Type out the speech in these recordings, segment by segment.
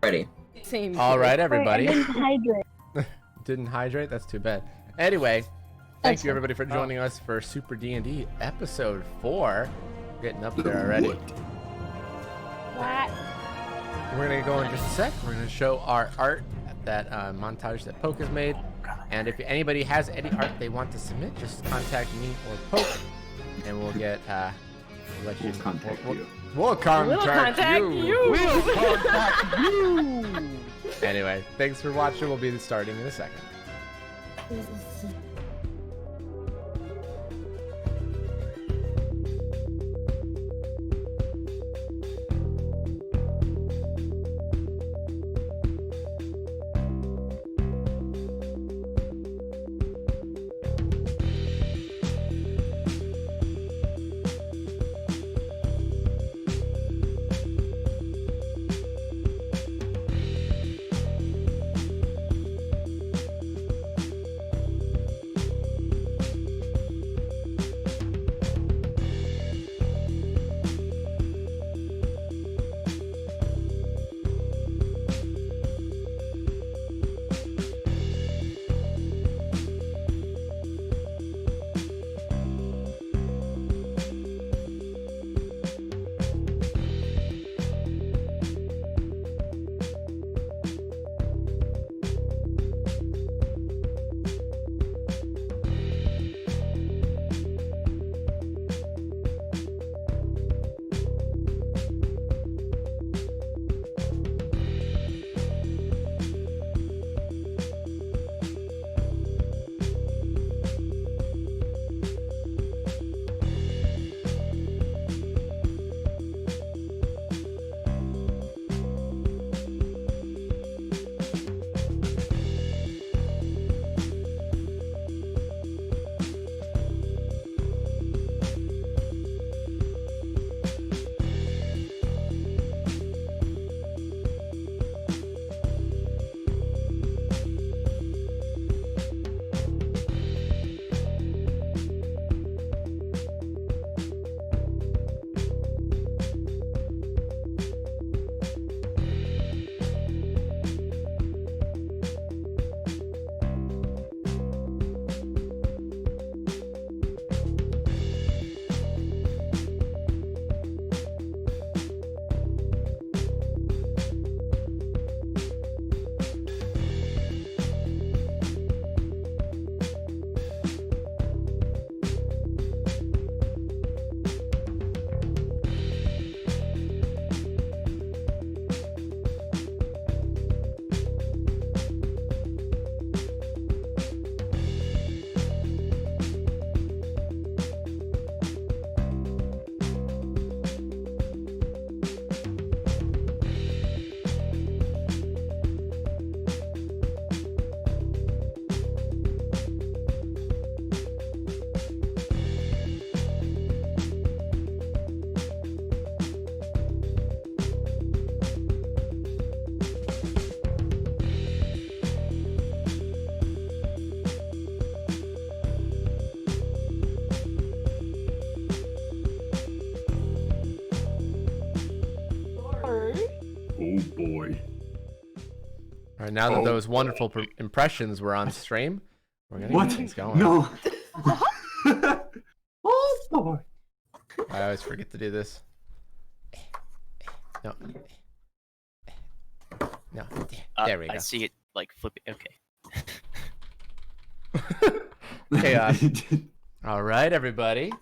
Ready. Same. All right, everybody. Wait, I didn't hydrate. Didn't hydrate? That's too bad. Anyway, thank That's you everybody for joining us for Super D&D episode 4. We're getting up there already. What? We're gonna go in just a sec. We're gonna show our art, that montage that Poke has made. And if anybody has any art they want to submit, just contact me or Poke, and we'll get we'll let you. We'll contact you. We'll contact you. Anyway, thanks for watching. We'll be starting in a second. Oh boy. All right, now that those wonderful impressions were on stream, we're gonna get things going. No. Oh boy. I always forget to do this. No. No. There we go. I see it like flipping. Okay. Hey, all right, everybody.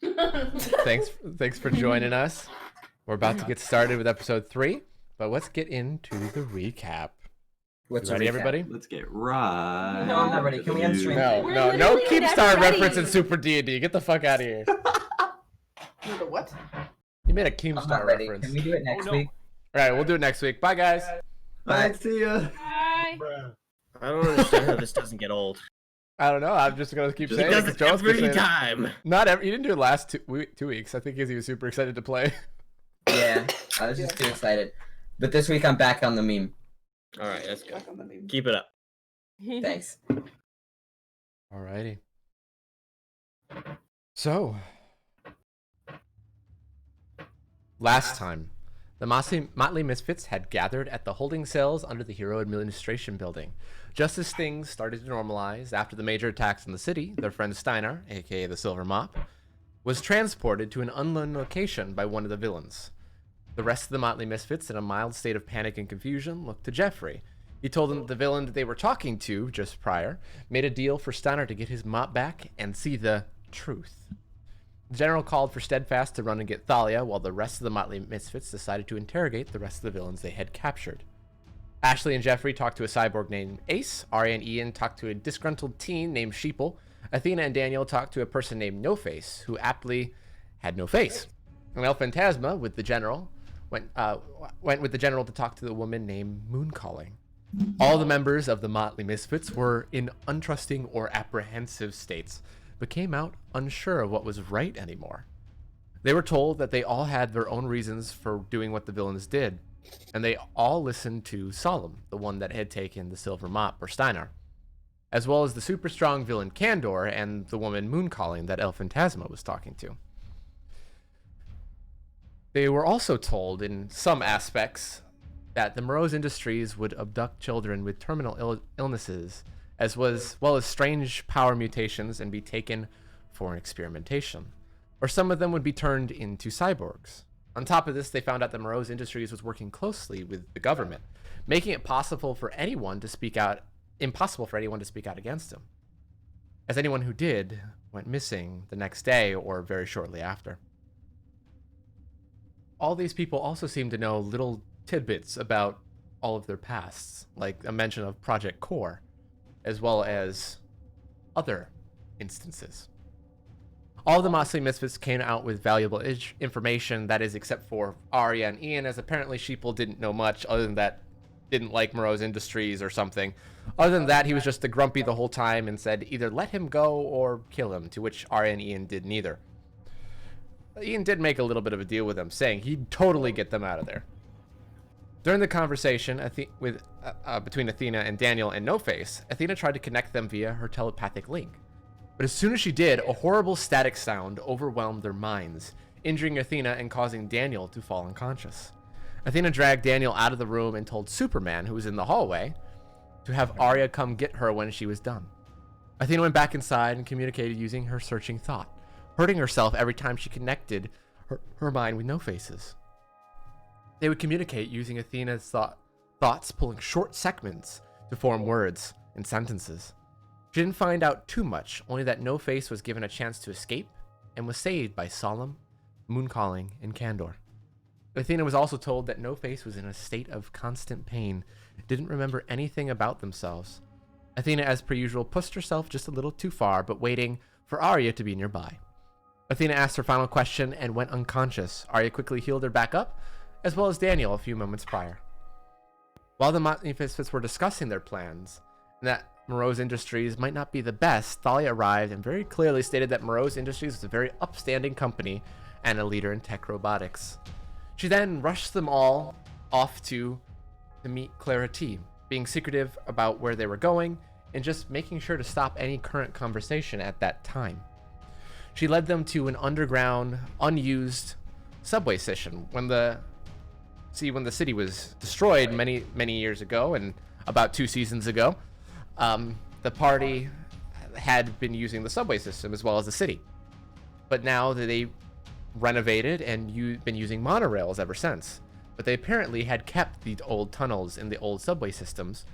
Thanks for joining us. We're about to get started with episode 3, but let's get into the recap. What's ready, everybody? Let's get right. No, I'm not ready. Can we end stream? No Keemstar reference in Super D&D. Get the fuck out of here. The what? You made a I'm not Keemstar ready. reference. Can we do it next week? All right, we'll do it next week. Bye, guys. Bye. See ya. Bye. I don't understand how this doesn't get old. I don't know. I'm just gonna keep saying It it. does 'Cause it Joel's keeps every saying it. time. Not every. You didn't do it last 2 weeks. I think because he was super excited to play. Yeah, I was just too excited. But this week I'm back on the meme. All right, that's good. Keep it up. Thanks. Alrighty. So, last time, The Motley Misfits had gathered at the holding cells under the Hero Administration Building. Just as things started to normalize after the major attacks in the city, their friend Steinarr, aka the Silver Mop, was transported to an unknown location by one of the villains. The rest of the Motley Misfits, in a mild state of panic and confusion, looked to Jeffrey. He told them that the villain that they were talking to just prior made a deal for Steinarr to get his mop back and see the truth. The general called for Steadfast to run and get Thalia, while the rest of the Motley Misfits decided to interrogate the rest of the villains they had captured. Ashley and Jeffrey talked to a cyborg named Ace. Arya and Ian talked to a disgruntled teen named Sheeple. Athena and Daniel talked to a person named No Face, who aptly had no face. And El Phantasma, with the general, went with the general to talk to the woman named Mooncalling. All the members of the Motley Misfits were in untrusting or apprehensive states, but came out unsure of what was right anymore. They were told that they all had their own reasons for doing what the villains did, and they all listened to Solemn, the one that had taken the Silver Mop, or Steinarr, as well as the super strong villain Candor and the woman Mooncalling that El Phantasma was talking to. They were also told, in some aspects, that the Morose Industries would abduct children with terminal illnesses, as well as strange power mutations, and be taken for an experimentation. Or some of them would be turned into cyborgs. On top of this, they found out that Morose Industries was working closely with the government, making it impossible for anyone to speak out against him, as anyone who did went missing the next day or very shortly after. All these people also seem to know little tidbits about all of their pasts, like a mention of Project Core, as well as other instances. All the Motley Misfits came out with valuable information, that is, except for Arya and Ian, as apparently Sheeple didn't know much, other than that, didn't like Morose Industries or something. Other than that, he was just a grumpy the whole time and said either let him go or kill him, to which Arya and Ian did neither. Ian did make a little bit of a deal with them, saying he'd totally get them out of there. During the conversation between Athena and Daniel and No Face, Athena tried to connect them via her telepathic link. But as soon as she did, a horrible static sound overwhelmed their minds, injuring Athena and causing Daniel to fall unconscious. Athena dragged Daniel out of the room and told Superman, who was in the hallway, to have Arya come get her when she was done. Athena went back inside and communicated using her searching thought, hurting herself every time she connected her mind with No Face's. They would communicate using Athena's thoughts, pulling short segments to form words and sentences. She didn't find out too much, only that No Face was given a chance to escape and was saved by Solemn, Mooncalling, and Candor. Athena was also told that No Face was in a state of constant pain, didn't remember anything about themselves. Athena, as per usual, pushed herself just a little too far, but waiting for Arya to be nearby. Athena asked her final question and went unconscious. Arya quickly healed her back up, as well as Daniel a few moments prior. While the Motley Misfits were discussing their plans, and that Morose Industries might not be the best, Thalia arrived and very clearly stated that Morose Industries was a very upstanding company and a leader in tech robotics. She then rushed them all off to meet Clara T, being secretive about where they were going and just making sure to stop any current conversation at that time. She led them to an underground, unused subway station when the city was destroyed many years ago, and about 2 seasons ago. The party had been using the subway system as well as the city, but now they renovated and been using monorails ever since. But they apparently had kept the old tunnels in the old subway systems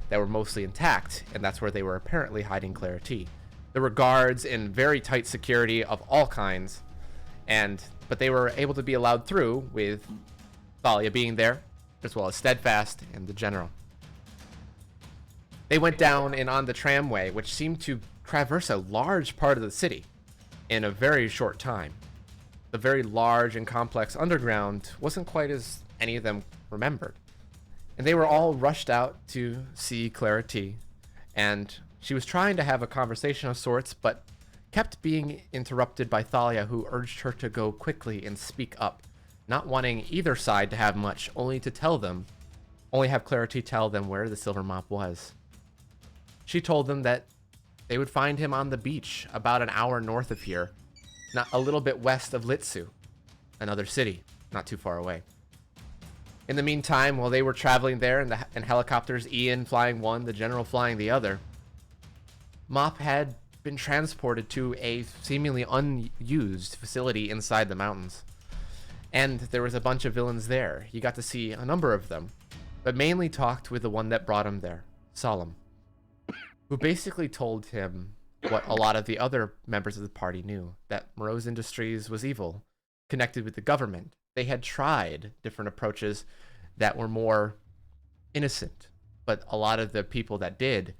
that were mostly intact, and that's where they were apparently hiding Clara T. There were guards in very tight security of all kinds, but they were able to be allowed through with Thalia being there, as well as Steadfast and the General. They went down and on the tramway, which seemed to traverse a large part of the city in a very short time. The very large and complex underground wasn't quite as any of them remembered. And they were all rushed out to see Clara T, and she was trying to have a conversation of sorts, but kept being interrupted by Thalia, who urged her to go quickly and speak up, not wanting either side to have much, only have Clara T tell them where the Silver Mop was. She told them that they would find him on the beach about an hour north of here, not a little bit west of Litsu, another city not too far away. In the meantime, while they were traveling there in helicopters, Ian flying one, the general flying the other, Mop had been transported to a seemingly unused facility inside the mountains. And there was a bunch of villains there. You got to see a number of them, but mainly talked with the one that brought him there, Solemn, who basically told him what a lot of the other members of the party knew, that Morose Industries was evil, connected with the government. They had tried different approaches that were more innocent, but a lot of the people that did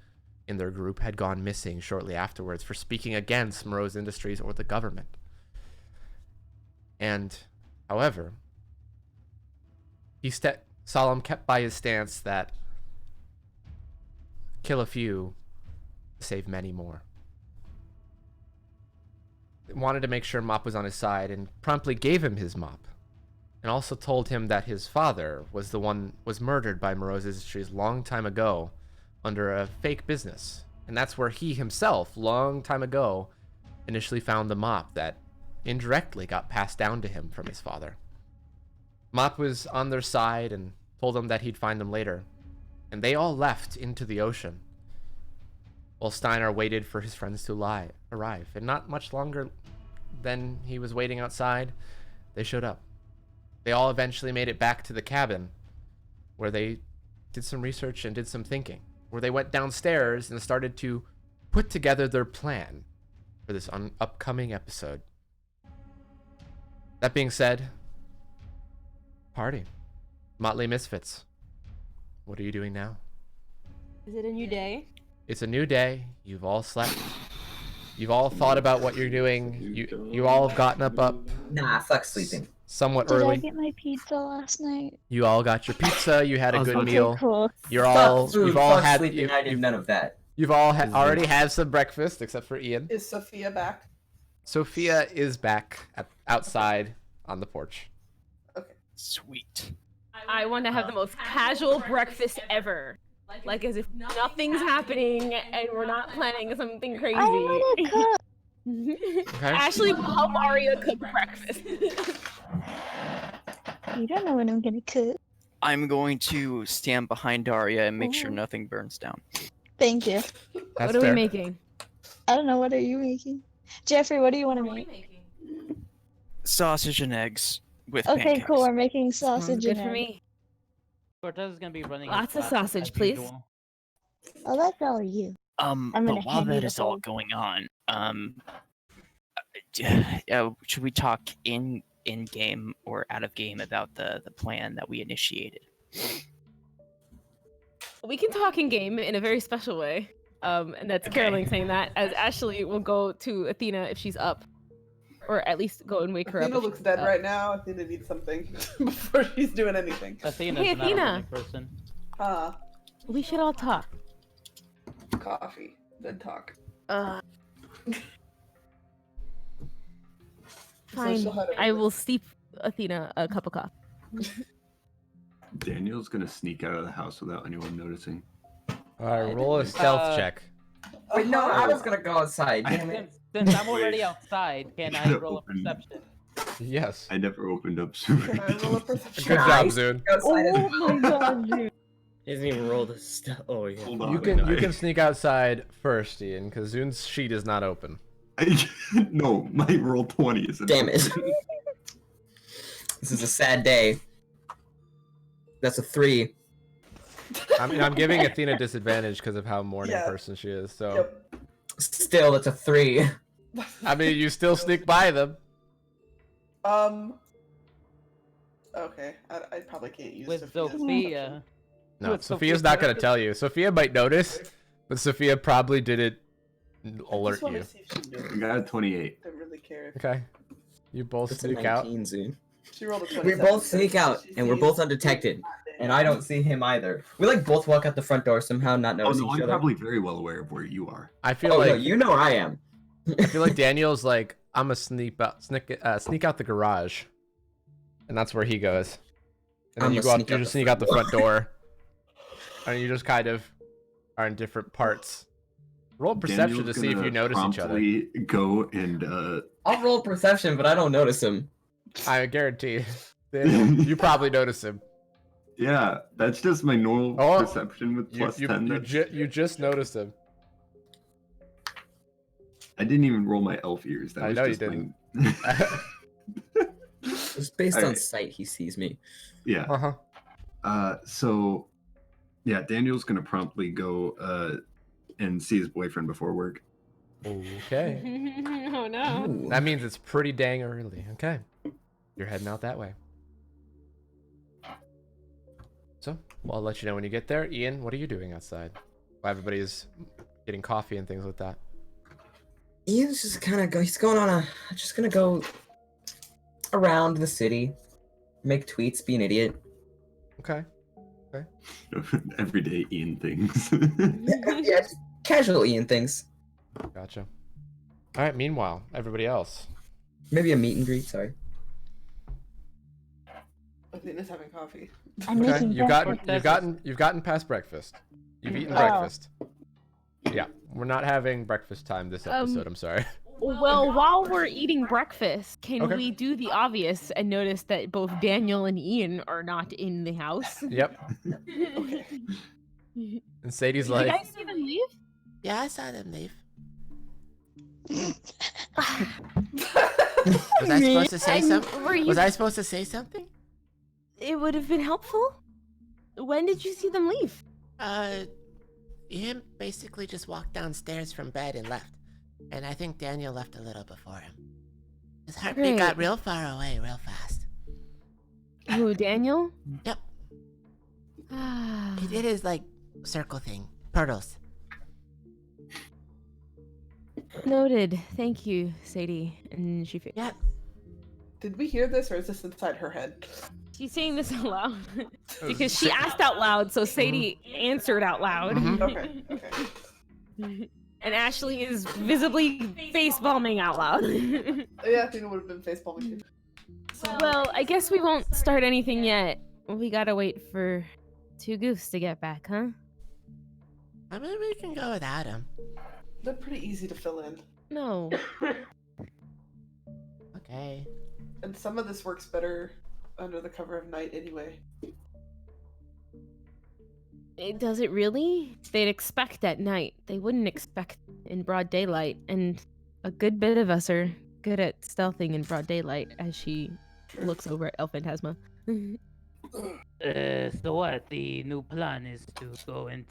in their group had gone missing shortly afterwards for speaking against Morose Industries or the government. And, however, Solemn kept by his stance that kill a few, save many more. He wanted to make sure Mop was on his side and promptly gave him his mop, and also told him that his father was murdered by Morose Industries long time ago under a fake business, and that's where he himself long time ago initially found the mop that indirectly got passed down to him from his father. Mop was on their side and told them that he'd find them later, and they all left into the ocean while Steinarr waited for his friends to arrive. And not much longer than he was waiting outside, they showed up. They all eventually made it back to the cabin, where they did some research and did some thinking, where they went downstairs and started to put together their plan for this upcoming episode. That being said, party. Motley Misfits. What are you doing now? Is it a new day? It's a new day. You've all slept. You've all thought about what you're doing. You all have gotten up Nah, fuck sleeping. somewhat Did early. I get my pizza last night? You all got your pizza. You had a good meal. Cool. You've all fuck had. sleeping. I did none of that. You've all already had some breakfast, except for Ian. Is Sophia back? Sophia is back outside on the porch. Okay. Sweet. I want to have the most casual breakfast ever. Like as if nothing's happening and we're not planning something crazy. I want to cook. Okay. Ashley will help Aria cook breakfast. You don't know when I'm gonna cook. I'm going to stand behind Daria and make sure Oh. nothing burns down. Thank you. That's What are fair. we making? I don't know. What are you making? Jeffrey, what do you want to make? Sausage and eggs with Okay, pancakes. cool. We're making Sounds sausage good and for egg. me. Cortez is gonna be running. Lots his of class sausage, as please. usual. Oh, that's all you. I'm But gonna while hand you that the is all phone. going on, should we talk in game or out of game about the plan that we initiated? We can talk in game in a very special way. And that's Caroline saying that, as Ashley will go to Athena if she's up. Or at least go and wake her Athena up. looks dead right now. Athena needs something before she's doing anything. Athena's Hey, not a running Athena. person. We should all talk. Coffee. Then talk. Fine. Social how to- I will steep Athena a cup of coffee. Daniel's gonna sneak out of the house without anyone noticing. All right, roll a stealth check. Wait, no, I Oh. was gonna go outside. Damn it. Since I'm already Wait. outside, can You I gotta roll a open- perception? Yes. I never opened up super. Can I roll a perception? Good job, Nice. Zune. Go outside and- Oh my god, dude. He hasn't even rolled his stuff. Oh, yeah. Hold on. You can sneak outside first, Ian, because Zune's sheet is not open. No, my roll 20 is. Damn it. This is a sad day. That's a 3. I'm giving Athena disadvantage because of how morning Yeah. person she is. So Yep. Still, that's a 3. I mean, you still sneak by them. Okay, I probably can't use With Sophia's Sophia. No, With Sophia's Sophia not gonna first. tell you. Sophia might notice, but Sophia probably didn't I alert just want you. to see if she knows. I got a 28. I don't really care. Okay. You both That's a sneak out. 19, Zune. She rolled a 27. We both sneak out, She and we're sees both undetected. And I don't see him either. We like both walk out the front door somehow, not Oh noticing no, each I'm other. probably very well aware of where you are. I feel Oh, like no, you know I am. I feel like Daniel's like, I'm gonna sneak out the garage, and that's where he goes. And then I'ma you go out, sneak you out just the sneak out the front front door, and you just kind of are in different parts. Roll perception Daniel's to see if you gonna notice each other. promptly Go and I'll roll perception, but I don't notice him. I guarantee, Daniel, you probably notice him. Yeah, that's just my normal Oh, perception with You, plus you, 10. you, That's- you just noticed him. I didn't even roll my elf ears. That I was know you just didn't. It's based on Alright. sight. He sees me. Yeah. Uh-huh. So, yeah, Daniel's gonna promptly go and see his boyfriend before work. Okay. Oh no. Ooh. That means it's pretty dang early. Okay. You're heading out that way. So, well, I'll let you know when you get there. Ian, what are you doing outside? While everybody's getting coffee and things like that. Ian's just kind of he's going on just gonna go around the city, make tweets, be an idiot. Okay. Everyday Ian things. Yeah, just casual Ian things. Gotcha. All right. Meanwhile, everybody else. Maybe a meet and greet, sorry. Athena's having coffee. I'm Okay. making You've gotten past breakfast. You've eaten Oh. breakfast. Yeah. We're not having breakfast time this episode. I'm sorry. Well, while we're eating breakfast, can Okay. we do the obvious and notice that both Daniel and Ian are not in the house? Yep. Okay. And Sadie's Did like, you guys see them leave? yeah, I saw them leave. Was I supposed to say something? Were you... Was I supposed to say something? It would have been helpful. When did you see them leave? Ian basically just walked downstairs from bed and left. And I think Daniel left a little before him. His heartbeat got real far away real fast. Who, Daniel? Yep. He did his, like, circle thing. Portals. Noted. Thank you, Sadie. And she. Yep. Did we hear this, or is this inside her head? She's saying this out loud because she asked out loud, so Sadie answered out loud. Okay. Okay. And Ashley is visibly face palming out loud. Yeah, I think it would have been facepalming too. Well, I guess we won't start anything yet. We gotta wait for two goofs to get back, huh? I mean, we can go without him. They're pretty easy to fill in. No. Okay. And some of this works better under the cover of night anyway. Does it really? They'd expect at night. They wouldn't expect in broad daylight. And a good bit of us are good at stealthing in broad daylight as she looks over at El Phantasma. So what? The new plan is to go in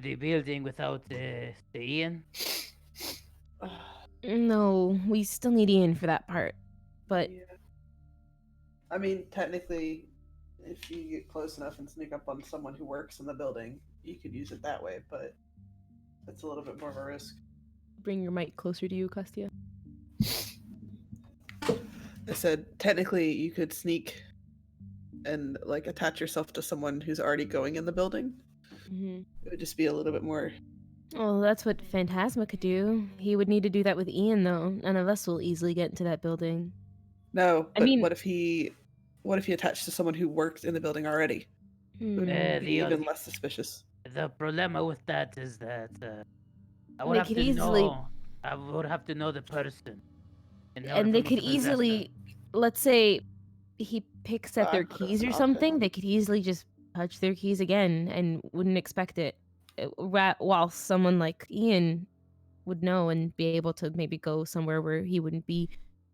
the building without the Ian. No, we still need Ian for that part. But Yeah. I mean, technically, if you get close enough and sneak up on someone who works in the building, you could use it that way, but it's a little bit more of a risk. bring your mic closer to you, Costia. I said, technically, you could sneak and, like, attach yourself to someone who's already going in the building. Mm-hmm. It would just be a little bit more... Well, that's what Phantasma could do. He would need to do that with Ian, though. None of us will easily get into that building. No, I but mean- what if he attached to someone who worked in the building already? It would Hmm. be even less suspicious. The problema with that is that I They would have could to easily- know. I would have to know the person. in order And for they me could to possess easily, let's say, he picks at their That's keys or awkward. something. They could easily just touch their keys again and wouldn't expect it. While someone like Ian would know and be able to maybe go somewhere where he wouldn't be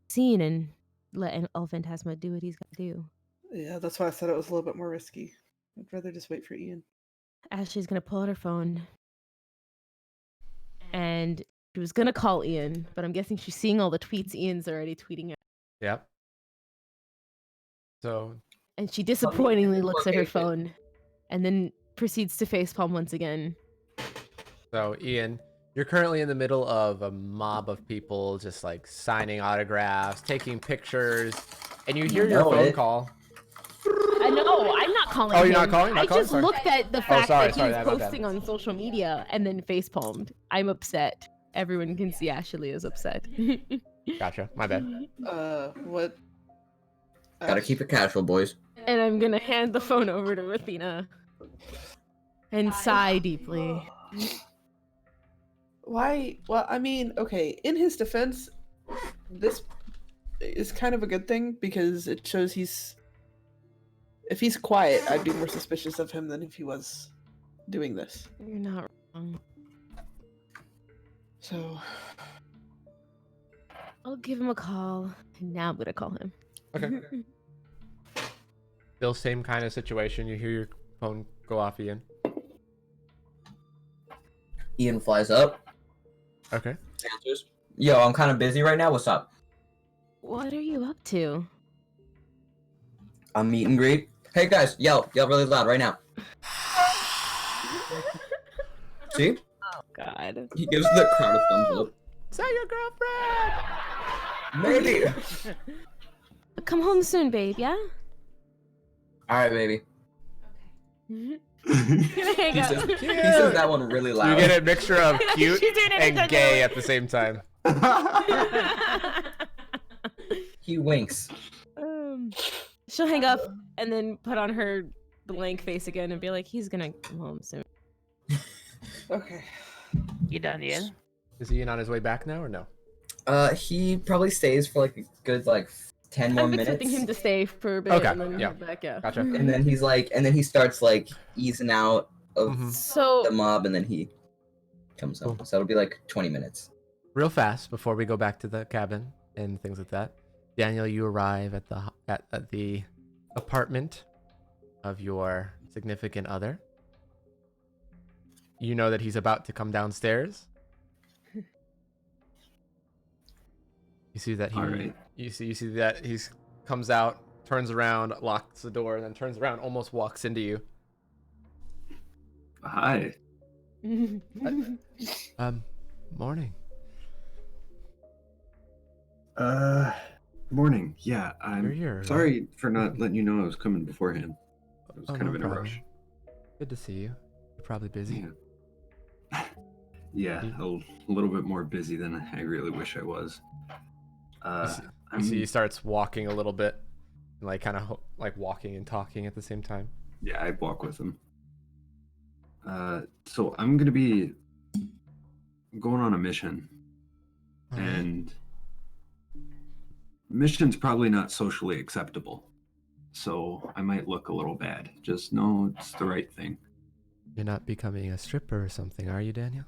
seen and let El Phantasma do what he's got to do. Yeah, that's why I said it was a little bit more risky. I'd rather just wait for Ian. Ashley's gonna pull out her phone, and she was gonna call Ian, but I'm guessing she's seeing all the tweets Ian's already tweeting at, Yep. So, and she disappointingly looks at her phone, and then proceeds to facepalm once again. Ian, you're currently in the middle of a mob of people just like signing autographs, taking pictures, and you hear your know phone it. call. I know, I'm not calling Oh, him. you're not calling? Not I calling? just Sorry. looked at the fact sorry, that he sorry, was my bad. posting on social media and then facepalmed. I'm upset. Everyone can see Ashley is upset. Gotcha. My bad. What? Gotta keep it casual, boys. And I'm gonna hand the phone over to Athena and sigh deeply. Why? Well, I mean, okay, in his defense, this is kind of a good thing because it shows he's If he's quiet, I'd be more suspicious of him than if he was doing this. You're not wrong. So, I'll give him a call. Now I'm gonna call him. Okay. Still same kind of situation. You hear your phone go off, Ian. Ian flies up. Okay. Answers. Yo, I'm kind of busy right now. What's up? What are you up to? A meet and greet. Hey guys, yell really loud right now. See? Oh God. He gives the crowd a thumbs up. Say your girlfriend. Maybe. Come home soon, babe. Yeah. All right, baby. Hang He up. says that one really loud. You get a mixture of cute She's doing it and again. gay at the same time. He winks. She'll hang up and then put on her blank face again and be like, "He's gonna come home soon." okay. You done, Ian? Is Ian on his way back now or no? He probably stays for like a good 10 more I'm minutes. expecting him to stay for a bit Okay, and then yeah. head back. Yeah. Gotcha. And then he starts easing out of Mhm. So the mob, and then he comes home. Cool. So it'll be like 20 minutes. Real fast before we go back to the cabin and things like that. Daniel, you arrive at the apartment of your significant other. You know that he's about to come downstairs. You see that he All right. you see that he's comes out, turns around, locks the door, and then turns around, almost walks into you. Hi. Morning. Morning. Yeah, You're I'm here. sorry for not letting you know I was coming beforehand. I was Oh, kind no of in problem. a rush. Good to see you. You're probably busy. Yeah. Yeah, a little bit more busy than I really wish I was. You see he starts walking a little bit, and kind of walking and talking at the same time. Yeah, I walk with him. So I'm gonna be going on a mission, Alright. and mission's probably not socially acceptable. So I might look a little bad. Just know it's the right thing. You're not becoming a stripper or something, are you, Daniel?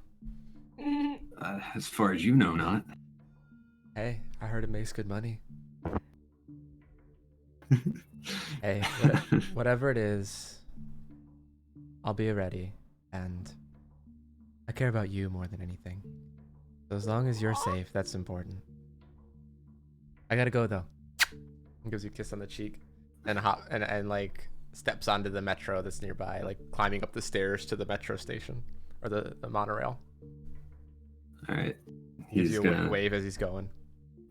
As far as you know, not. Hey, I heard it makes good money. Hey, whatever it is, I'll be ready, and I care about you more than anything. So as long as you're safe, that's important. I gotta go though. He gives you a kiss on the cheek, and steps onto the metro that's nearby, climbing up the stairs to the metro station or the monorail. All right. Gives He's you a gonna wave as he's going.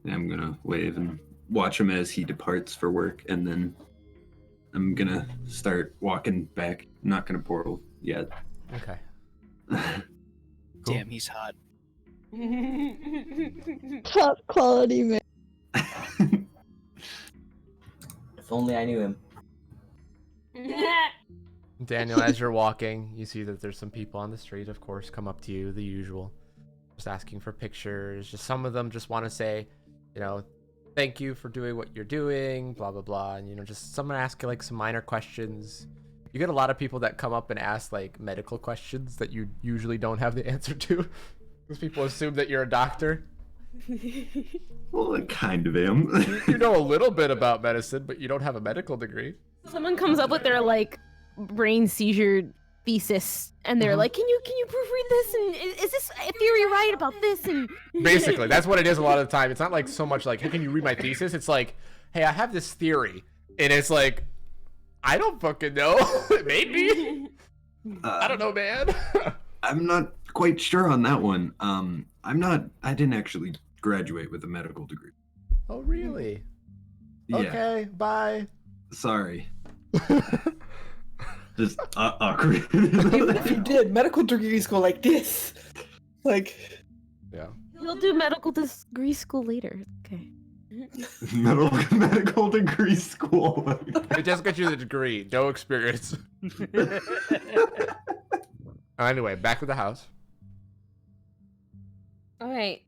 I'm gonna wave and watch him as he departs for work, and then I'm gonna start walking back. I'm not gonna portal yet. Okay. Damn, he's hot. Top quality man. If only I knew him. Daniel, as you're walking, you see that there's some people on the street, of course, come up to you, the usual, just asking for pictures. Just some of them just want to say, thank you for doing what you're doing, blah blah blah, and just someone ask you some minor questions. You get a lot of people that come up and ask medical questions that you usually don't have the answer to, because people assume that you're a doctor. Well, I kind of am. You know a little bit about medicine, but you don't have a medical degree. Someone comes up with their brain seizure thesis, and they're like, "Can you proofread this? And is this a theory right about this?" And Basically, that's what it is a lot of the time. It's not so much hey, can you read my thesis? It's hey, I have this theory, and it's I don't fucking know. Maybe. I don't know, man. I'm not quite sure on that one. I didn't actually graduate with a medical degree. Oh, really? Yeah. Okay, bye. Sorry. Just awkward. Even if you did, medical degrees go like this. Yeah. You'll do medical degree school later. Okay. medical degree school. It just gets you the degree, no experience. Anyway, back to the house. All right.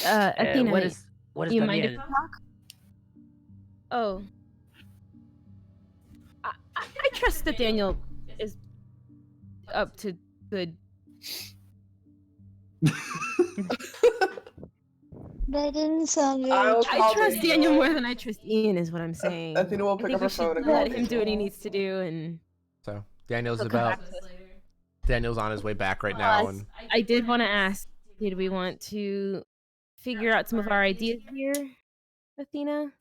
Athena, what is you the mind if meal? we talk? Oh. trust that Daniel is up to good. That didn't sound very I'll true. I call trust Daniel. Daniel more than I trust Ian, is what I'm saying. Athena will I pick think up we her should phone and let call him do what he Daniel. needs to do, and So Daniel's he'll come about. back to us. Daniel's on his way back right now, and I did want to ask, did we want to figure out some of our ideas here, Athena?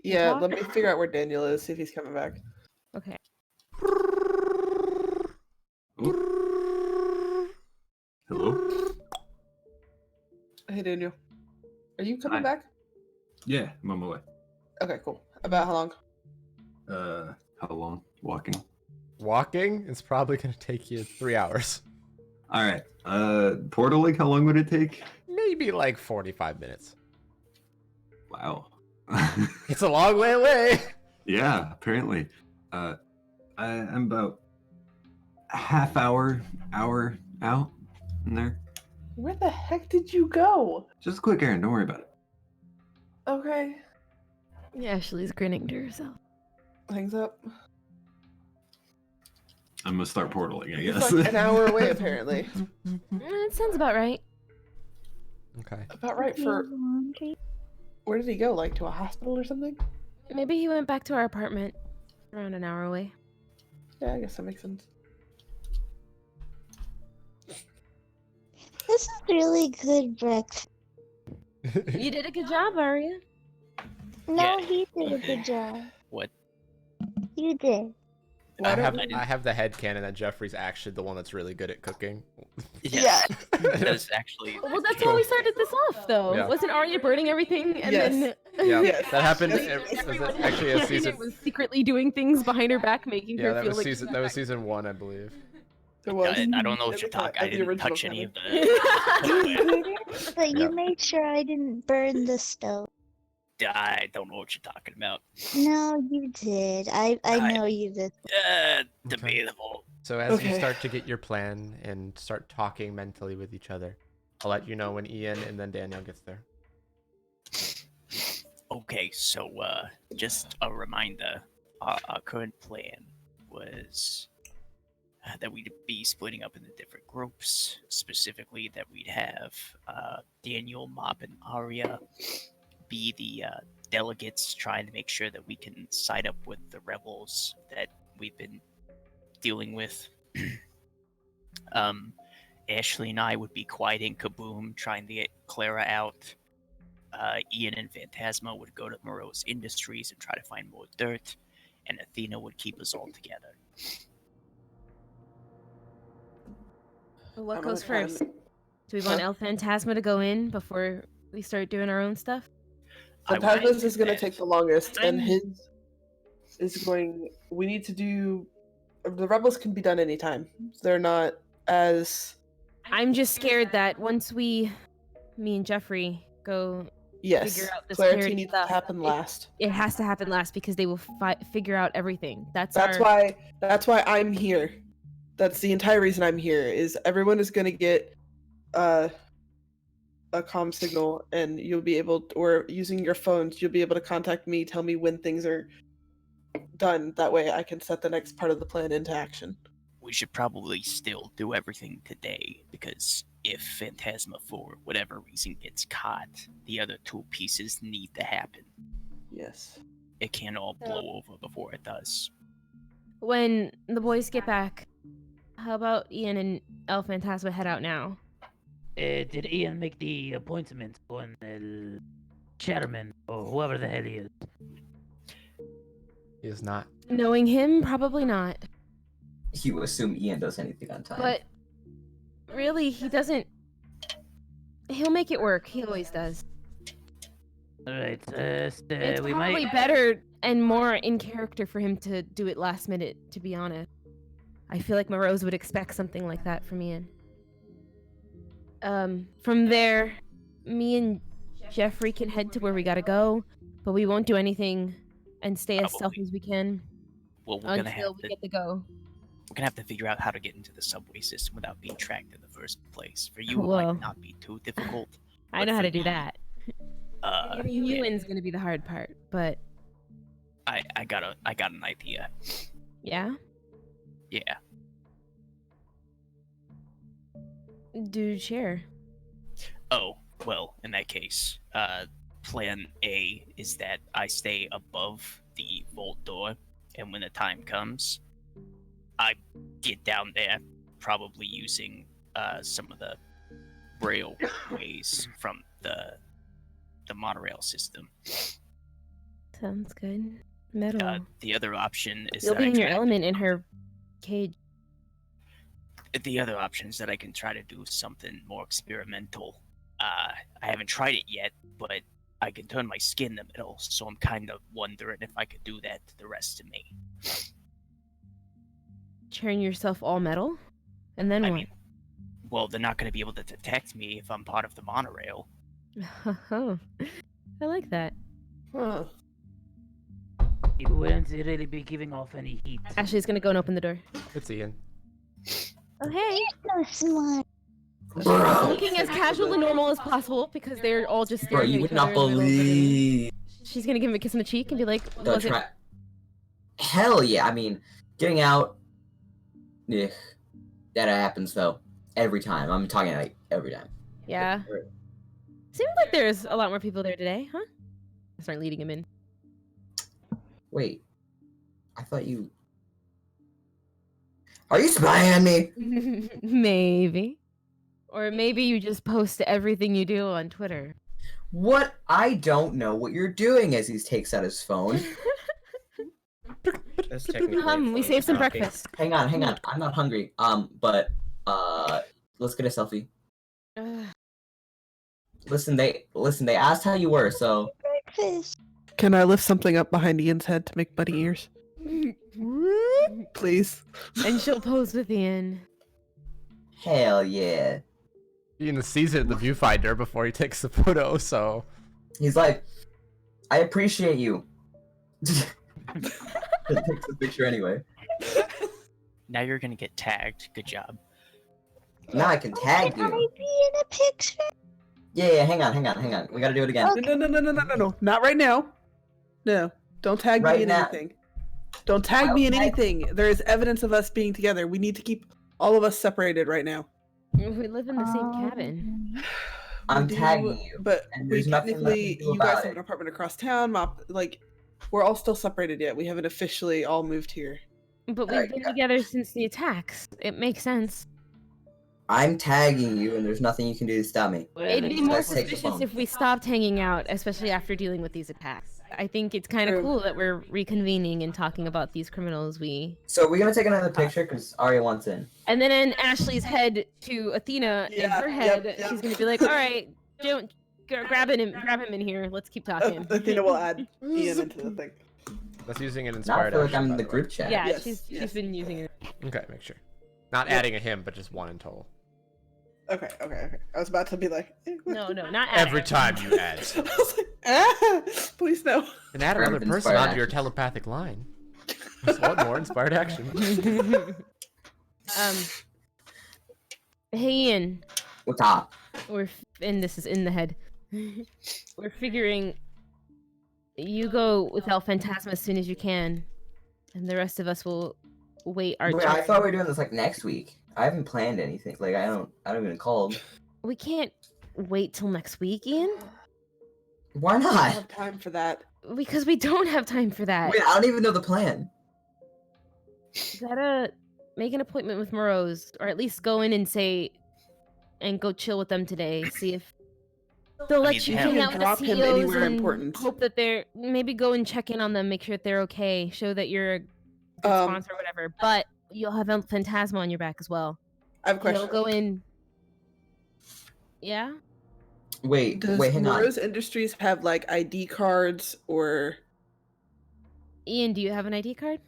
Yeah, talk? let me figure out where Daniel is, see if he's coming back. Okay. Hello? Hey, Daniel. Are you coming Hi. back? Yeah, I'm on my way. Okay, cool. About how long? How long? Walking. walking, it's probably gonna take you 3 hours. Alright. Portal Lake, how long would it take? Maybe like 45 minutes. Wow. It's a long way away. Yeah, apparently. I'm about a half hour out in there. Where the heck did you go? Just a quick errand, don't worry about it. Okay. Yeah, Ashley's grinning to herself. Hangs up. I'm gonna start portaling, I He's guess. like an hour away, apparently. It sounds about right. Okay. About right for. Where did he go? Like to a hospital or something? Maybe he went back to our apartment around an hour away. Yeah, I guess that makes sense. This is really good breakfast. You did a good job, Arya. No, Yeah. he did a good job. What? You did. Why don't I have the headcanon that Jeffrey's actually the one that's really good at cooking. Yeah. That's actually. Well, that's why we started this off, though. Yeah. Wasn't Arya burning everything, and Yes. then Yeah, Yes. that happened. Yes. It was actually a season. was secretly doing things behind her back, making Yeah, her that feel was like season. That was season 1, I believe. There was. I don't know what you're talking. I didn't touch any of the. But you Yeah. made sure I didn't burn the stove. I don't know what you're talking about. No, you did. I know you did. Debatable. So as you Okay. start to get your plan and start talking mentally with each other, I'll let you know when Ian and then Daniel gets there. Okay, so just a reminder, our current plan was that we'd be splitting up into different groups. Specifically, that we'd have Daniel, Mop, and Arya be the delegates, trying to make sure that we can side up with the rebels that we've been dealing with. Ashley and I would be quieting Kaboom, trying to get Clara out. Ian and Phantasma would go to Moreau's Industries and try to find more dirt, and Athena would keep us all together. What I'm goes gonna try to first? Do we want El Phantasma to go in before we start doing our own stuff? Phantasma's is going to that. take the longest, and I'm- his is going. We need to do. The rebels can be done anytime. They're not as. I'm just scared that once me and Jeffrey go, Yes. figure out this Clarity clarity needs stuff, to happen last. it has to happen last because they will figure out everything. That's That's why. That's why I'm here. That's the entire reason I'm here. Is everyone is going to get a comm signal, and you'll be able to, or using your phones, you'll be able to contact me, tell me when things are done. That way I can set the next part of the plan into action. We should probably still do everything today, because if Phantasma, for whatever reason, gets caught, the other two pieces need to happen. Yes. It can't all blow over before it does. When the boys get back, how about Ian and El Phantasma head out now? Did Ian make the appointment on El chairman or whoever the hell he is? He is not. Knowing him, probably not. You assume Ian does anything on time. But really, he doesn't. He'll make it work. He always does. Alright, It's we probably might. better and more in character for him to do it last minute, to be honest. I feel like Moreau's would expect something like that from Ian. From there, me and Jeffrey can head to where we gotta go, but we won't do anything and stay as stealthy as we can Well, we're gonna until have we to, get to go. we're gonna have to figure out how to get into the subway system without being tracked in the first place. For you, it Well, might not be too difficult. I but know how for to do me, that. Yeah, Ewan's gonna be the hard part, but I got an idea. yeah. Yeah. Do share. Oh, well, in that case, plan A is that I stay above the vault door, and when the time comes, I get down there, probably using some of the railways from the monorail system. Sounds good. Metal. The other option is You'll that be I in your try to element in her cage. The other option is that I can try to do something more experimental. I haven't tried it yet, but I can turn my skin the middle, so I'm kind of wondering if I could do that to the rest of me. Turn yourself all metal? And then I what? mean, well, they're not going to be able to detect me if I'm part of the monorail. Oh, I like that. Huh. It wouldn't really be giving off any heat. Ashley's gonna go and open the door. It's Ian. Oh, hey. Bro, Looking as casual and normal as possible because they're all just bro, staring you at would each other not in the middle of the room. believe She's gonna give him a kiss on the cheek and be like, the was it? Hell yeah! I mean, getting out. Yeah, that happens though every time. I'm talking like every time. Yeah. Seems like there's a lot more people there today, huh? I start leading him in. Wait, I thought you. Are you spying on me? Maybe. Or maybe you just post everything you do on Twitter. What? I don't know what you're doing. As he takes out his phone. That's technically We phone saved some talking. breakfast. Hang on. I'm not hungry. But let's get a selfie. Ugh. Listen, they asked how you were, so Breakfast. Can I lift something up behind Ian's head to make bunny ears? Please. And she'll pose with Ian. hell yeah. Ian sees it in the viewfinder before he takes the photo, so He's like, I appreciate you. Takes the picture anyway. Now you're going to get tagged. Good job. Now I can tag Can I you. be in a picture? Yeah, hang on. We gotta do it again. No. Not right now. No. Don't tag Right me in now. anything. Don't tag me in anything. There is evidence of us being together. We need to keep all of us separated right now. We live in the same cabin. I'm We do, tagging you, But and we there's nothing left technically, to do you guys about have an it. apartment across town. We're all still separated yet. We haven't officially all moved here. But we've Alright, been yeah. together since the attacks. It makes sense. I'm tagging you, and there's nothing you can do to stop me. Well, It'd be Just more guys take the suspicious phone. if we stopped hanging out, especially after dealing with these attacks. I think it's kind of True. cool that we're reconvening and talking about these criminals we... So we're gonna take another picture because Arya wants in. And then in Ashley's head to Athena, in Yeah, her yep, head, yep. she's gonna be like, all right, don't... grab him in here. Let's keep talking. Athena will add Ian into the thing. that's using an Now I inspired feel like action, I'm by in the way. group chat. Yeah, Yes, she's yes. been using it. Okay, make sure. Not adding a him, but just one in total. Okay. I was about to be like, No, not Every adding. time you add. I was like, please no. And add Grab another inspired person onto your actions. telepathic line. Just one more inspired action. Hey Ian, What's up? and this is in the head. We're figuring you go without Phantasma as soon as you can, and the rest of us will wait our Wait, I turn. thought we were doing this like next week. I haven't planned anything. Like I don't even called. We can't wait till next week, Ian, Why I don't not? have time for that. because we don't have time for that. Wait, I don't even know the plan. Gotta make an appointment with Morose, or at least go in and say, and go chill with them today. See if they'll I let mean, you hell, hang you out with drop the him CEOs anywhere and important. hope that they're maybe go and check in on them, make sure that they're okay, show that you're a good sponsor or whatever. But you'll have a Phantasma on your back as well. I have a question. You'll go in. Yeah. Wait, Does hang on. Morose Industries have like ID cards or? Ian, do you have an ID card?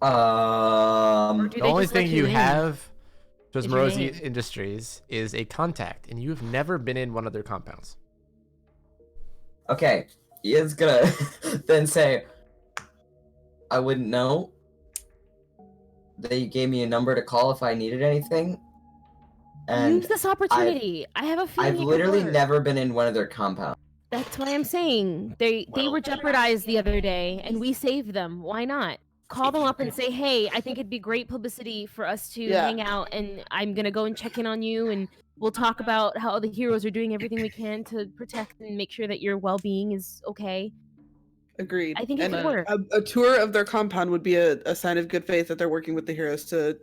Um, Do The they only just let thing you you in? have, just Is your Morosi name. Industries, is a contact, and you've never been in one of their compounds. okay. Ian's gonna then say, I wouldn't know. They gave me a number to call if I needed anything. And Use this opportunity. I have a feeling I've it could literally work. never been in one of their compounds. That's what I'm saying. They Well- were jeopardized the other day, and we saved them. Why not? call If them you up and could- say, hey, I think it'd be great publicity for us to Yeah. hang out, and I'm gonna go and check in on you, and we'll talk about how the heroes are doing everything we can to protect and make sure that your well-being is okay. Agreed. I think it And could work. a tour of their compound would be a sign of good faith that they're working with the heroes to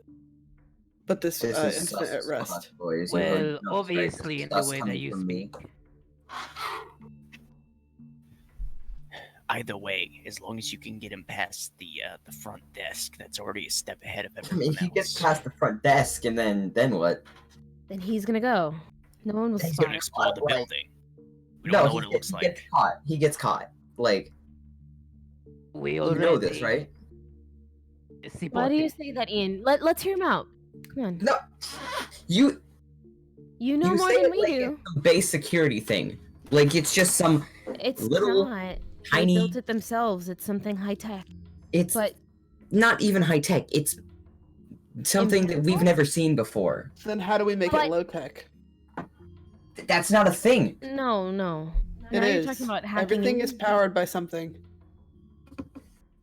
put this This is incident sus at as rest. fuck, boys. You already Well, know it's very obviously, in the sus way that coming you from me. speak. Either way, as long as you can get him past the front desk, that's already a step ahead of I everyone mean, he else. gets past the front desk, and then what? Then he's gonna go. No one will He's We're spot gonna him. explore the Like- building. We don't know he what it looks he gets like. caught. He gets caught. Like, We you already know this, right? Why do you say that, Ian? Let's hear him out. Come on. No, you You know you more say than it we like do. it's a base security thing. Like it's just some It's little not. tiny. They built it themselves. It's something high tech. It's But not even high tech. It's something that we've never seen before. Then how do we make But- it low tech? That's not a thing. no. Now It you're is. talking about hacking. Everything in. is powered by something.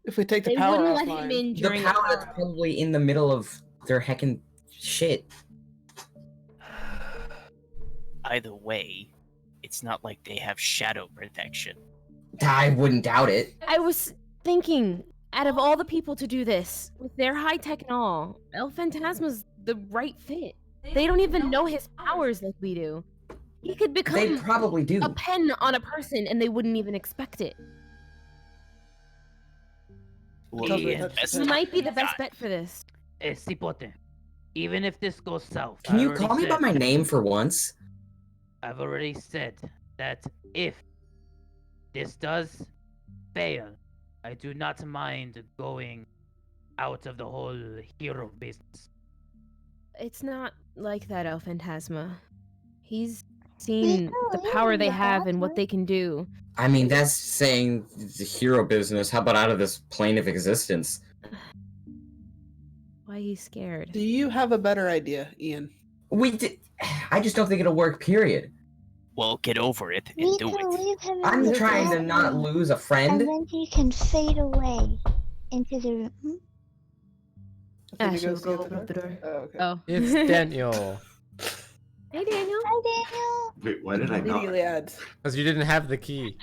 If we take the They power wouldn't let offline, him in The during a power that's power. probably in the middle of their heckin' shit. Either way, it's not like they have shadow protection. I wouldn't doubt it. I was thinking, out of all the people to do this, with their high tech and all, El Phantasma's the right fit. They don't even know his powers like we do. He could They become probably do. a pen on a person and they wouldn't even expect it. Well, Totally yeah, touch best the He might be the we best got. bet for this. Cipote, even if this goes south, Can I you already call me by said- my name for once? I've already said that if this does fail, I do not mind going out of the whole hero business. It's not like that, El Phantasma. He's seen the power they have and what they can do. I mean, that's saying the hero business. How about out of this plane of existence? Why he's scared. do you have a better idea, Ian? We did. I just don't think it'll work. Period. Well, get over it and We do can it. leave him in I'm the trying to not bathroom, lose a and friend. then he can fade away into the room. Athena she'll goes to go get open up the door. Oh, okay. Oh. It's Daniel. Hey, Daniel. Hi, Daniel. Wait, why did I not? Immediately adds. Because you didn't have the key.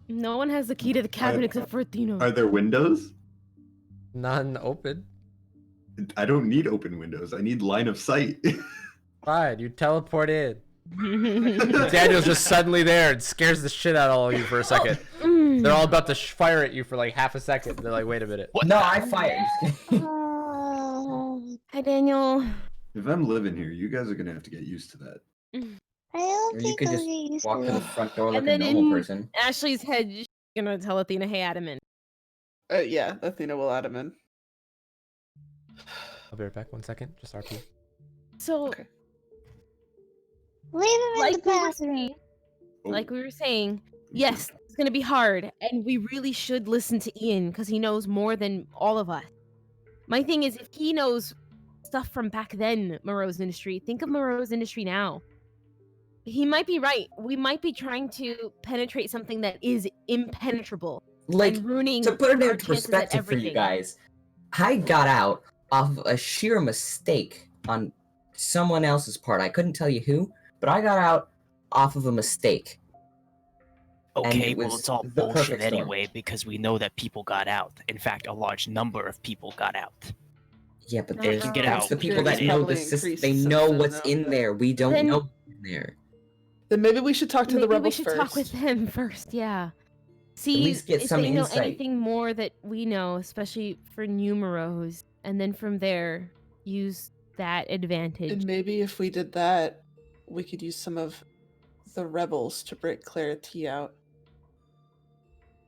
No one has the key to the cabin except for Athena. Are there windows? None open. I don't need open windows. I need line of sight. Fine, you teleport in. Daniel's just suddenly there and scares the shit out of all of you for a second. Mm. They're all about to fire at you for like half a second. They're like, wait a minute. What? No, I fight. Hi, Daniel. If I'm living here, you guys are gonna have to get used to that. I don't Or you think could I'll just get used walk to to the it. front door like And a then normal in- person. Ashley's head, she's gonna tell Athena, hey, add him in. Yeah, Athena will add him in. I'll be right back. 1 second. Just RP. So, Okay. Leave him in like the we were bathroom. saying, Oh, like we were saying, yes, it's gonna be hard, and we really should listen to Ian because he knows more than all of us. My thing is, if he knows stuff from back then, Moreau's Industry, think of Moreau's Industry now. He might be right. We might be trying to penetrate something that is impenetrable Like, and ruining to put it our into chances at perspective for you everything. guys, I got out off of a sheer mistake on someone else's part. I couldn't tell you who, but I got out off of a mistake. Okay, it well, was it's all the bullshit perfect storm. anyway because we know that people got out. In fact, a large number of people got out. Yeah, but No, there's no, get that's out. the people that Security's know the probably system. increased They since know then, what's though. in there. We don't Then- know what's in there. Then maybe we should talk to the Maybe we rebels should first. talk with them first, yeah. See least get if some they know insight. anything more that we know, especially for numeros, and then from there use that advantage. And maybe if we did that, we could use some of the rebels to break Clarity out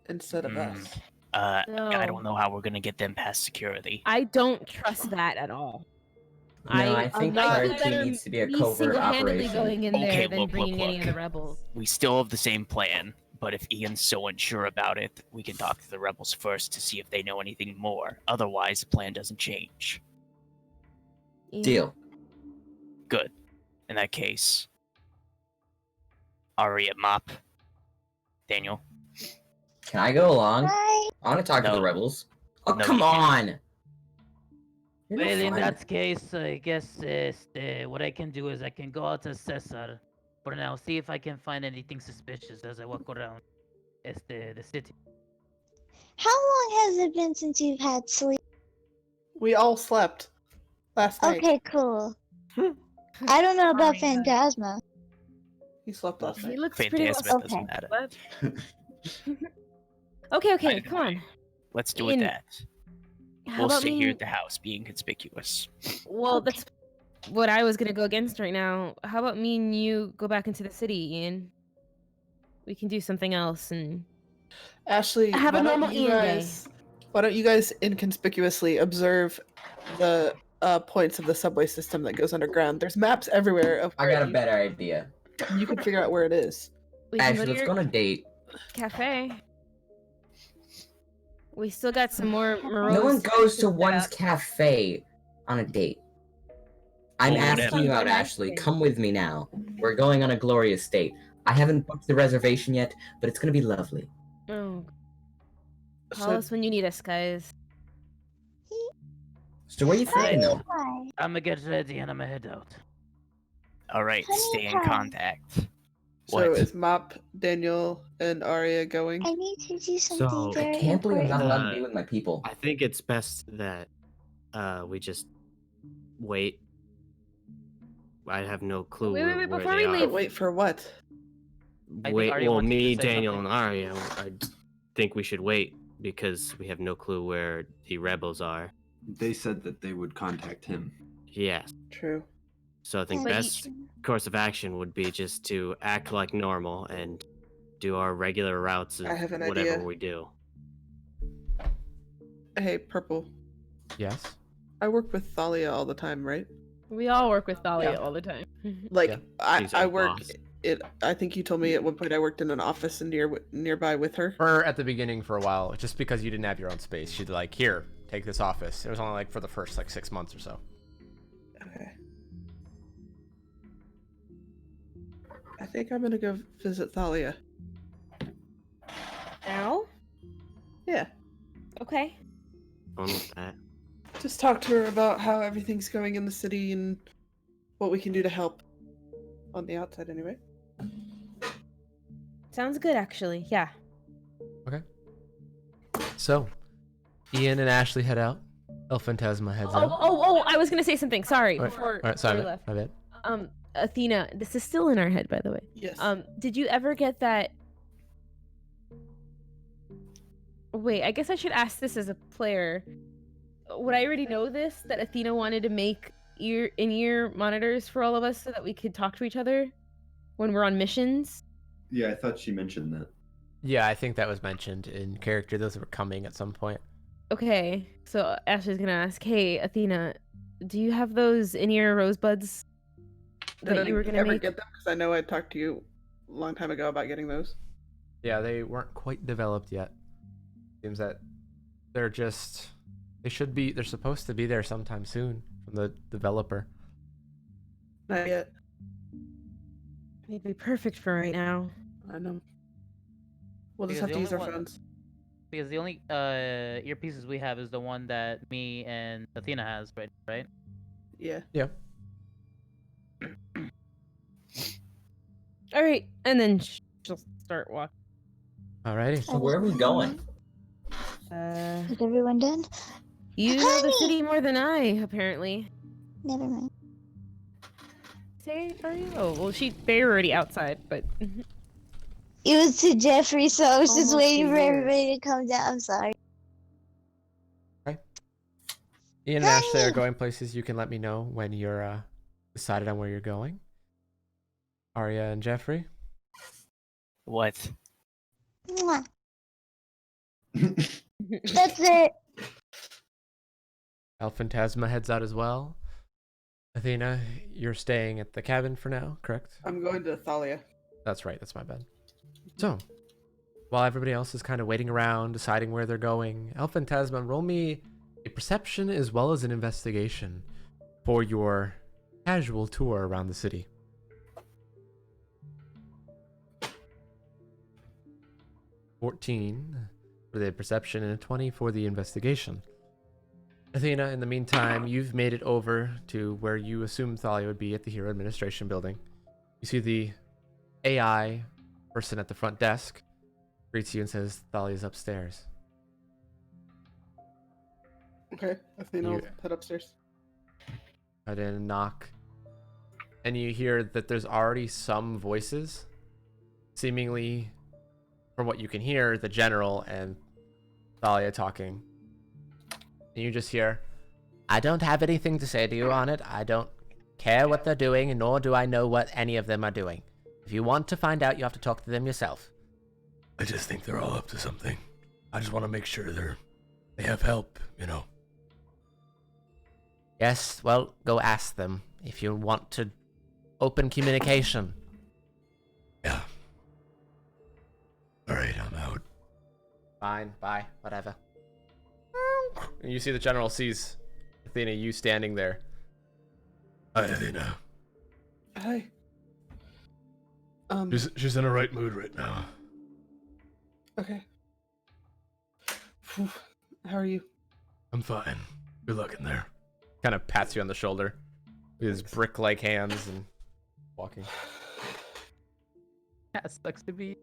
instead of Mm. us. I No. don't know how we're gonna get them past security. I don't trust that at all. No, I think might feel Clarity better needs to be a me covert single-handedly operation. going in Okay, there than look, bringing any of look. the rebels. We still have the same plan, but if Ian's so unsure about it, we can talk to the rebels first to see if they know anything more. Otherwise, the plan doesn't change. Deal. Good. In that case, Ari at Mop. Daniel. Can I go along? Hi. I want to talk to the No. rebels. Oh, No, come you can't. on! You're no Well, in fun. that case, I guess what I can do is I can go out to Cesar for now, see if I can find anything suspicious as I walk around the city. How long has it been since you've had sleep? We all slept last night. Okay, cool. I don't know about Fine, Phantasma. He slept last He night. looks pretty well. Phantasma doesn't Okay. matter. Okay, Either come on. way, let's do Ian, it that. How We'll about stay me? here at the house, being conspicuous. Well, Okay. that's what I was gonna go against right now. How about me and you go back into the city, Ian? We can do something else and Ashley, have a normal Ian day. why don't you guys inconspicuously observe the points of the subway system that goes underground? There's maps everywhere of I where got a better idea. you can figure out where it is. We can Ashley, go to let's your go on a date. cafe. We still got some more No one morose goes to set one's up. cafe on a date. I'm Well, asking whatever. you out, Ashley. Come with me now. We're going on a glorious date. I haven't booked the reservation yet, but it's gonna be lovely. Oh, call So us when you need us, guys. So where are you flying though? Hi. I'm gonna get ready and I'm gonna head out. All right, Honey stay in pie. contact. So What? is Mop, Daniel, and Arya going? I need to do something So- I very can't believe I'm not important. allowed to be with my people. I think it's best that we just wait. I have no clue Wait, where before they we are. leave- Wait for what? I think Wait, Arya well, wants you to me, say Daniel, something. and Arya, I think we should wait because we have no clue where the rebels are. They said that they would contact him. Yes. True. So I think That's best true. course of action would be just to act like normal and do our regular routes of I have an whatever idea. we do. Hey, Purple. Yes. I work with Thalia all the time, right? We all work with Thalia Yeah. all the time. Like Yeah. She's I our work boss. it. I think you told me at one point I worked in an office nearby with her. Or at the beginning for a while, just because you didn't have your own space, she'd like, here, take this office. It was only like for the first like 6 months or so. Okay. I think I'm gonna go visit Thalia. Now? Yeah. Okay. Fun with that. Just talk to her about how everything's going in the city and what we can do to help. On the outside, anyway. Sounds good, actually. Yeah. So, Ian and Ashley head out. El Phantasma heads out. I was gonna say something. Sorry. Alright, Before Alright, sorry, we my left. bad. Athena, this is still in our head, by the way. Yes. Did you ever get that? Wait, I guess I should ask this as a player. Would I already know this? That Athena wanted to make in-ear monitors for all of us so that we could talk to each other when we're on missions? Yeah, I thought she mentioned that. Yeah, I think that was mentioned in character. Those were coming at some point. Okay, so Ashley's gonna ask, hey, Athena, do you have those in-ear rosebuds Did that you were gonna ever make? get them? Because I know I talked to you a long time ago about getting those. Yeah, they weren't quite developed yet. Seems that they're just... They're supposed to be there sometime soon from the developer. Not yet. They'd be perfect for right now. I know. We'll just Because have to the use our only one- phones. Because the only earpieces we have is the one that me and Athena has, right? Yeah. Yeah. All right, and then she'll start walking. Alrighty. So where are we going? Is everyone done? You know the Honey! city more than I, apparently. Never mind. Say, are you? Oh, well, they're already outside, but It was to Jeffrey, so I was just Almost waiting for yours. everybody to come down. I'm sorry. Ian and Ashley are Honey! going places. You can let me know when you're decided on where you're going. Arya and Jeffrey. What? Mwah. That's it. El Phantasma heads out as well. Athena, you're staying at the cabin for now, correct? I'm going to Thalia. That's right, that's my bad. So, while everybody else is kind of waiting around, deciding where they're going, El Phantasma, roll me a perception as well as an investigation for your casual tour around the city. 14. for the perception and a 20 for the investigation. Athena, in the meantime, you've made it over to where you assumed Thalia would be at the Hero Administration Building. You see the AI person at the front desk greets you and says Thalia's upstairs. Okay, Athena will head upstairs. Head in and knock. And you hear that there's already some voices, seemingly, from what you can hear, the general and Thalia talking. And you just hear, I don't have anything to say to you on it. I don't care what they're doing, nor do I know what any of them are doing. If you want to find out, you have to talk to them yourself. I just think they're all up to something. I just want to make sure they have help, you know. Yes, well, go ask them if you want to open communication. Yeah. Alright, I'm out. Fine, bye, whatever. And you see the general sees Athena, you standing there. Hi, Athena. Hi. She's in a right mood right now. Okay. Phew. How are you? I'm fine. Good luck in there. Kind of pats you on the shoulder with his brick-like hands and walking. That sucks to be.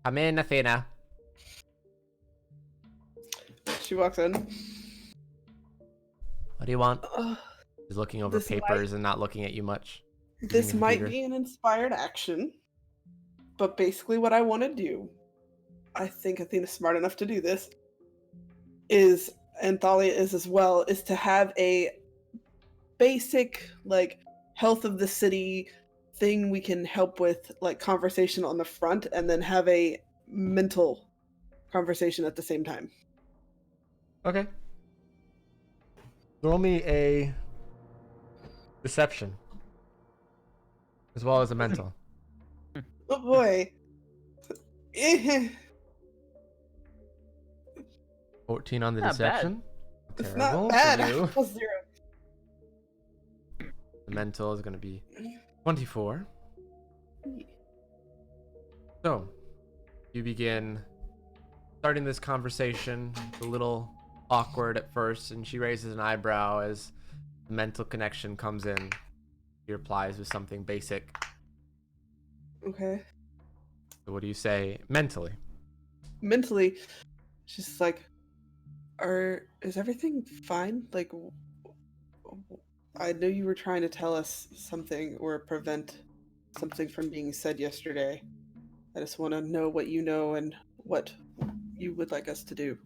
Come in, Athena. She walks in. What do you want? He's looking over papers and not looking at you much. This might be an inspired action, but basically what I want to do, I think Athena's smart enough to do this, is, and Thalia is as well, is to have a basic, like, health of the city thing we can help with, like, conversation on the front, and then have a mental conversation at the same time. Okay. Roll me a deception. As well as a mental. Oh boy. 14 on the Not bad. deception. It's Terrible not bad. for you. Plus 0. The mental is going to be 24. So, you begin starting this conversation. It's a little awkward at first, and she raises an eyebrow as the mental connection comes in. He replies with something basic. Okay. So what do you say mentally? Mentally, she's like, is everything fine? Like, I know you were trying to tell us something or prevent something from being said yesterday. I just want to know what you know and what you would like us to do.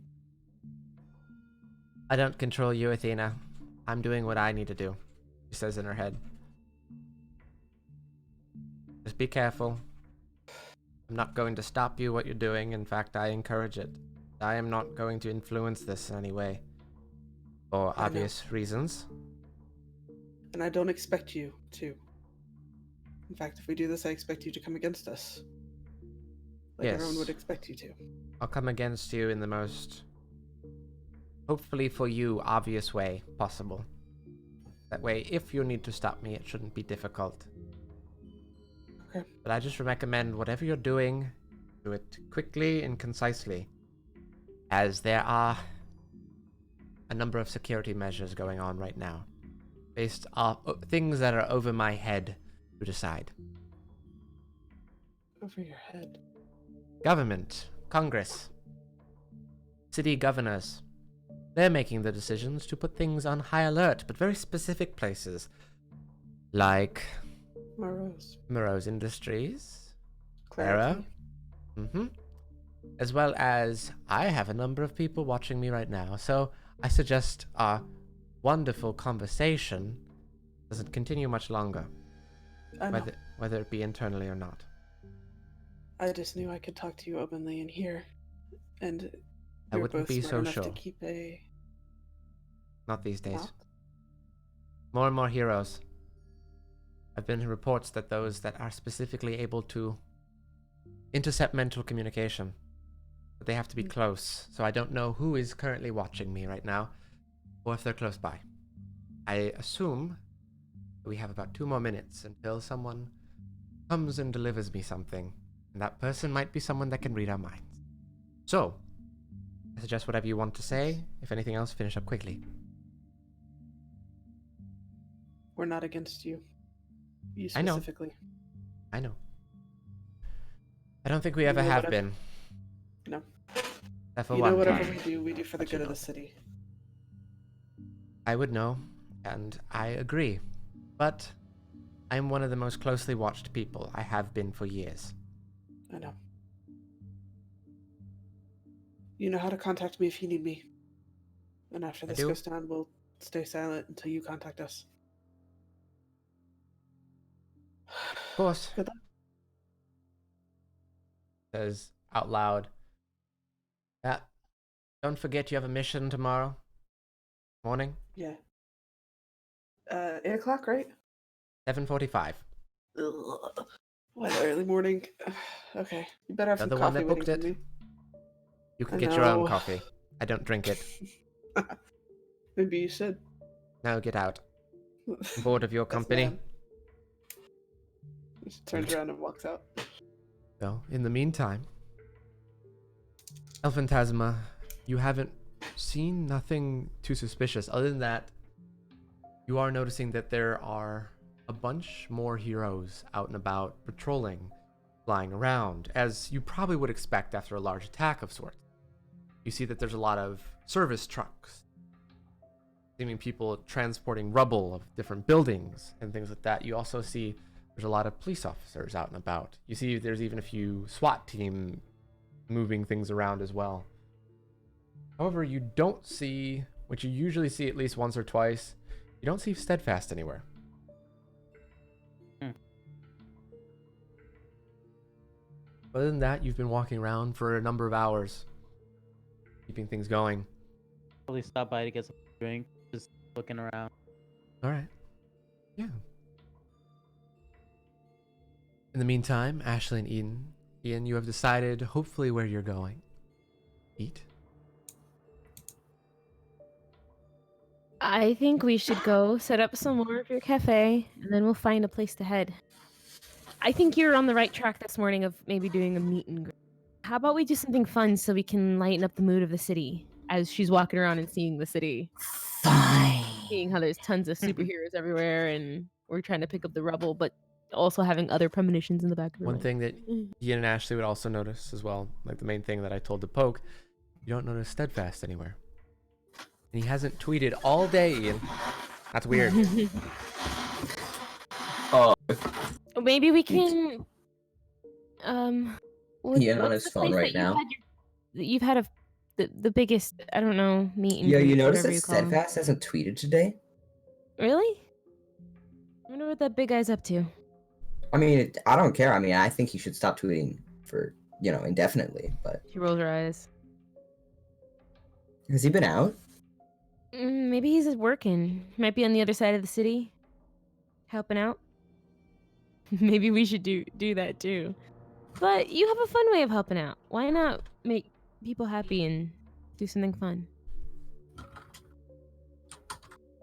I don't control you, Athena. I'm doing what I need to do, she says in her head. Just be careful. I'm not going to stop you what you're doing. In fact, I encourage it. I am not going to influence this in any way. For obvious reasons. And I don't expect you to. In fact, if we do this, I expect you to come against us. Like everyone would expect you to. I'll come against you in the most, hopefully for you, obvious way possible. That way, if you need to stop me, it shouldn't be difficult. Okay. But I just recommend whatever you're doing, do it quickly and concisely. As there are a number of security measures going on right now. Based on things that are over my head to decide. Over your head? Government, Congress, city governors. They're making the decisions to put things on high alert, but very specific places. Like Moreau's Industries, Clara. As well as I have a number of people watching me right now, so I suggest our wonderful conversation doesn't continue much longer, whether it be internally or not. I just knew I could talk to you openly in here, and I we're wouldn't both be smart so enough sure. to keep a Not these days. mouth. More and more heroes. I've been reports that those that are specifically able to intercept mental communication, but they have to be close, so I don't know who is currently watching me right now, or if they're close by. I assume we have about 2 more minutes until someone comes and delivers me something, and that person might be someone that can read our minds. So, I suggest whatever you want to say. If anything else, finish up quickly. We're not against you. You I know. specifically. I know. I don't think we ever know have whatever- been. No. Except for You one know, whatever time. we do for the But you good of the don't. city. I would know, and I agree. But I'm one of the most closely watched people. I have been for years. I know. You know how to contact me if you need me. And after this do. goes down, we'll stay silent until you contact us. Of course. Good luck. Says out loud. Don't forget you have a mission tomorrow morning. Yeah. 8 o'clock, right? 7:45. Ugh. What, early morning? Okay. You better have You're some the one coffee that waiting booked for it. me. You can I get your own know. coffee. I don't drink it. Maybe you should. Now get out. I'm bored of your Yes, company. ma'am. She turns around and walks out. So, in the meantime, Elphantasma, you haven't seen nothing too suspicious. Other than that, you are noticing that there are a bunch more heroes out and about, patrolling, flying around, as you probably would expect after a large attack of sorts. You see that there's a lot of service trucks, seeming people transporting rubble of different buildings and things like that. You also see there's a lot of police officers out and about. You see there's even a few SWAT team moving things around as well. However, you don't see, which you usually see at least once or twice, you don't see Steadfast anywhere. Other than that, you've been walking around for a number of hours, keeping things going. Probably stop by to get some drink. Just looking around. All right. Yeah. In the meantime, Ashley and Ian, you have decided hopefully where you're going. Eat. I think we should go set up some more of your cafe, and then we'll find a place to head. I think you're on the right track this morning of maybe doing a meet and greet. How about we do something fun so we can lighten up the mood of the city as she's walking around and seeing the city? Fine. Seeing how there's tons of superheroes everywhere, and we're trying to pick up the rubble, but also having other premonitions in the back of her One mind. thing that Ian and Ashley would also notice as well, like the main thing that I told to Poke, you don't notice Steadfast anywhere. And he hasn't tweeted all day, Ian. That's weird. Oh, Maybe we can. Ian on what's his the phone place right that now. You've had the biggest, I don't know, meet and Yo, greet, you notice whatever that you call 'em. Steadfast hasn't tweeted today? Really? I wonder what that big guy's up to. I mean, I don't care. I mean, I think he should stop tweeting for, indefinitely, but She rolls her eyes. has he been out? Maybe he's just working. Might be on the other side of the city, helping out. Maybe we should do that too. But you have a fun way of helping out. Why not make people happy and do something fun?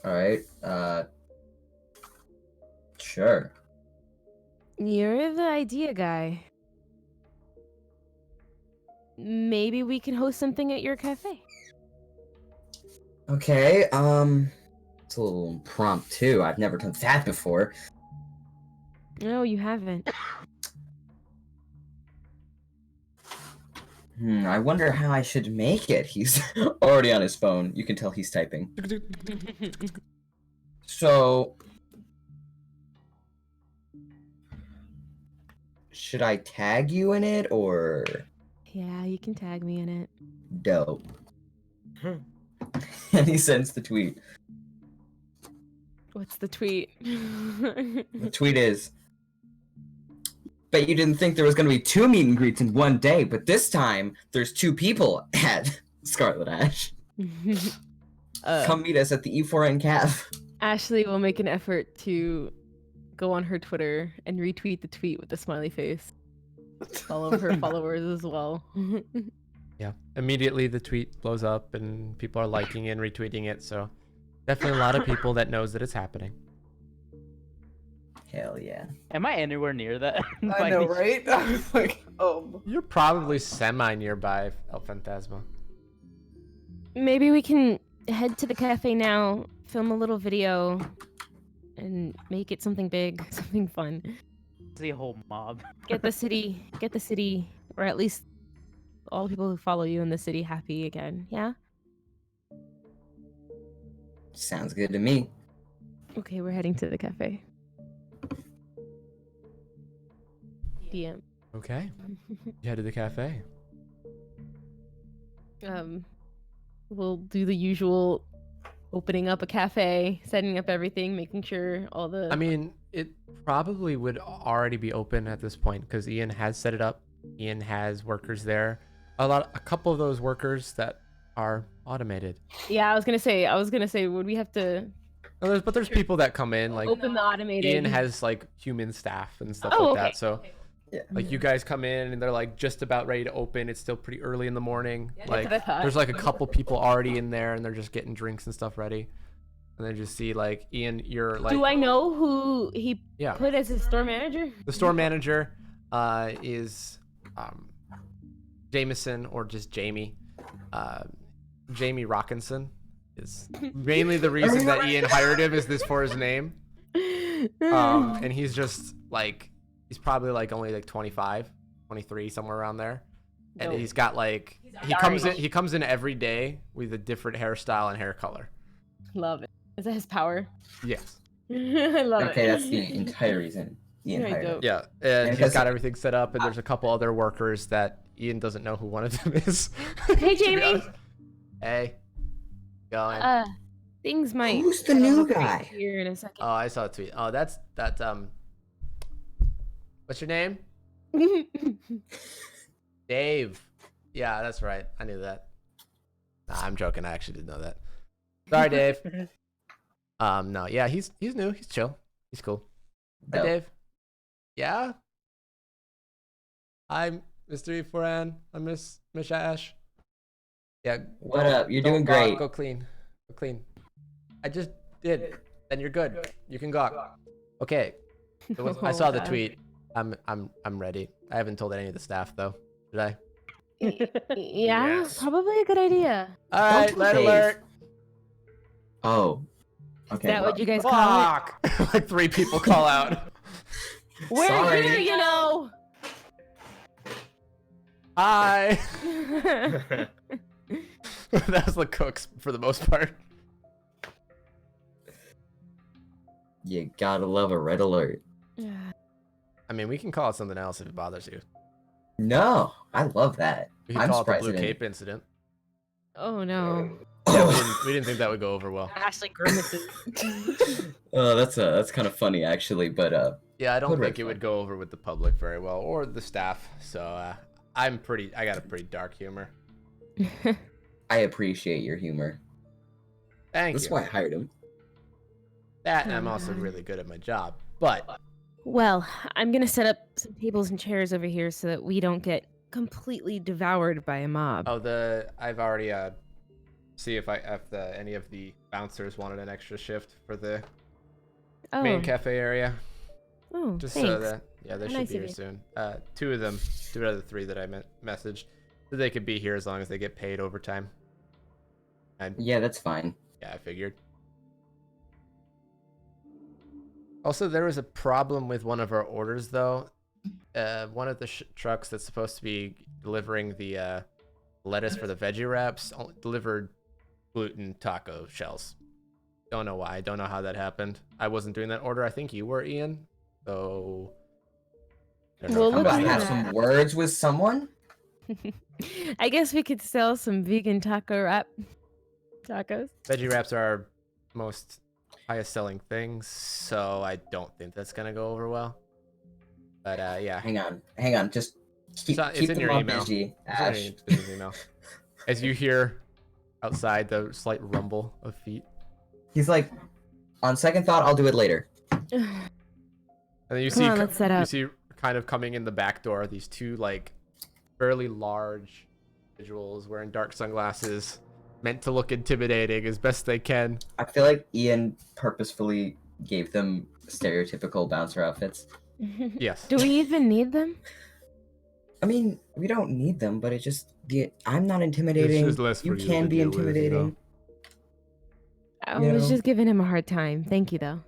Alright, sure. You're the idea guy. Maybe we can host something at your cafe. Okay, it's a little impromptu. I've never done that before. No, you haven't. I wonder how I should make it. He's already on his phone. You can tell he's typing. So, should I tag you in it or Yeah, you can tag me in it. dope? And he sends the tweet. What's the tweet? The tweet is, bet you didn't think there was going to be 2 meet and greets in one day, but this time there's 2 people at Scarlet Ash. Come meet us at the E4N Cav. Ashley will make an effort to go on her Twitter and retweet the tweet with the smiley face. Follow her followers as well. Yeah. Immediately the tweet blows up and people are liking and retweeting it, so definitely a lot of people that knows that it's happening. Hell yeah. Am I anywhere near that? I By know, any right? I was like, You're probably semi nearby, El Fantasma. Maybe we can head to the cafe now, film a little video, and make it something big, something fun. the whole mob. Get the city, or at least all the people who follow you in the city happy again. Yeah? Sounds good to me. Okay, we're heading to the cafe. DM. Okay. You head to the cafe. We'll do the usual opening up a cafe, setting up everything, making sure all the... I mean, it probably would already be open at this point because Ian has set it up. Ian has workers there. A couple of those workers that are automated. Yeah, I was gonna say, would we have to But there's people that come in, like open the automated... Ian has like human staff and stuff Oh, like okay. that. So Yeah. like you guys come in and they're like just about ready to open. It's still pretty early in the morning. Like what I thought. there's like a couple people already in there and they're just getting drinks and stuff ready. And then just see like Ian, you're like... Do I know who he Yeah. put as his store manager? The store manager is Jameson or just Jamie. Jamie Rockinson is mainly the reason that Ian hired him is this for his name. And he's just like, he's probably like only like 25, 23, somewhere around there. And Dope. he's got like, he comes in every day with a different hairstyle and hair color. Love it. Is that his power? Yes. I love it. Okay, that's the entire reason Ian Very hired him. dope. Yeah, and he's because- got everything set up, and there's a couple other workers that Ian doesn't know who one of them is. Hey, to be Jamie. honest. Hey. Going. Things might... Who's the new look guy? here in a second. Oh, I saw a tweet. Oh, that's what's your name? Dave. Yeah, that's right. I knew that. Nah, I'm joking. I actually didn't know that. Sorry, Dave. No, yeah, he's new. He's chill. He's cool. Hi, Dope. Dave. Yeah. I'm Mr. Foran. I'm Miss Ash. Yeah. What up? You're Go doing gawk, great. Go clean. Go clean. I just did. Then you're good. You can gawk. Okay. So I saw the tweet. I'm ready. I haven't told any of the staff though. Did I? Yeah, Yes. probably a good idea. All right. Don't Red Dave. alert. Oh. Is Okay. that well, what you guys call Fuck. Like 3 people call out. it? We're Sorry. here, you know. Hi. That's the cooks for the most part. You gotta love a red alert. I mean, we can call it something else if it bothers you. No, I love that. We can I'm call it the surprised Blue it didn't- Cape incident. Oh no. Yeah, we didn't think that would go over well. Ashley grimaces. Oh, that's kind of funny actually, but Yeah, I don't Hood think red it would flag. go over with the public very well or the staff. So I got a pretty dark humor. I appreciate your humor. Thank That's you. why I hired him. That and I'm also really good at my job. But Well, I'm gonna set up some tables and chairs over here so that we don't get completely devoured by a mob. I've already see if any of the bouncers wanted an extra shift for the main cafe area. Oh, Just thanks. so that they should Nice be here of you. soon. 2 of them, 2 out of the 3 that I messaged, so they could be here as long as they get paid overtime. And Yeah, that's fine. yeah, I figured. Also, there was a problem with one of our orders, though. One of the trucks that's supposed to be delivering the lettuce for the veggie wraps delivered gluten taco shells. Don't know why. Don't know how that happened. I wasn't doing that order. I think you were, Ian. So. I don't know Well, if I'm I'm look about to being- have some words with someone. I guess we could sell some vegan taco wrap tacos. Veggie wraps are our most highest selling things, so I don't think that's gonna go over well. But yeah, Hang on. Just keep it's keep in them your all email. busy, It's in your- Ash. it's in your email. As you hear outside the slight rumble of feet, He's like, on second thought, I'll do it later. and then you Come see on, let's set you up. see kind of coming in the back door these 2 like fairly large individuals wearing dark sunglasses, meant to look intimidating as best they can. I feel like Ian purposefully gave them stereotypical bouncer outfits. Yes. Do we even need them? I mean, we don't need them, but I'm not intimidating. It's just less You for you can to be deal with, intimidating. I You was know? just giving him a hard time. Thank you, though.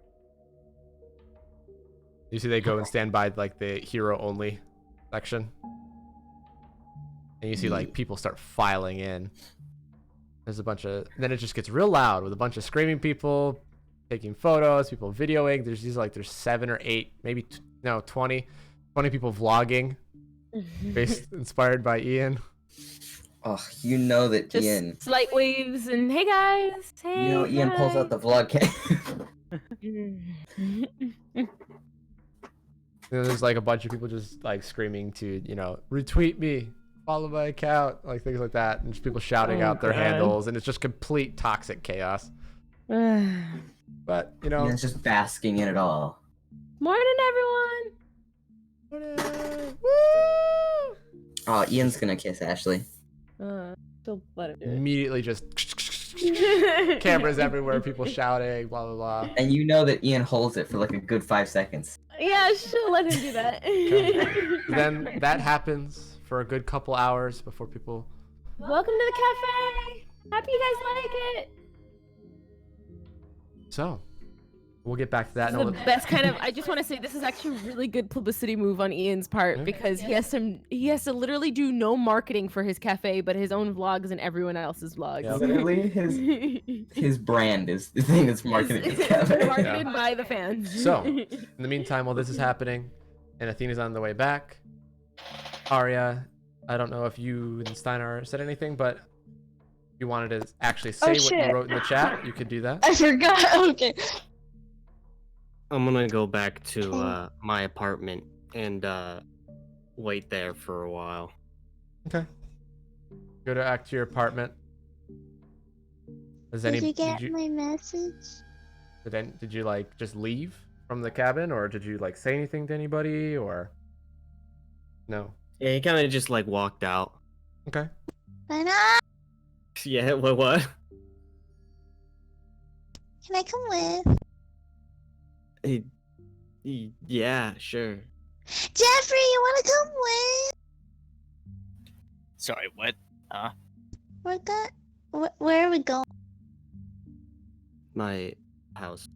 You see, they go and stand by like the hero only section, and you see like people start filing in. There's a bunch of. Then it just gets real loud with a bunch of screaming people, taking photos, people videoing. There's 7 or 8, maybe 20 people vlogging, inspired by Ian. Oh, you know that Just Ian. slight waves and hey guys, hey. You know Ian pulls out the vlog cam. There's like a bunch of people just like screaming to retweet me, follow my account, like things like that, and just people shouting out their handles, and it's just complete toxic chaos. But Ian's just basking in it all. Morning, everyone. Woo! Oh, Ian's gonna kiss Ashley. Still let him do Immediately just cameras everywhere, people shouting, blah blah blah. And you know that Ian holds it for like a good 5 seconds. Yeah, sure, let him do that. Then that happens for a good couple hours before people. Welcome to the cafe. Happy you guys like it. So, we'll get back to that. This is the best kind of. I just want to say this is actually a really good publicity move on Ian's part because he has to literally do no marketing for his cafe, but his own vlogs and everyone else's vlogs. Yeah, literally, his brand is the thing that's marketed his cafe. Marketed by the fans. So, in the meantime, while this is happening, and Athena's on the way back, Arya, I don't know if you and Steinarr said anything, but if you wanted to actually say what you wrote in the chat, you could do that. I forgot. Okay. I'm gonna go back to my apartment and wait there for a while. Okay. Go to your apartment. Did you get my message? Did you like just leave from the cabin, or did you like say anything to anybody, or no? Yeah, he kind of just like walked out. Okay. Why not? Yeah, what? Can I come with? Yeah, sure. Jeffrey, you wanna come with? Sorry, what? Huh? Where are we going? My house.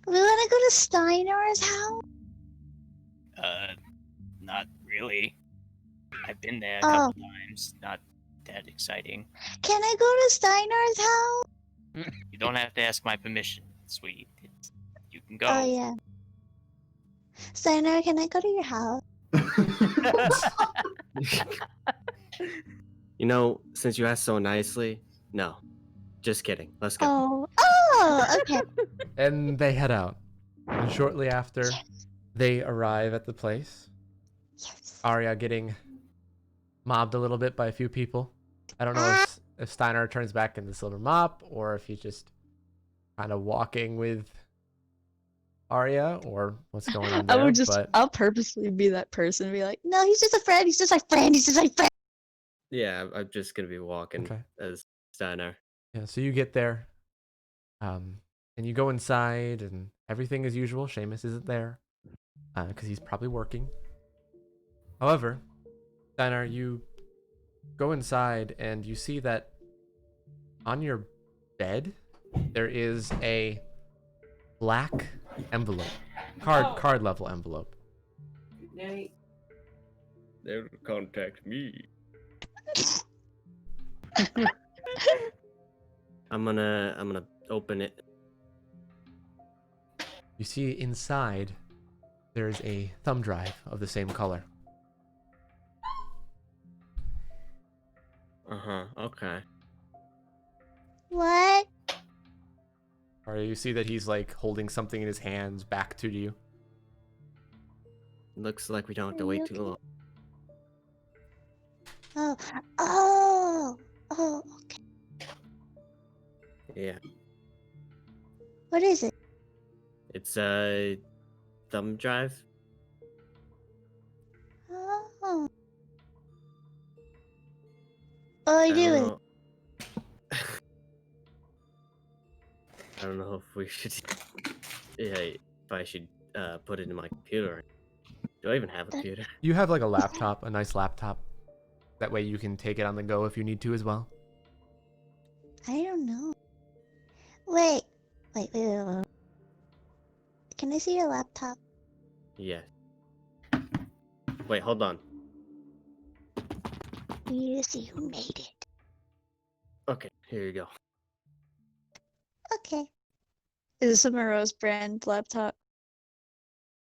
We wanna go to Steinarr's house? Not really. I've been there a couple times. Not that exciting. Can I go to Steinarr's house? You don't have to ask my permission, sweetie. You can go. Oh yeah. Steinarr, can I go to your house? Since you asked so nicely, no. Just kidding. Let's go. Oh, okay. And they head out. And shortly after, they arrive at the place. Yes. Arya getting mobbed a little bit by a few people. I don't know if Steinarr turns back into Silver Mop, or if he's just kind of walking with Arya, or what's going on there. I'll purposely be that person and be like, no, he's just a friend. He's just my friend. He's just my friend. Yeah, I'm just gonna be walking as Steinarr. Yeah, so you get there, and you go inside, and everything as usual. Seamus isn't there, because he's probably working. However, Steinarr, you go inside, and you see that on your bed, there is a black envelope, card level envelope. They'll contact me. I'm gonna open it. You see inside, there's a thumb drive of the same color. Okay. What? Or you see that he's like holding something in his hands back to you. Looks like we don't have to wait too long. Oh, okay. Yeah. What is it? It's a thumb drive. Oh. What are you doing? I don't know if we should. if I should put it in my computer. Do I even have a computer? You have like a laptop, a nice laptop. That way you can take it on the go if you need to as well. I don't know. Wait. Can I see your laptop? Yeah. Wait, hold on. We need to see who made it. Okay, here you go. Okay. Is this a Moreau's brand laptop?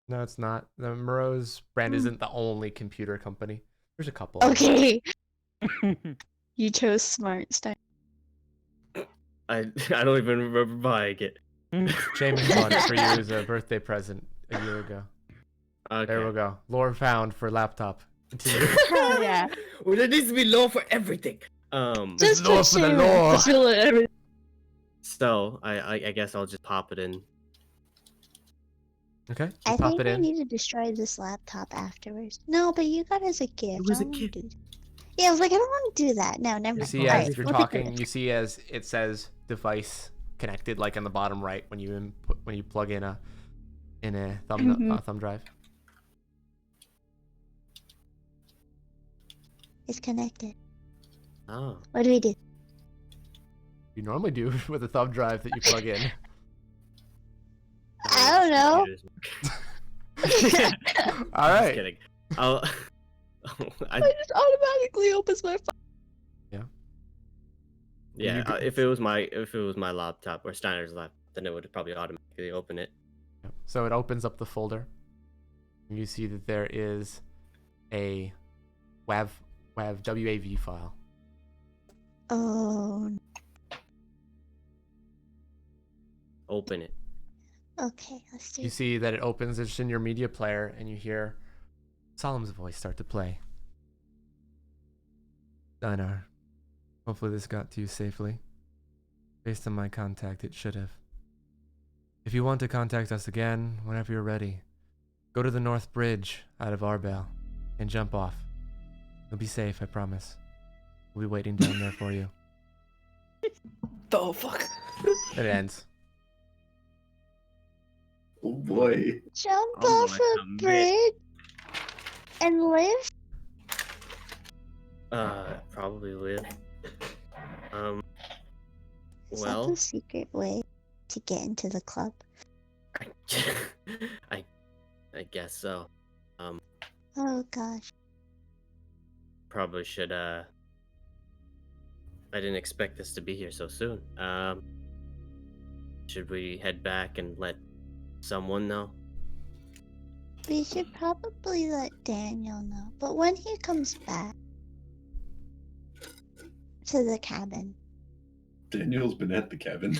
No, it's not. The Moreau's brand Hmm. isn't the only computer company. There's a couple. Okay. You chose smart Stein. I don't even remember buying it. Jamie bought it for you as a birthday present a year ago. Okay. There we go. Lore found for laptop. Yeah. Well, there needs to be law for everything. Just lore for the lore. Just feel everything. So I guess I'll just pop it in. Okay. I Just pop think it we in. need to destroy this laptop afterwards. No, but you got it as a gift. It was I a don't wanna gift. do that. Yeah, I was like, I don't want to do that. No, never You mind. see, Alright, as you're we'll get rid of talking, it. you see as it says device connected, like on the bottom right when you input, when you plug in a thumb drive. It's connected. Oh. What do we do? You normally do with a thumb drive that you plug in. I don't know. All Just right. kidding. I'll. It just automatically opens my phone. Yeah, if it was my laptop or Steiner's laptop, then it would probably automatically open it. So it opens up the folder. You see that there is a WAV file. Oh, Open it. okay. Let's do You it. see that it opens, it's in your media player, and you hear Solemn's voice start to play. Steinarr, hopefully this got to you safely. Based on my contact, it should have. If you want to contact us again, whenever you're ready, go to the North Bridge out of Arbel and jump off. You'll be safe, I promise. We'll be waiting down there for you. The fuck? It ends. Oh boy. Jump I'm off gonna a commit. bridge and live? Probably live. Is Well, that the secret way to get into the club? I guess so. Oh gosh. Probably should. I didn't expect this to be here so soon. Should we head back and let someone know? We should probably let Daniel know. But when he comes back to the cabin. Daniel's been at the cabin.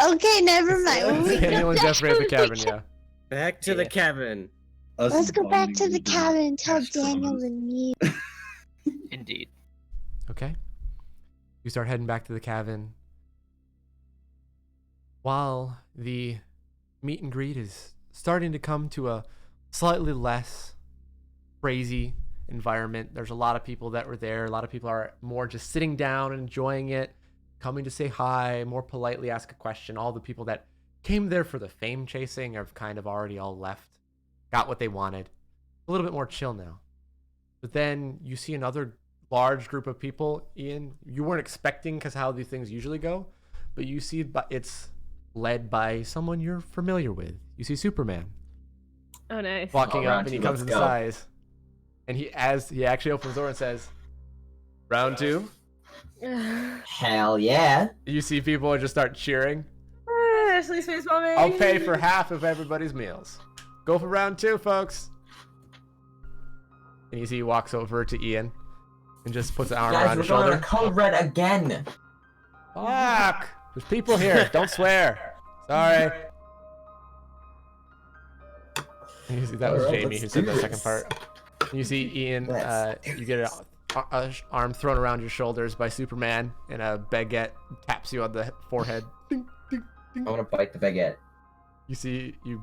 Okay, never mind. When we Daniel go and back Jeffrey at the to cabin, yeah. Back to the cabin. Us Let's go back to bonding the over cabin and tell past Daniel traumas. the news. Indeed. Okay. You start heading back to the cabin. While the meet and greet is starting to come to a slightly less crazy environment. There's a lot of people that were there. A lot of people are more just sitting down and enjoying it, coming to say hi, more politely ask a question. All the people that came there for the fame chasing have kind of already all left, got what they wanted. A little bit more chill now. But then you see another large group of people, Ian, you weren't expecting because how these things usually go, but you see it's led by someone you're familiar with. You see Superman Oh, nice. walking Oh, up, round and he two, comes let's in go. size, and he actually opens the door and says, "Round two." Hell yeah. You see people just start cheering. Ashley's face bombing. I'll pay for half of everybody's meals. Go for round two, folks. And you see he walks over to Ian and just puts an arm Guys, around we're his going on shoulder. a code red again. Fuck! There's people here. Don't swear. Sorry. And you see that was Alright, Jamie who let's said do that second this. part. And you see Ian. You get a arm thrown around your shoulders by Superman, and a baguette taps you on the forehead. Ding, ding, ding. I want to bite the baguette. You see you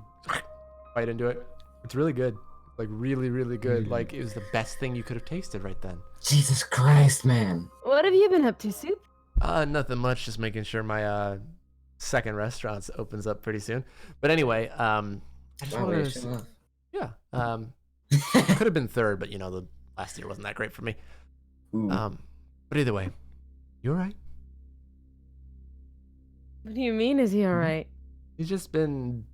bite into it. It's really good. Like really, really good. Like it was the best thing you could have tasted right then. Jesus Christ, man. What have you been up to, Soup? Nothing much. Just making sure my second restaurant opens up pretty soon. But anyway, I just Wow, wanted way to to show off. yeah, could have been third, but the last year wasn't that great for me. Ooh. But either way, you all right? What do you mean? Is he all right? He's just been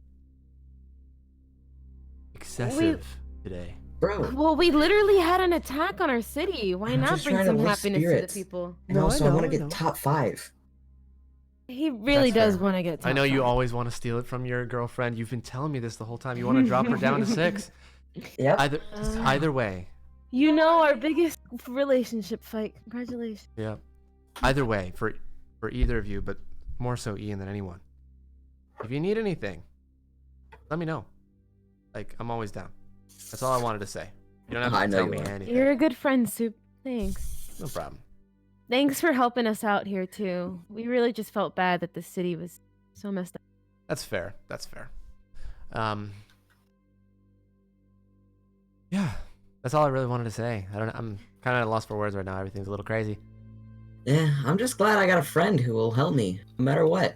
excessive today. Bro, Well, we literally had an attack on our city. Why I'm not just bring trying to some lift happiness spirits. to the people? and No, also I I want to know, I get know. top 5. He really That's does fair. want to get. I know top you five. always want to steal it from your girlfriend. You've been telling me this the whole time. You want to drop her down to 6. Yep. Either way, You know our biggest relationship fight. Congratulations. yeah. Either way, for either of you, but more so Ian than anyone. If you need anything, let me know. Like, I'm always down. That's all I wanted to say. You don't have to I know tell you me are. anything. You're a good friend, Soup. Thanks. No problem. Thanks for helping us out here too. We really just felt bad that the city was so messed up. That's fair. That's fair. Yeah, that's all I really wanted to say. I'm kind of at a loss for words right now. Everything's a little crazy. Yeah, I'm just glad I got a friend who will help me, no matter what.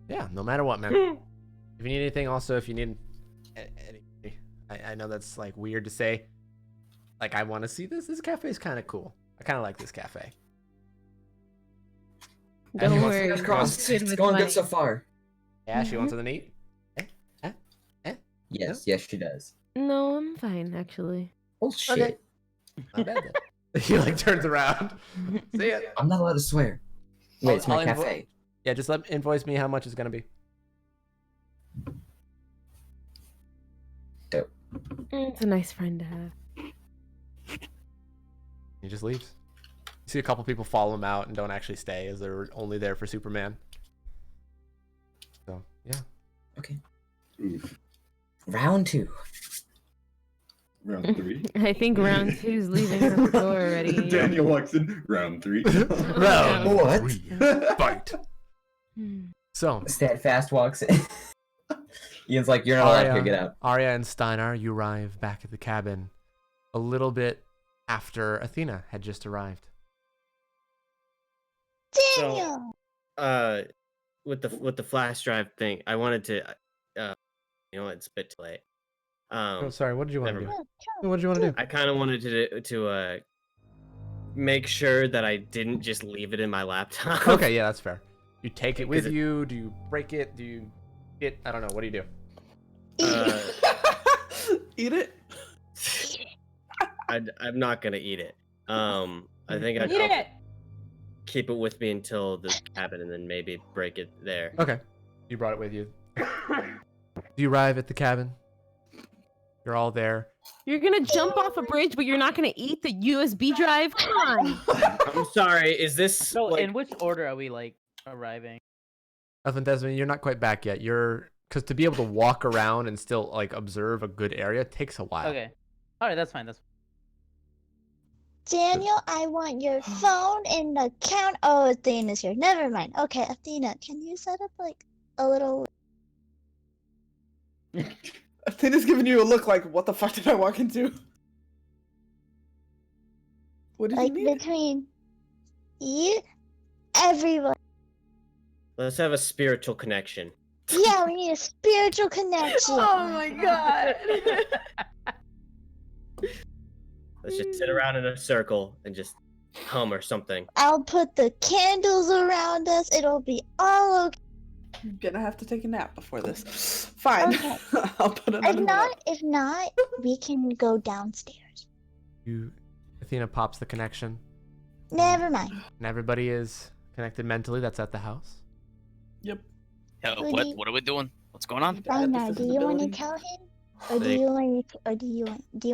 Yeah, no matter what, man. If you need anything, also, if you need anything, I know that's like weird to say. Like, I want to see this. This cafe is kind of cool. I kind of like this cafe. Don't Fingers worry. crossed. Good It's with going money. good so far. Yeah, she wants something to eat. Yes, she does. No, I'm fine actually. Oh shit. Okay. Not bad then. He like turns around. See ya. I'm not allowed to swear. Wait, it's my I'll cafe. Yeah, just invoice me how much it's gonna be. Dope. It's a nice friend to have. He just leaves. You see a couple people follow him out and don't actually stay, as they're only there for Superman. So yeah. Okay. Oof. Round 2. Round 3. I think round 2's leaving at the door already. Daniel walks in. Round 3. Round What? 3. Fight. Hmm. So Steadfast walks in. Ian's like, you're not allowed here, get out. Arya and Steinarr, you arrive back at the cabin a little bit after Athena had just arrived. Daniel! With the flash drive thing, I wanted to, it's a bit too late. Oh, sorry. What did you want to never do? What did you want to do? I kind of wanted to make sure that I didn't just leave it in my laptop. Okay, yeah, that's fair. You take it with Is it- you? Do you break it? Do you get? I don't know. What do you do? Eat it. I'm not gonna eat it. I think I'll Eat it! keep it with me until the cabin and then maybe break it there. Okay, you brought it with you. You arrive at the cabin. You're all there. You're gonna jump off a bridge, but you're not gonna eat the USB drive? Come on! I'm sorry. Is this So, like, in which order are we like arriving? Nothing, Desmond. You're not quite back yet. Because to be able to walk around and still like observe a good area takes a while. Okay. All right, that's fine. That's Daniel, I want your phone and the count. Oh, Athena's here. Never mind. Okay, Athena, can you set up like a little? Athena's giving you a look like, what the fuck did I walk into? What did Like you mean? between you, everyone. let's have a spiritual connection. Yeah, we need a spiritual connection. Oh my god! Let's just sit around in a circle and just hum or something. I'll put the candles around us. It'll be all okay. I'm gonna have to take a nap before this. Fine. Okay. I'll put another one up. If not, we can go downstairs. Athena pops the connection, Never mind. and everybody is connected mentally. That's at the house. Yep. What are we doing? What's going on? I have the Steinarr, do you want to visibility. tell him, or do Like- you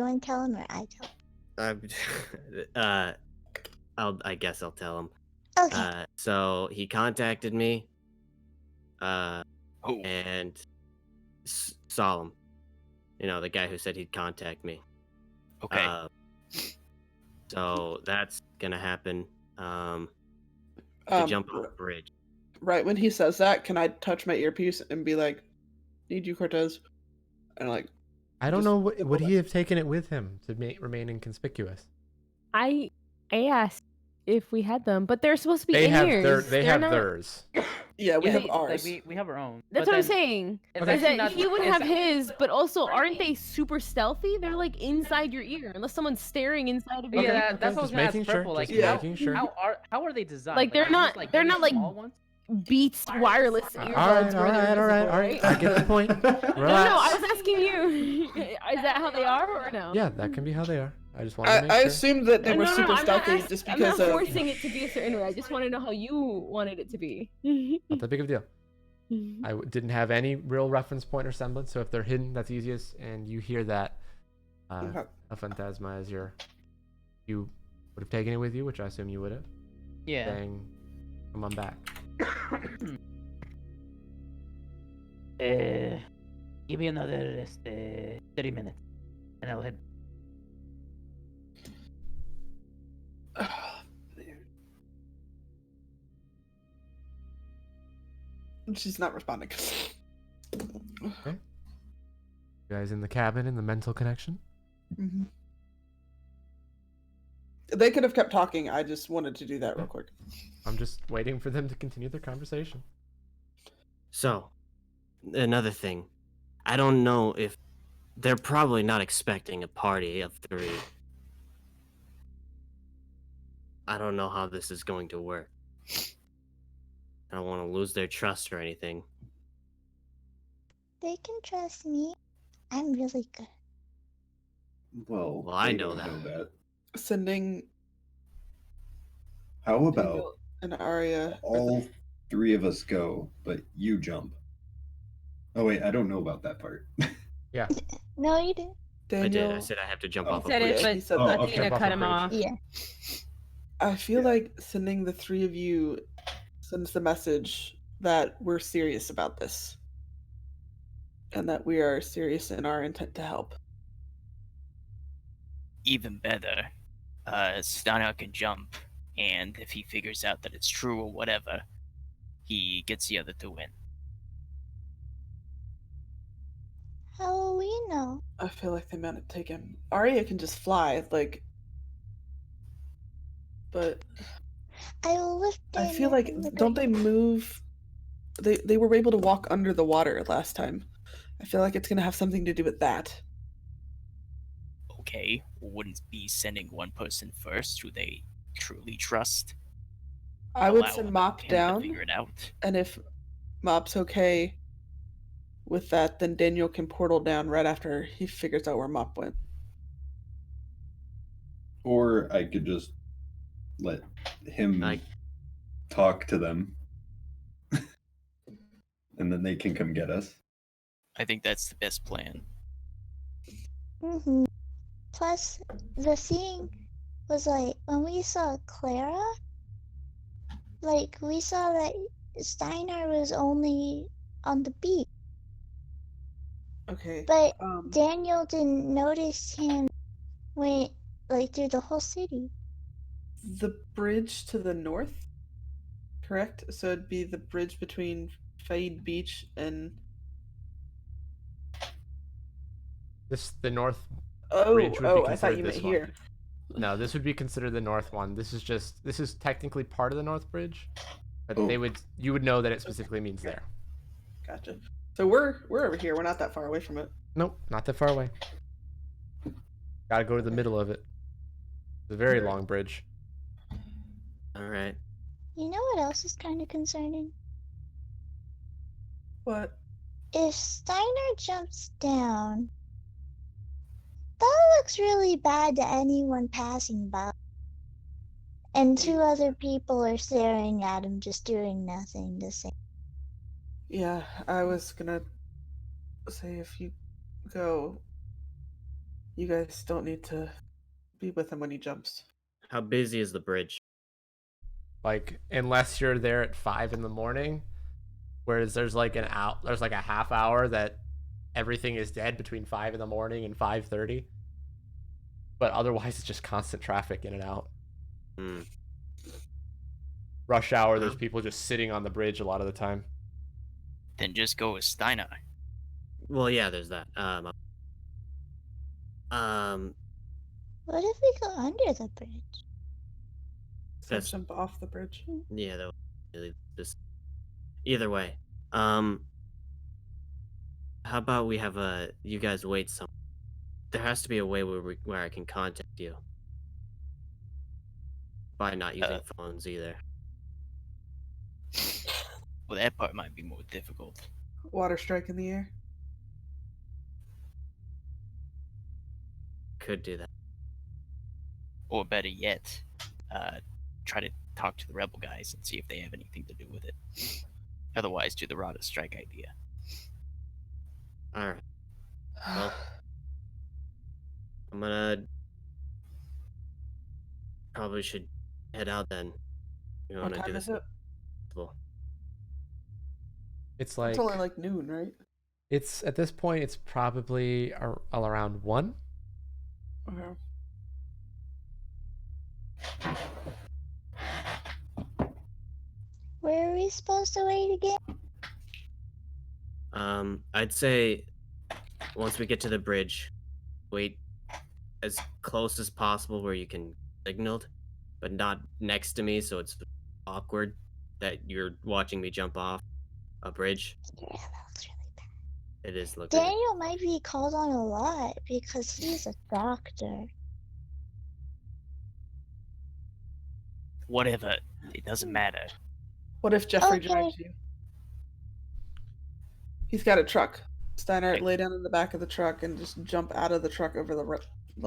want to tell him, or I tell him? I guess I'll tell him. Okay. So he contacted me, Oh, and Solemn, the guy who said he'd contact me. okay. So that's gonna happen. To Um, jump off a bridge. Right when he says that, can I touch my earpiece and be like, "Need you, Cortez?" And like, I don't Just- know. Would he have taken it with him to remain inconspicuous? I asked if we had them, but they're supposed to be They in have ears. they They're have not... theirs. Yeah, we Yeah, have like, ours. we have our own. That's but what I'm then saying. it's Is actually that not- he would it's- have his, but also aren't they super stealthy? They're like inside your ear, unless someone's staring inside of your Yeah, ear. that's what I was Just gonna ask making sure, Purple. Like, just Yeah. making sure. how are they designed? Like, they're are not- just, they're really not, like, small ones? Beats wireless earbuds. where they're all invisible, right. I get the point. No, Relax. I was asking you. Is that how they are or no? Yeah, that can be how they are. I just wanted to make I sure. assumed that they were No, super I'm not stealthy just I'm because not of. forcing it to be a certain way. I just want to know how you wanted it to be. Not that big of a deal. I didn't have any real reference point or semblance, so if they're hidden, that's easiest. And you hear that Okay. a phantasma as you would have taken it with you, which I assume you would have. Yeah. Saying, "Come on back." Give me another 30 minutes, and I'll head. She's not responding. You guys in the cabin in the mental connection? Mhm. They could have kept talking. I just wanted to do that real quick. I'm just waiting for them to continue their conversation. So, another thing. I don't know if they're probably not expecting a party of 3. I don't know how this is going to work. I don't want to lose their trust or anything. They can trust me. I'm really good. Well, Well, I they know don't that. Sending How about Daniel and Arya. all 3 of us go, but you jump? Oh wait, I don't know about that part. Yeah. No, you didn't. Daniel. I did. I said I have to jump Oh. off a Said bridge. it, but He said Oh, that. okay. Athena Jump cut off him a off. bridge. Yeah. I feel like sending the 3 of you sends the message that we're serious about this. And that we are serious in our intent to help. Even better, Steinarr can jump, and if he figures out that it's true or whatever, he gets the other 2 in. How will we know? I feel like they meant to take him. Arya can just fly, like. But I will lift I Daniel feel like from the don't they bridge. move? They were able to walk under the water last time. I feel like it's gonna have something to do with that. Okay, wouldn't be sending one person first who they truly trust. I would Allow send him Mop to down, figure it out. and if Mop's okay with that, then Daniel can portal down right after he figures out where Mop went. Or I could just let him talk to them. And then they can come get us. I think that's the best plan. Mm-hmm. Plus, the thing was like when we saw Clara, like we saw that Steinarr was only on the beach, Okay. but Daniel didn't notice him when, like, through the whole city. The bridge to the north, correct? So it'd be the bridge between Fade Beach and. The north Oh, bridge would be I thought considered you meant this one. here. No, this would be considered the north one. This is technically part of the north bridge, but Oh. you would know that it specifically means there. Gotcha. So we're over here. We're not that far away from it. Nope, not that far away. Gotta go to the middle of it. It's a very long bridge. All right. You know what else is kind of concerning? What? If Steinarr jumps down, that looks really bad to anyone passing by. And 2 other people are staring at him, just doing nothing the same. Yeah, I was gonna say if you go, you guys don't need to be with him when he jumps. How busy is the bridge? Like, unless you're there at 5 in the morning, whereas there's like a half hour that everything is dead between 5 in the morning and 5:30. But otherwise, it's just constant traffic in and out. Hmm. Rush hour, there's people just sitting on the bridge a lot of the time. Then just go with Steinarr. Well, yeah, there's that. What if we go under the bridge? That's jump off the bridge. yeah. That was really just either way. How about we have you guys wait some. There has to be a way where I can contact you by not using phones either. Well, that part might be more difficult. Water strike in the air. Could do that. Or better yet, try to talk to the rebel guys and see if they have anything to do with it. Otherwise, do the Rada strike idea. All right. Well, I'm gonna probably should head out then. You What want to time do is this? it? It's like It's only like noon, right? it's at this point it's probably all around 1. Okay. Where are we supposed to wait again? I'd say once we get to the bridge, wait as close as possible where you can signaled, but not next to me, so it's awkward that you're watching me jump off a bridge. Yeah, that looks really bad. It is looking. Daniel might be called on a lot because he's a doctor. Whatever. It doesn't matter. What if Jeffrey Okay. drives you? He's got a truck. Steinarr, lay down in the back of the truck and just jump out of the truck over the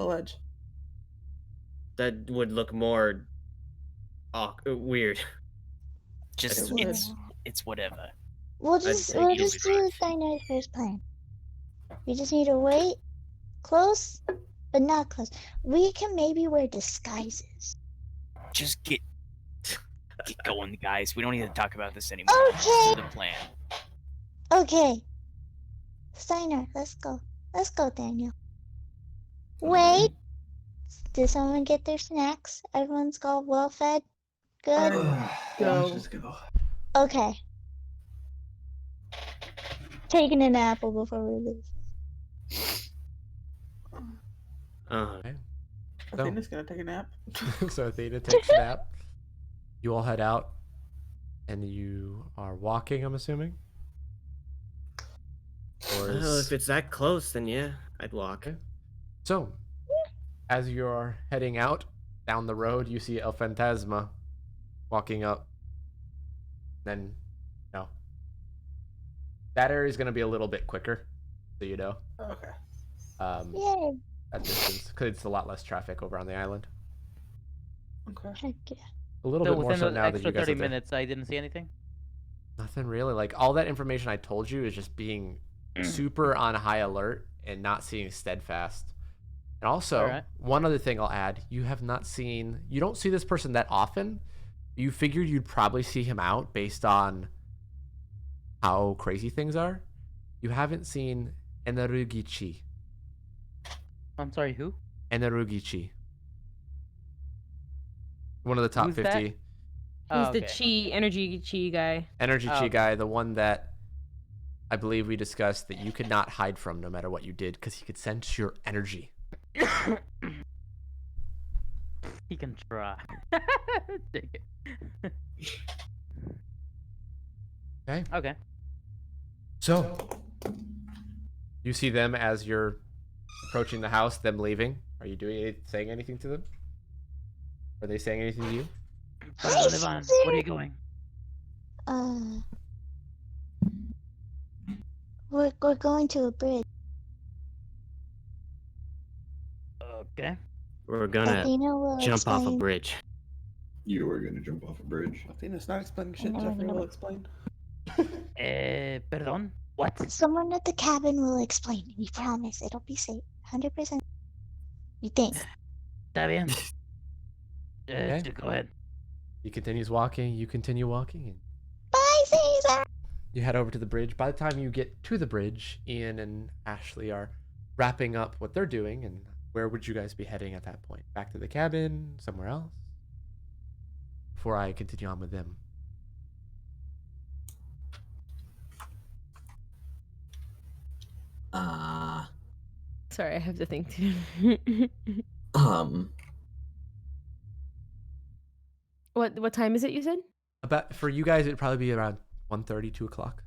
ledge. That would look more weird. Just It would. it's whatever. We'll I'd just say we'll easily just do Steinarr's first plan. We just need to wait close, but not close. We can maybe wear disguises. Just get going, guys. We don't need to talk about this anymore. Okay. Do the plan. Okay. Steinarr, let's go. Let's go, Daniel. Wait. Did someone get their snacks? Everyone's got well fed? Good? Go. Let's just go. Okay. Taking an apple before we leave. Okay. Athena's gonna take a nap. So Athena takes a nap. You all head out, and you are walking, I'm assuming? Or Well, if it's that close, then yeah, I'd walk. Okay. So, as you're heading out down the road, you see El Fantasma walking up. Then, no. That area is going to be a little bit quicker, so you know. Okay. Yay. At distance, because it's a lot less traffic over on the island. Okay. Heck yeah. A little So bit more within so the now that extra you guys 30 are there. minutes, I didn't see anything. Nothing really. Like, all that information I told you is just being super on high alert and not seeing steadfast. And also, Alright. one other thing I'll add, you don't see this person that often. You figured you'd probably see him out based on how crazy things are. You haven't seen Enerugichi. I'm sorry, who? Enerugichi. One of the top Who's that? 50. He's Oh, the okay. energy chi guy. Energy Oh, Chi okay. guy, the one that I believe we discussed that you could not hide from no matter what you did because he could sense your energy. He can try. Take it. Okay. Okay. So, you see them as you're approaching the house, them leaving. Are you saying anything to them? Are they saying anything to you? Pablo Levan, where are you going? We're going to a bridge. Okay. We're gonna Athena will jump off a explain. bridge. You were gonna jump off a bridge. Athena's not explaining shit. No, Jeffrey no. will explain. Perdón? What? Someone at the cabin will explain. We promise. It'll be safe. 100%. You think? Está bien. Okay. Go ahead. He continues walking, you continue walking, and Bye, Caesar! you head over to the bridge. By the time you get to the bridge, Ian and Ashley are wrapping up what they're doing, and where would you guys be heading at that point? Back to the cabin? Somewhere else? Before I continue on with them. Sorry, I have to think too. What time is it? You said. About for you guys, it'd probably be around 1:30, 2 o'clock.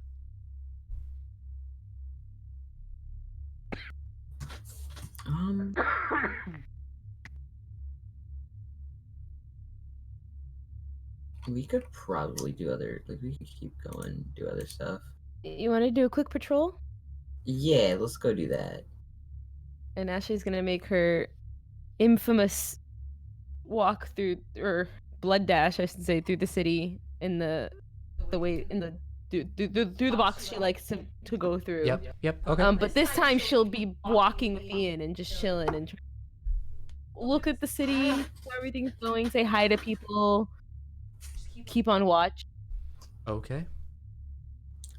We could probably do other, like, we could keep going, do other stuff. You want to do a quick patrol? Yeah, let's go do that. And Ashley's gonna make her infamous walk through, or blood dash, I should say, through the city in the way in the through the box she likes to go through. Yep. Okay. But this time she'll be walking with Ian and just chilling and look at the city, how everything's going, say hi to people, keep on watch. Okay.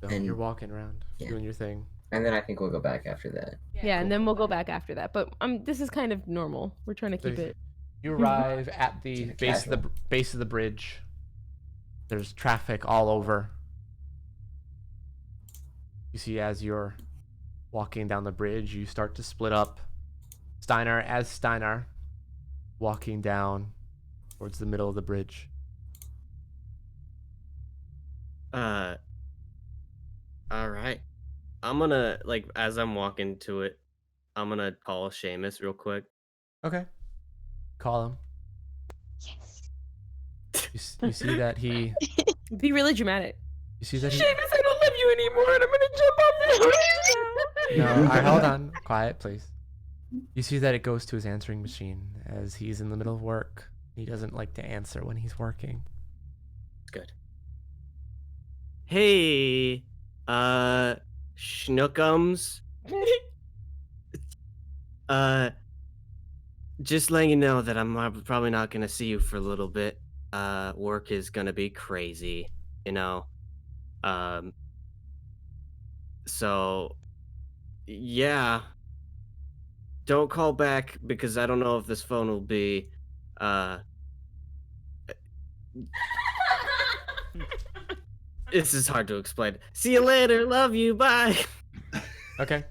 So And- you're walking around, yeah. doing your thing. And then I think we'll go back after that. Yeah, and then we'll go back after that. But this is kind of normal. We're trying to keep So it. You arrive at the base of the bridge. There's traffic all over. You see, as you're walking down the bridge, you start to split up. Steinarr, walking down towards the middle of the bridge. All right. I'm gonna, like, as I'm walking to it, I'm gonna call Seamus real quick. Okay. Call him. Yes. You see that he. Be really dramatic. You see that he. Seamus, I don't love you anymore, and I'm gonna jump off the No, all right, hold on. Quiet, please. You see that it goes to his answering machine as he's in the middle of work. He doesn't like to answer when he's working. Good. Hey, Schnookums. Just letting you know that I'm probably not gonna see you for a little bit. Work is gonna be crazy, you know. So, yeah. Don't call back because I don't know if this phone will be, This is hard to explain. See you later. Love you. Bye. Okay.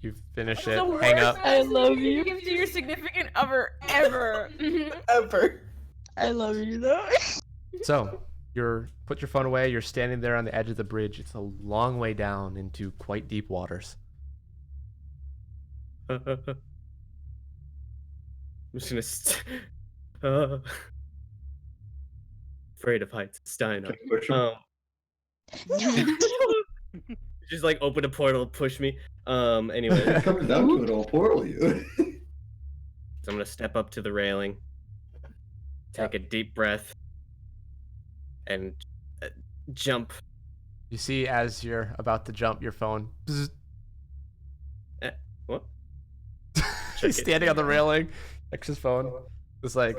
You finish it. Hang up. I love you. Give to your significant other ever. Ever. I love you though. So, put your phone away. You're standing there on the edge of the bridge. It's a long way down into quite deep waters. I'm just gonna afraid of heights. Steinarr. Push him. Just like open a portal, push me. Anyway, It comes down to it, I'll portal you. so I'm gonna step up to the railing, take a deep breath, and jump. You see, as you're about to jump, your phone. Bzz. What? He's standing on the railing. Checks his phone. It's like,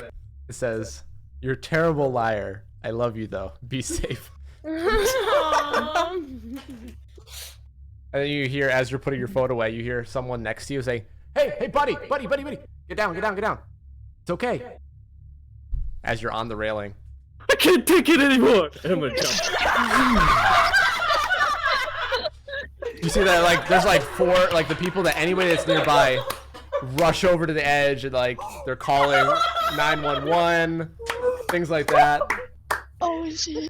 it says, "You're a terrible liar. I love you though. Be safe." And then you hear, as you're putting your phone away, you hear someone next to you say, Hey, buddy, get down. It's okay. As you're on the railing. I can't take it anymore. And I'm gonna jump. You see that, like, there's like four, like, the people that anybody that's nearby rush over to the edge and, like, they're calling 911, things like that. Oh shit.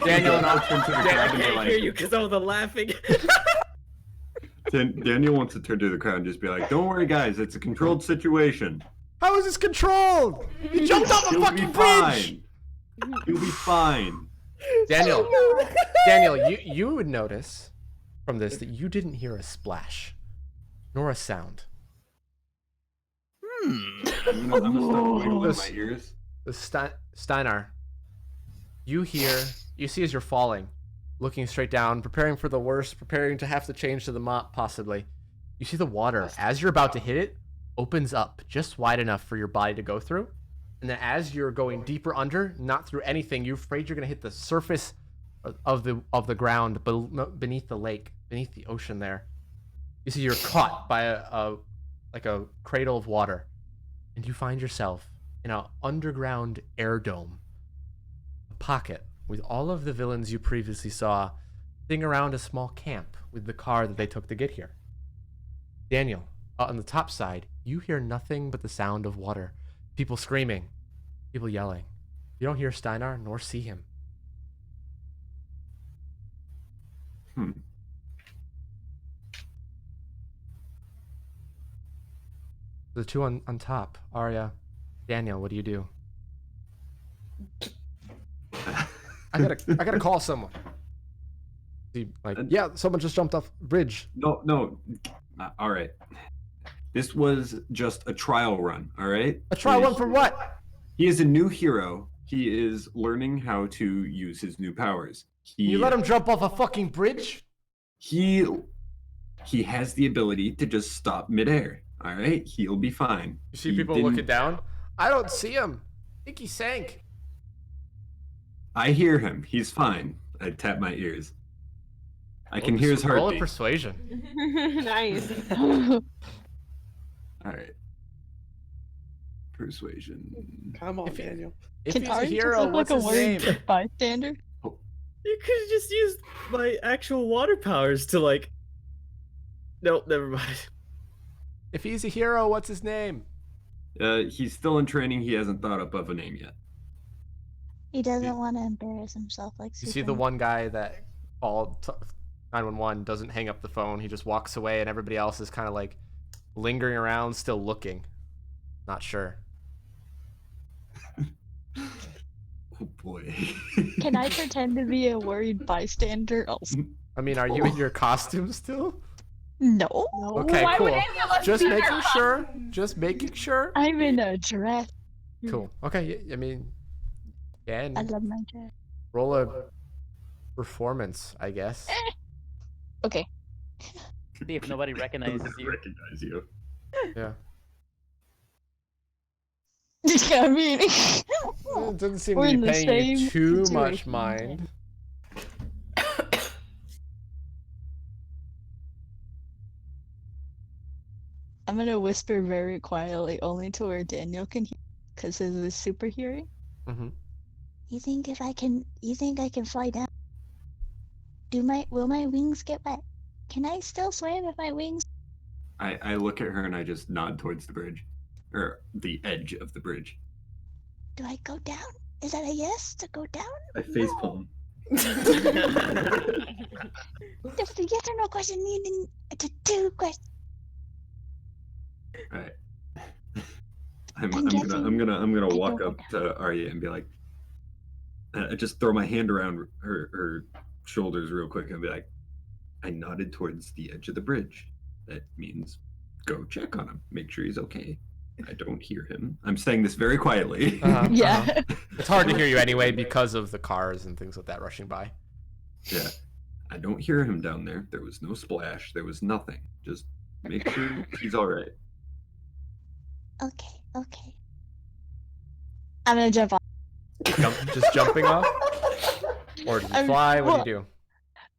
Daniel and I turn to the crowd I and be can't hear you because of the laughing. Daniel wants to turn to the crowd and just be like, "Don't worry, guys. It's a controlled situation. How is this controlled? You jumped off a You'll be fucking bridge! fine. You'll be fine." Daniel, you would notice from this that you didn't hear a splash, nor a sound. I'm gonna start wiggling my ears. The Steinarr, you see as you're falling, looking straight down, preparing for the worst, preparing to have to change to the mop, possibly. You see the water, as you're about to hit it, opens up just wide enough for your body to go through. And then as you're going deeper under, not through anything, you're afraid you're going to hit the surface of the ground beneath the lake, beneath the ocean there. You see you're caught by a cradle of water. And you find yourself in an underground air dome. A pocket with all of the villains you previously saw sitting around a small camp with the car that they took to get here. Daniel, on the top side, you hear nothing but the sound of water. People screaming, people yelling, You don't hear Steinarr nor see him. The two on top, Arya, Daniel, what do you do? I gotta call someone. See, like, yeah, someone just jumped off bridge. No. All right. This was just a trial run, all right? A trial run for what? He is a new hero. He is learning how to use his new powers. You let him jump off a fucking bridge? He has the ability to just stop midair, all right? He'll be fine. You see people looking down? I don't see him. I think he sank. I hear him. He's fine. I tap my ears. I can hear his heartbeat. Roll a persuasion. Nice. All right. Persuasion. Come on, Daniel. If Can he's a Ari hero, just look what's like his a name? worried bystander? You could have just used my actual water powers to like. Nope, never mind. If he's a hero, what's his name? He's still in training. He hasn't thought up of a name yet. He doesn't want to embarrass himself like You see the one guy that called 911 doesn't hang up the phone. He just walks away, and everybody else is kind of like lingering around, still looking. Not sure. Oh boy. Can I pretend to be a worried bystander also? I mean, are you in your costume still? No. Okay, Why cool. would any of us Just be making there? sure. Just making sure. I'm in a dress. Cool. Okay, I mean, yeah. I And love my dress. roll a performance, I guess. Okay. See if nobody recognizes you. Recognize you. Yeah. I mean, It doesn't seem we're to in be the paying you same too much situation. mind. I'm gonna whisper very quietly, only to where Daniel can hear, because his is super hearing. Mm-hmm. You think I can fly down? Will my wings get wet? Can I still swim if my wings? I look at her and I just nod towards the bridge. Or the edge of the bridge. Do I go down? Is that a yes to go down? I facepalm. That's the yes or no question needing to two questions. Alright. I'm I'm gonna I walk don't up to Arya and be like, I just throw my hand around her shoulders real quick and be like, I nodded towards the edge of the bridge. That means go check on him, make sure he's okay. I don't hear him. I'm saying this very quietly. Yeah. It's hard to hear you anyway because of the cars and things like that rushing by. Yeah. I don't hear him down there. There was no splash. There was nothing. Just make sure he's all right. Okay. I'm gonna jump off. Just jumping off? Or do you fly? What do you do?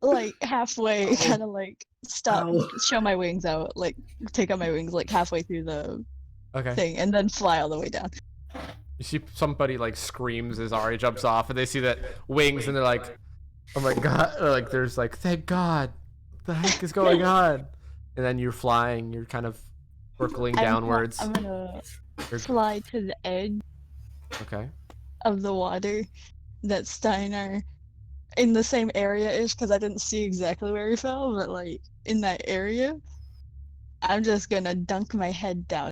Like halfway, kind of like stop, show my wings out, like take out my wings like halfway through the Okay. thing, and then fly all the way down. You see somebody like screams as Ari jumps off, and they see that wings, and they're like, "Oh my god!" Or like there's like, "Thank God!" What the heck is going on? And then you're flying. You're kind of circling downwards. I'm gonna fly to the edge Okay. of the water that Steinarr in the same area is, because I didn't see exactly where he fell, but like in that area, I'm just gonna dunk my head down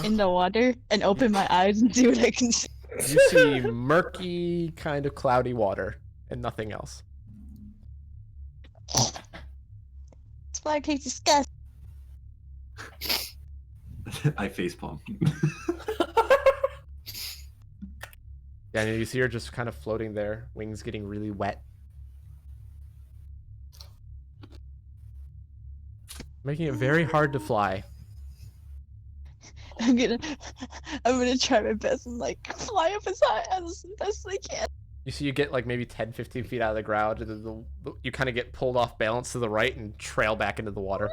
in the water and open my eyes and see what I can see. You see murky, kind of cloudy water, and nothing else. This water tastes disgusting. I facepalm. Yeah, and you see her just kind of floating there, wings getting really wet. Making it very hard to fly. I'm gonna try my best and like fly up as high as best I can. You see you get like maybe 10, 15 feet out of the ground, and you kind of get pulled off balance to the right and trail back into the water.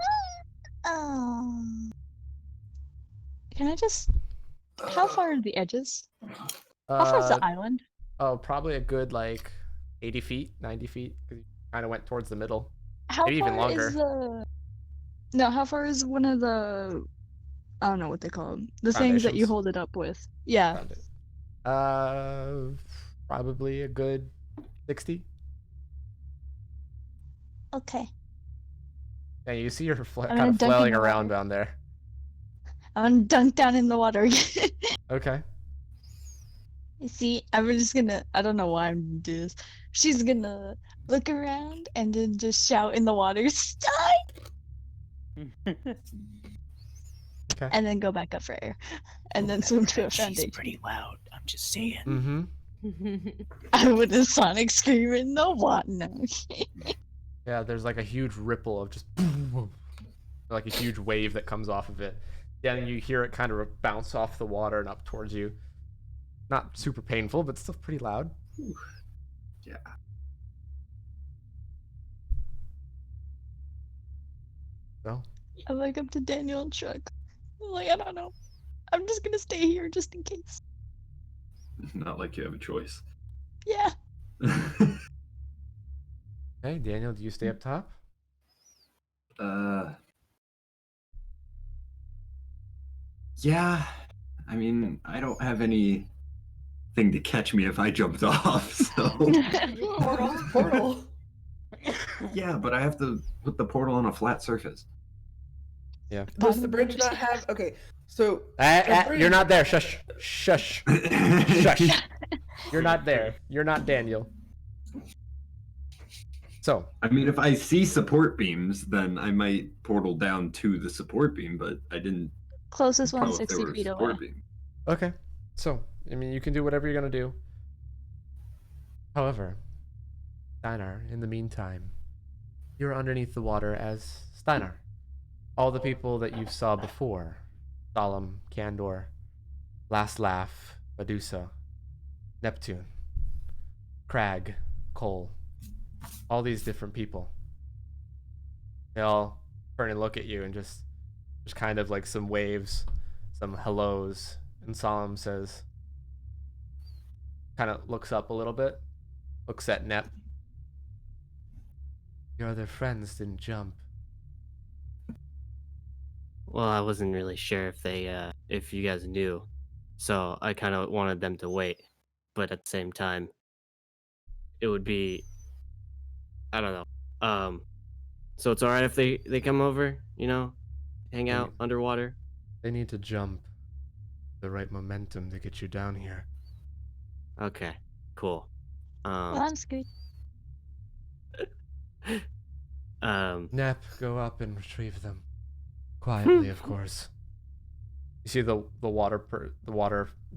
Kind of just. How far are the edges? How far is the island? Oh, probably a good like 80 feet, 90 feet. Because you kind of went towards the middle. How Maybe far even longer. is the? No, how far is one of the? I don't know what they call them. The things that you Foundations? hold it up with. Yeah. Probably a good 60. Okay. Yeah, you see her I'm kind gonna of dunk in flailing the around water. down there. I'm gonna dunk down in the water again. Okay. You see, I'm just gonna, I don't know why I'm gonna do this. She's gonna look around and then just shout in the water, Stein! Okay. And then go back up for air. And then swim to a She's foundation. pretty loud. I'm just saying. Mm-hmm. I would have sonic scream in the water. No. Yeah, there's like a huge ripple of just like a huge wave that comes off of it. Then you hear it kind of bounce off the water and up towards you. Not super painful, but still pretty loud. Yeah. So, I look up to Daniel and Chuck. I'm like, I don't know. I'm just gonna stay here just in case. Not like you have a choice. Yeah. hey, Daniel, do you stay up top? Yeah. I mean, I don't have anything to catch me if I jumped off, so. Portal. Yeah, but I have to put the portal on a flat surface. Yeah. Does the bridge not have? Okay, so You're not there. Shush. Shush. Shush. You're not there. You're not Daniel. So. I mean, if I see support beams, then I might portal down to the support beam, but I didn't Closest know one if there 60 were feet away. support beam. Okay. So, I mean, you can do whatever you're going to do. However, Steinarr, in the meantime, you're underneath the water as Steinarr. All the people that you saw before, Solemn, Candor, Last Laugh, Medusa, Neptune, Crag, Cole, all these different people. They all turn and look at you and just kind of like some waves, some hellos, and Solemn says, kind of looks up a little bit, looks at Nep. Your other friends didn't jump. Well, I wasn't really sure if you guys knew, so I kind of wanted them to wait. But at the same time, it would be, I don't know. So it's all right if they come over, hang out underwater. They need to jump. The right momentum to get you down here. Okay, cool. Well, that's good. Nep, go up and retrieve them. Quietly, of course. You see the water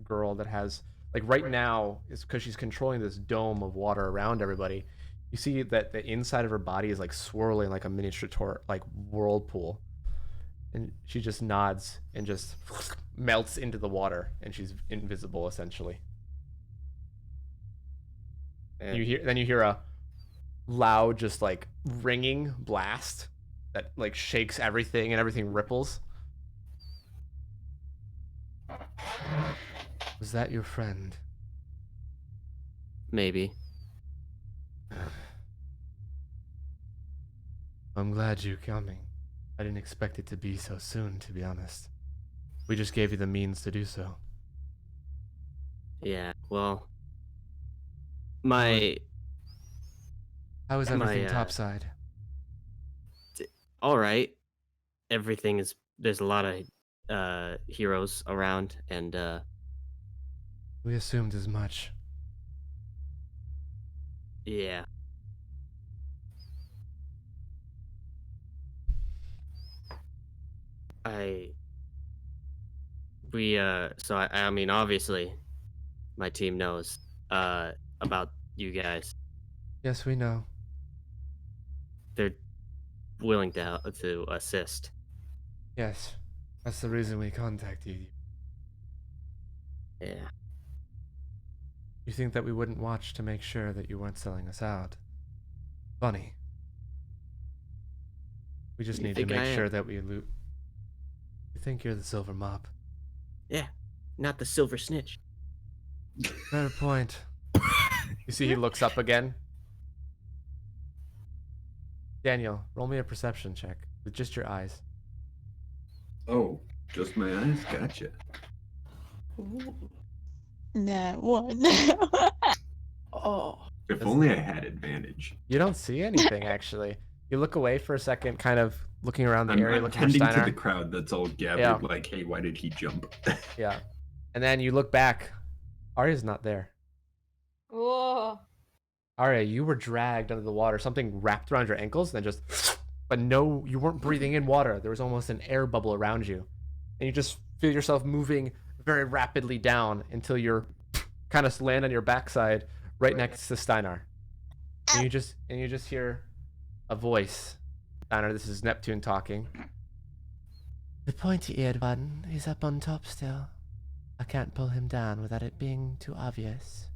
girl that has, like, right now, is because she's controlling this dome of water around everybody. You see that the inside of her body is like swirling like a miniature like whirlpool, and she just nods and just melts into the water, and she's invisible essentially. And you hear a loud, just like ringing blast that like shakes everything, and everything ripples. Was that your friend? Maybe. I'm glad you're coming. I didn't expect it to be so soon, to be honest. We just gave you the means to do so. Yeah, well, How is everything topside? All right. Everything is, there's a lot of heroes around, and We assumed as much. yeah. I mean, obviously, my team knows about you guys. Yes, we know. They're willing to assist. Yes, that's the reason we contacted you. Yeah. You think that we wouldn't watch to make sure that you weren't selling us out? Funny. We just need to make sure that we loot. You think you're the silver mop? Yeah, not the silver snitch. Better point. You see he looks up again. Daniel, roll me a perception check with just your eyes. Oh, just my eyes? Gotcha. Nah, one. Oh. If only I had advantage. You don't see anything actually. You look away for a second, kind of looking around the area, I'm looking for tending to Steinarr. the crowd that's all gathered, Yeah. like, hey, why did he jump? Yeah. And then you look back. Arya's not there. Whoa. Arya, you were dragged under the water. Something wrapped around your ankles and then just... But no, you weren't breathing in water. There was almost an air bubble around you. And you just feel yourself moving very rapidly down until you're kind of land on your backside right next to Steinarr. And you just hear a voice. Steinarr, this is Neptune talking. The pointy-eared one is up on top still. I can't pull him down without it being too obvious.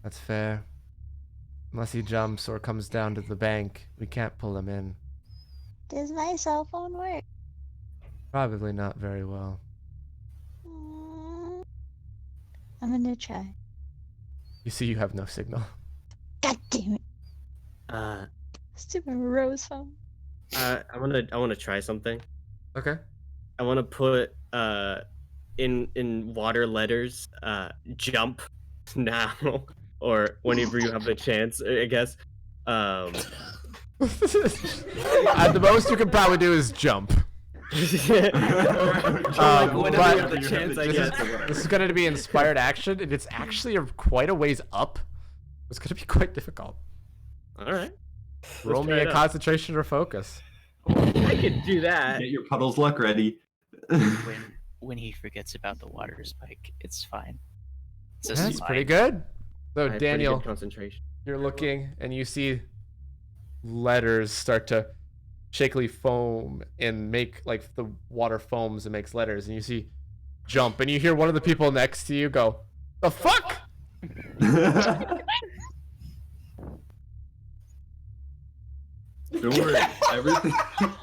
That's fair. Unless he jumps or comes down to the bank, we can't pull him in. Does my cell phone work? Probably not very well. Mm, I'm gonna try. You see you have no signal. God damn it. Stupid rose phone. I wanna try something. Okay. I wanna put in water letters jump now, or whenever you have the chance, I guess. At the most you can probably do is jump. Whenever you have the chance, I guess. This is going to be inspired action, and it's actually quite a ways up. It's going to be quite difficult. All right. Roll me a concentration or focus. I could do that. Get your puddle's luck ready. When he forgets about the water spike, it's fine. It's That's fine. pretty good. So I have pretty Daniel, good concentration. you're looking and you see letters start to shakily foam and make like the water foams and makes letters, and you see jump, and you hear one of the people next to you go, "The fuck?" Don't worry, everything.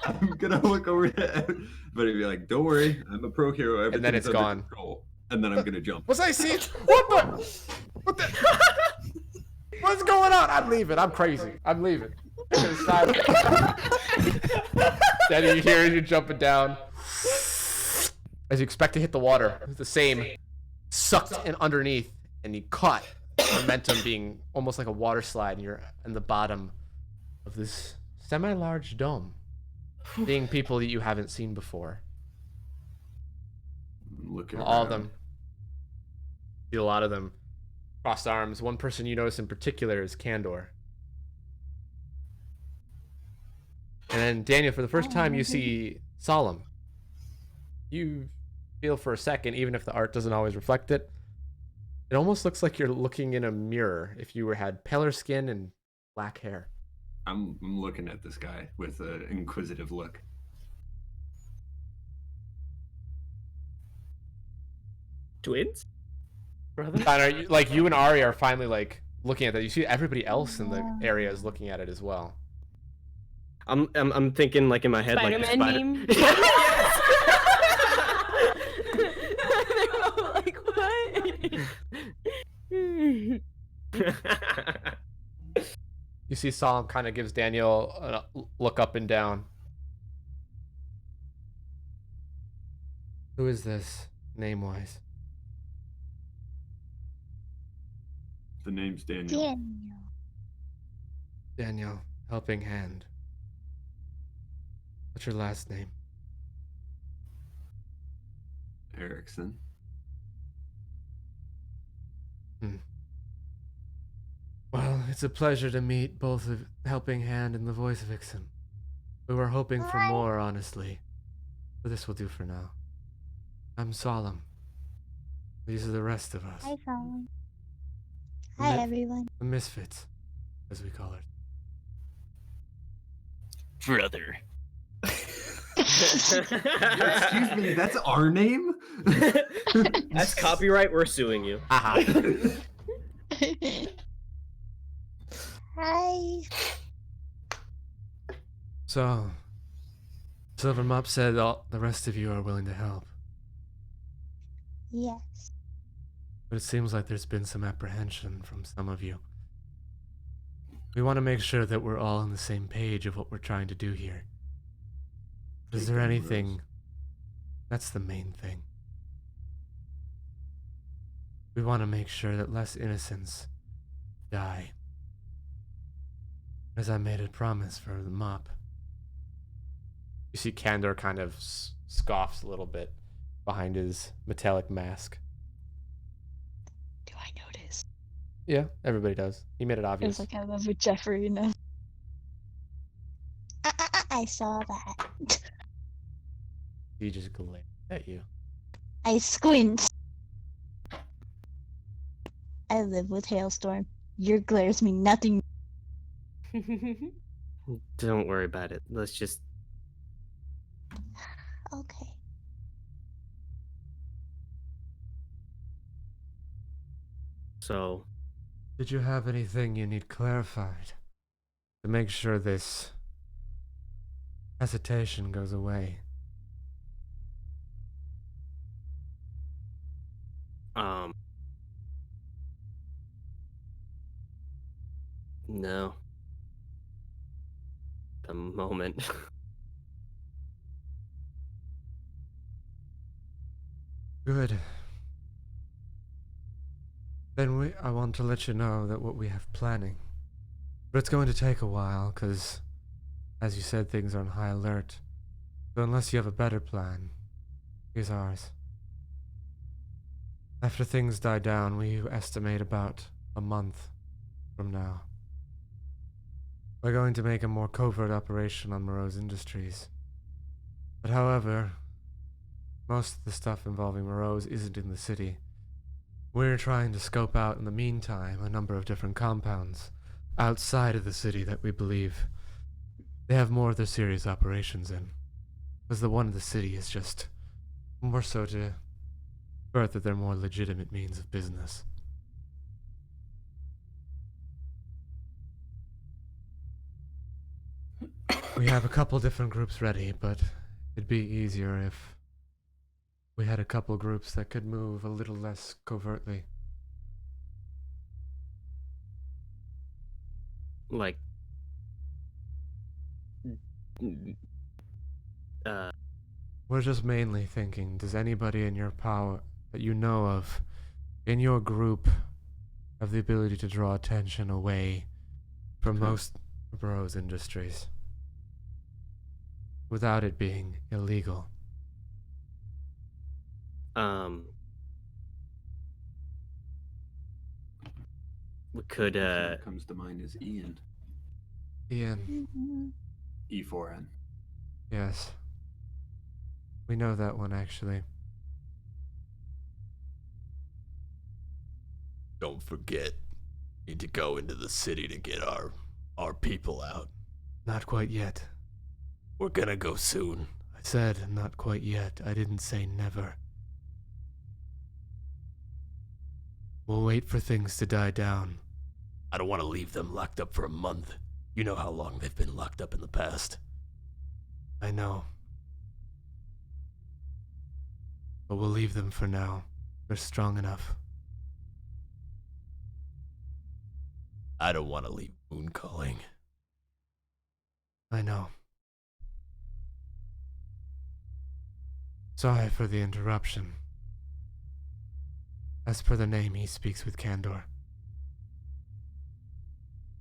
I'm gonna look over to everybody and be like, "Don't worry, I'm a pro hero. Everything's And then it's under gone. control." And then I'm gonna jump. Was I see? What the? What's going on? I'm leaving. I'm crazy. I'm leaving. Then you hear you jumping down as you expect to hit the water. The same sucked in underneath, and you caught momentum being almost like a water slide. And you're in the bottom of this semi-large dome, seeing people that you haven't seen before. Looking All of around. them. See a lot of them. Crossed arms. One person you notice in particular is Candor. And then Daniel, for the first time, you see Solemn. You feel for a second, even if the art doesn't always reflect it, it almost looks like you're looking in a mirror if you had paler skin and black hair. I'm looking at this guy with an inquisitive look. Twins? Brother? Steinarr, like you and Ari are finally like looking at that. You see everybody else in the area is looking at it as well. I'm thinking like in my head Spider-Man like meme. Like what? You see Solemn kind of gives Daniel a look up and down. Who is this, name-wise? The name's Daniel. Daniel. Daniel, helping hand. What's your last name? Erickson. Well, it's a pleasure to meet both the Helping Hand and the Voice Vixen. We were hoping for more, honestly. But this will do for now. I'm Solemn. These are the rest of us. Hi, Colin. Hi, everyone. The Misfits, as we call it. Brother. Excuse me, that's our name? That's copyright. We're suing you. Haha. Hi. So, Silver Mop said all the rest of you are willing to help. Yes. But it seems like there's been some apprehension from some of you. We want to make sure that we're all on the same page of what we're trying to do here. Is there anything... That's the main thing. We want to make sure that less innocents die. As I made a promise for the mop. You see Candor kind of scoffs a little bit behind his metallic mask. Do I notice? Yeah, everybody does. He made it It obvious. was like I love with Jeffrey, you know. I saw that. He just glared at you. I squint. I live with Hailstorm. Your glares mean nothing. Don't worry about it. Let's just. Okay. So, Did you have anything you need clarified to make sure this hesitation goes away? No. The moment. Good. Then I want to let you know that what we have planning. But it's going to take a while, because, as you said, things are on high alert. So unless you have a better plan, here's ours. After things die down, we estimate about a month from now. We're going to make a more covert operation on Moreau's Industries. But however, most of the stuff involving Moreau's isn't in the city. We're trying to scope out in the meantime a number of different compounds outside of the city that we believe they have more of their serious operations in. Because the one in the city is just more so to further their more legitimate means of business. We have a couple different groups ready, but it'd be easier if we had a couple groups that could move a little less covertly. Like. We're just mainly thinking, does anybody in your power that you know of, in your group, have the ability to draw attention away from most of Moreau's industries without it being illegal? We could, What comes to mind is Ian. Ian. E4N. Yes. We know that one, actually. Don't forget, need to go into the city to get our people out. Not quite yet. We're gonna go soon. I said not quite yet. I didn't say never. We'll wait for things to die down. I don't want to leave them locked up for a month. You know how long they've been locked up in the past. I know. But we'll leave them for now. They're strong enough. I don't want to leave Moon calling. I know. Sorry for the interruption. As per the name, he speaks with candor.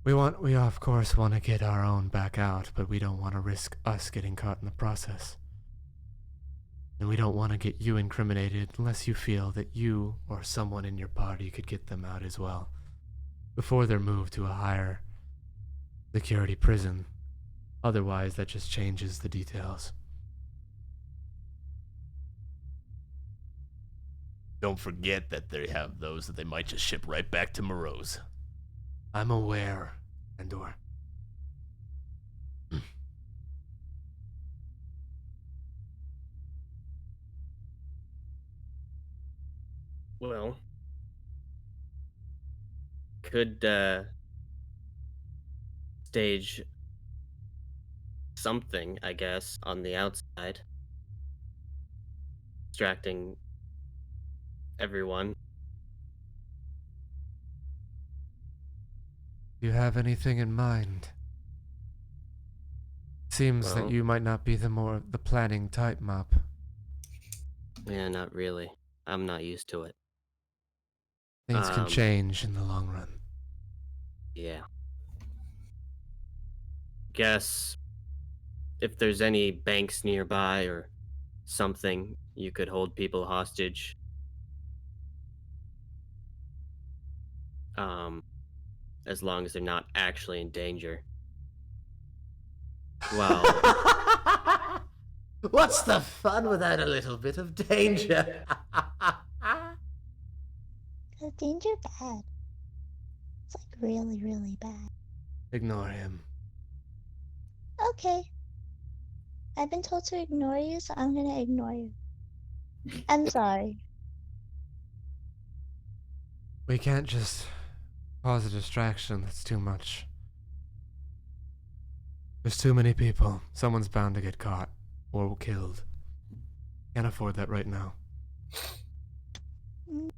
We of course want to get our own back out, but we don't want to risk us getting caught in the process. And we don't want to get you incriminated unless you feel that you or someone in your party could get them out as well, before they're moved to a higher security prison. Otherwise, that just changes the details. Don't forget that they have those that they might just ship right back to Moreau's. I'm aware, Endor. Well, could stage something, I guess, on the outside, distracting everyone. Do you have anything in mind? Seems that Well- you might not be the planning type, Mop. Yeah, not really. I'm not used to it. Things can change in the long run. Yeah. Guess if there's any banks nearby or something, you could hold people hostage. As long as they're not actually in danger. Well, What's the fun without a little bit of danger? The danger bad. It's like really, really bad. Ignore him. Okay. I've been told to ignore you, so I'm gonna ignore you. I'm sorry. We can't just cause a distraction. That's too much. There's too many people. Someone's bound to get caught or killed. Can't afford that right now. Mm.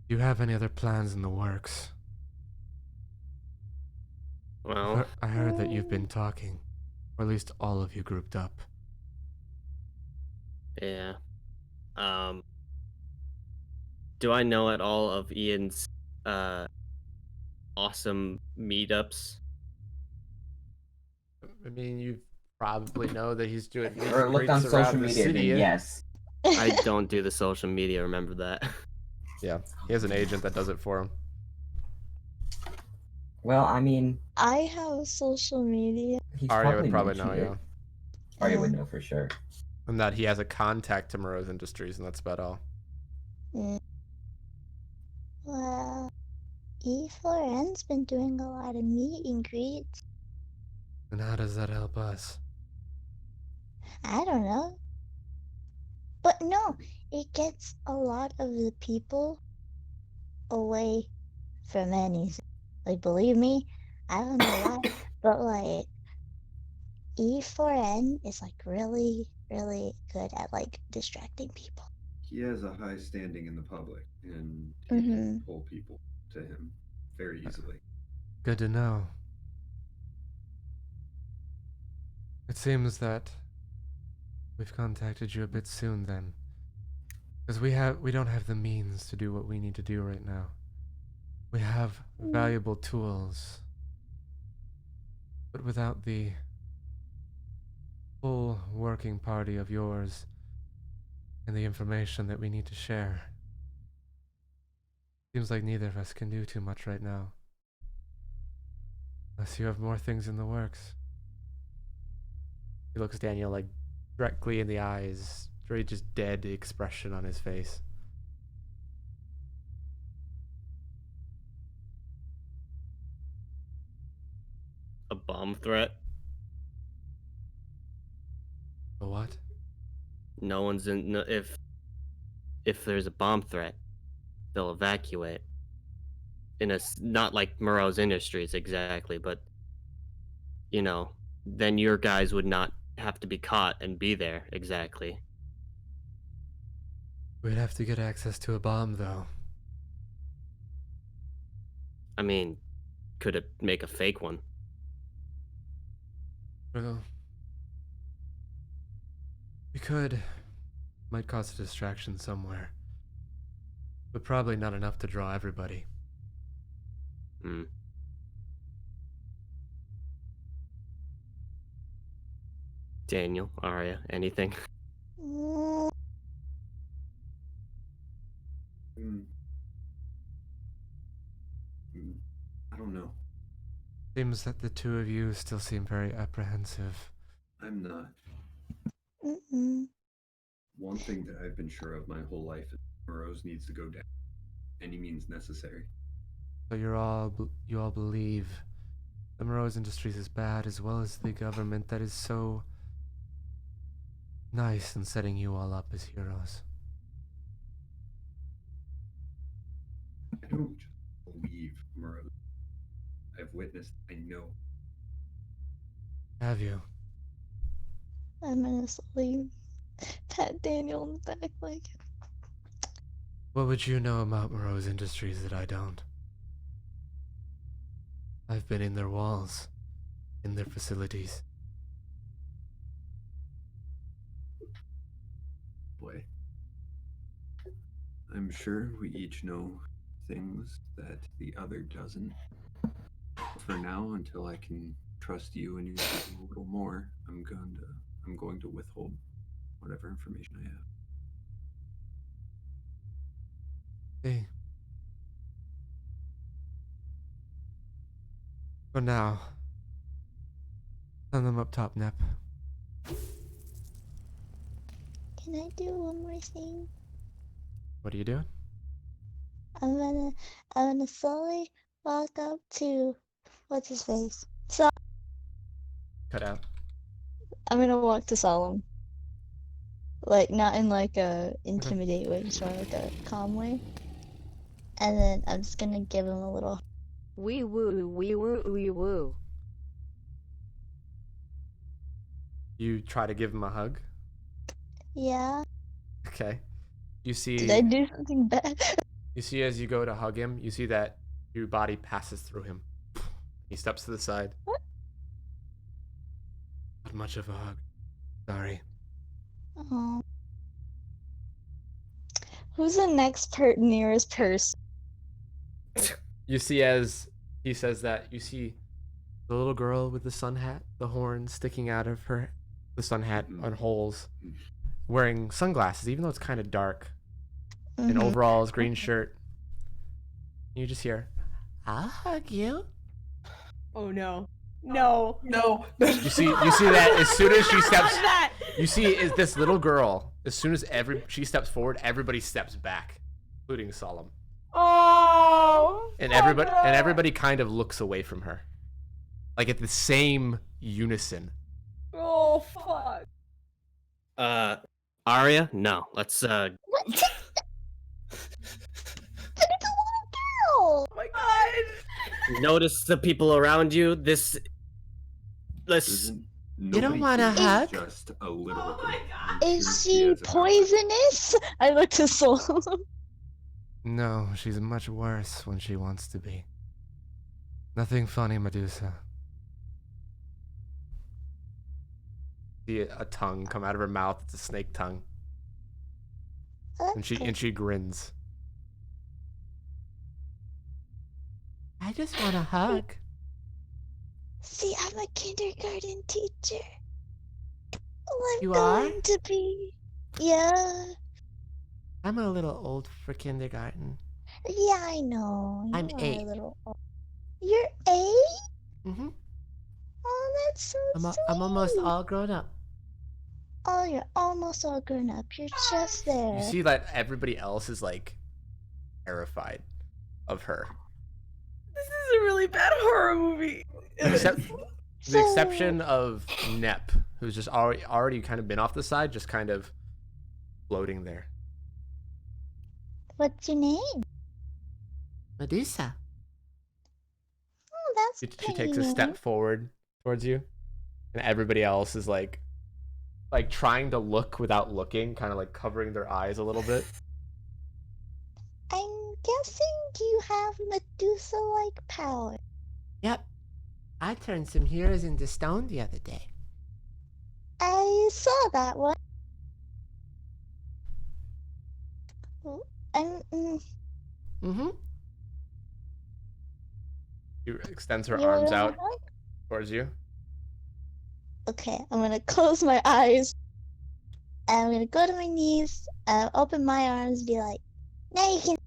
Do you have any other plans in the works? well, I heard that you've been talking, or at least all of you grouped up. yeah. Do I know at all of Ian's awesome meetups? I mean, you probably know that he's doing meet Or and look on greets around social the media, city. then yes. I don't do the social media, remember that. Yeah, he has an agent that does it for him. Well, I mean, I have social media. he's Arya would probably mentioned know, it. yeah. Arya would know for sure. And that he has a contact to Moreau's Industries, and that's about all. Mm. Well, E4N's been doing a lot of meet and greets. And how does that help us? I don't know. But no, it gets a lot of the people away from anything. Like, believe me, I don't know why, but like, E4N is like really, really good at like distracting people. He has a high standing in the public, and he Mm-hmm. can pull people to him very easily. Good to know. It seems that we've contacted you a bit soon then. Because we don't have the means to do what we need to do right now. We have valuable tools. But without the full working party of yours and the information that we need to share, seems like neither of us can do too much right now. Unless you have more things in the works. He looks Daniel like directly in the eyes, very just dead expression on his face. A bomb threat? A what? No one's in. No, if there's a bomb threat, they'll evacuate. Not like Moreau's Industries exactly, but you know, then your guys would not have to be caught and be there exactly. We'd have to get access to a bomb, though. I mean, could it make a fake one? Well, we could. Might cause a distraction somewhere. But probably not enough to draw everybody. Hmm. Daniel, Arya, anything? Mm, Hmm. I don't know. Seems that the two of you still seem very apprehensive. I'm not. mm-mm. One thing that I've been sure of my whole life is Moreau's needs to go down. Any means necessary. So you all believe the Moreau's Industries is bad, as well as the government that is so nice in setting you all up as heroes. I don't just believe Moreau. I've witnessed, I know. Have you? I'm gonna slowly pat Daniel on the back like, What would you know about Moreau's Industries that I don't? I've been in their walls, in their facilities. Boy. I'm sure we each know things that the other doesn't. For now, until I can trust you and you a little more, I'm going to withhold whatever information I have. Hey. For now, send them up top, Nep. Can I do one more thing? What are you doing? I'm gonna slowly walk up to what's his face. So Cut out. I'm gonna walk to Solemn. Like, not in like a intimidate way, just more like a calm way. And then I'm just gonna give him a little. Wee woo, wee woo, wee woo. You try to give him a hug. Yeah. Okay. You see. Did I do something bad? You see, as you go to hug him, you see that your body passes through him. He steps to the side. What? Not much of a hug. Sorry. Oh. Who's the next nearest person? You see, as he says that, you see the little girl with the sun hat, the horn sticking out of her, the sun hat on holes, wearing sunglasses, even though it's kind of dark, and overalls, green shirt. You just hear, "I'll hug you." Oh no. No. No. You see that as soon as she steps, you see is this little girl. As soon as she steps forward, everybody steps back, including Solemn. Oh. And everybody kind of looks away from her, like at the same unison. Oh fuck. Arya? No. Let's What? But it's a little girl. Oh my god. notice the people around you. Let's. You don't want a hug? Just a little. Oh my god. Is she poisonous? I look to Soul. No, she's much worse when she wants to be. Nothing funny, Medusa. See a tongue come out of her mouth. It's a snake tongue. And she grins. I just want a hug. See, I'm a kindergarten teacher. I'm You going are? to be. Yeah. I'm a little old for kindergarten. Yeah, I know. I'm You are 8. A little old. You're 8? Mm-hmm. Oh, that's so sweet. I'm almost all grown up. Oh, you're almost all grown up. You're just there. You see that everybody else is like terrified of her. This is a really bad horror movie. Except the exception of Nep, who's just already kind of been off the side, just kind of floating there. What's your name? Medusa. Oh, that's She takes a step forward towards you, and everybody else is like trying to look without looking, kind of like covering their eyes a little bit. I'm guessing you have Medusa-like power. Yep. I turned some heroes into stone the other day. I saw that one. Mm-hmm. She extends her You arms wanna out hug? towards you. Okay, I'm gonna close my eyes. And I'm gonna go to my knees, open my arms, be like, now you can.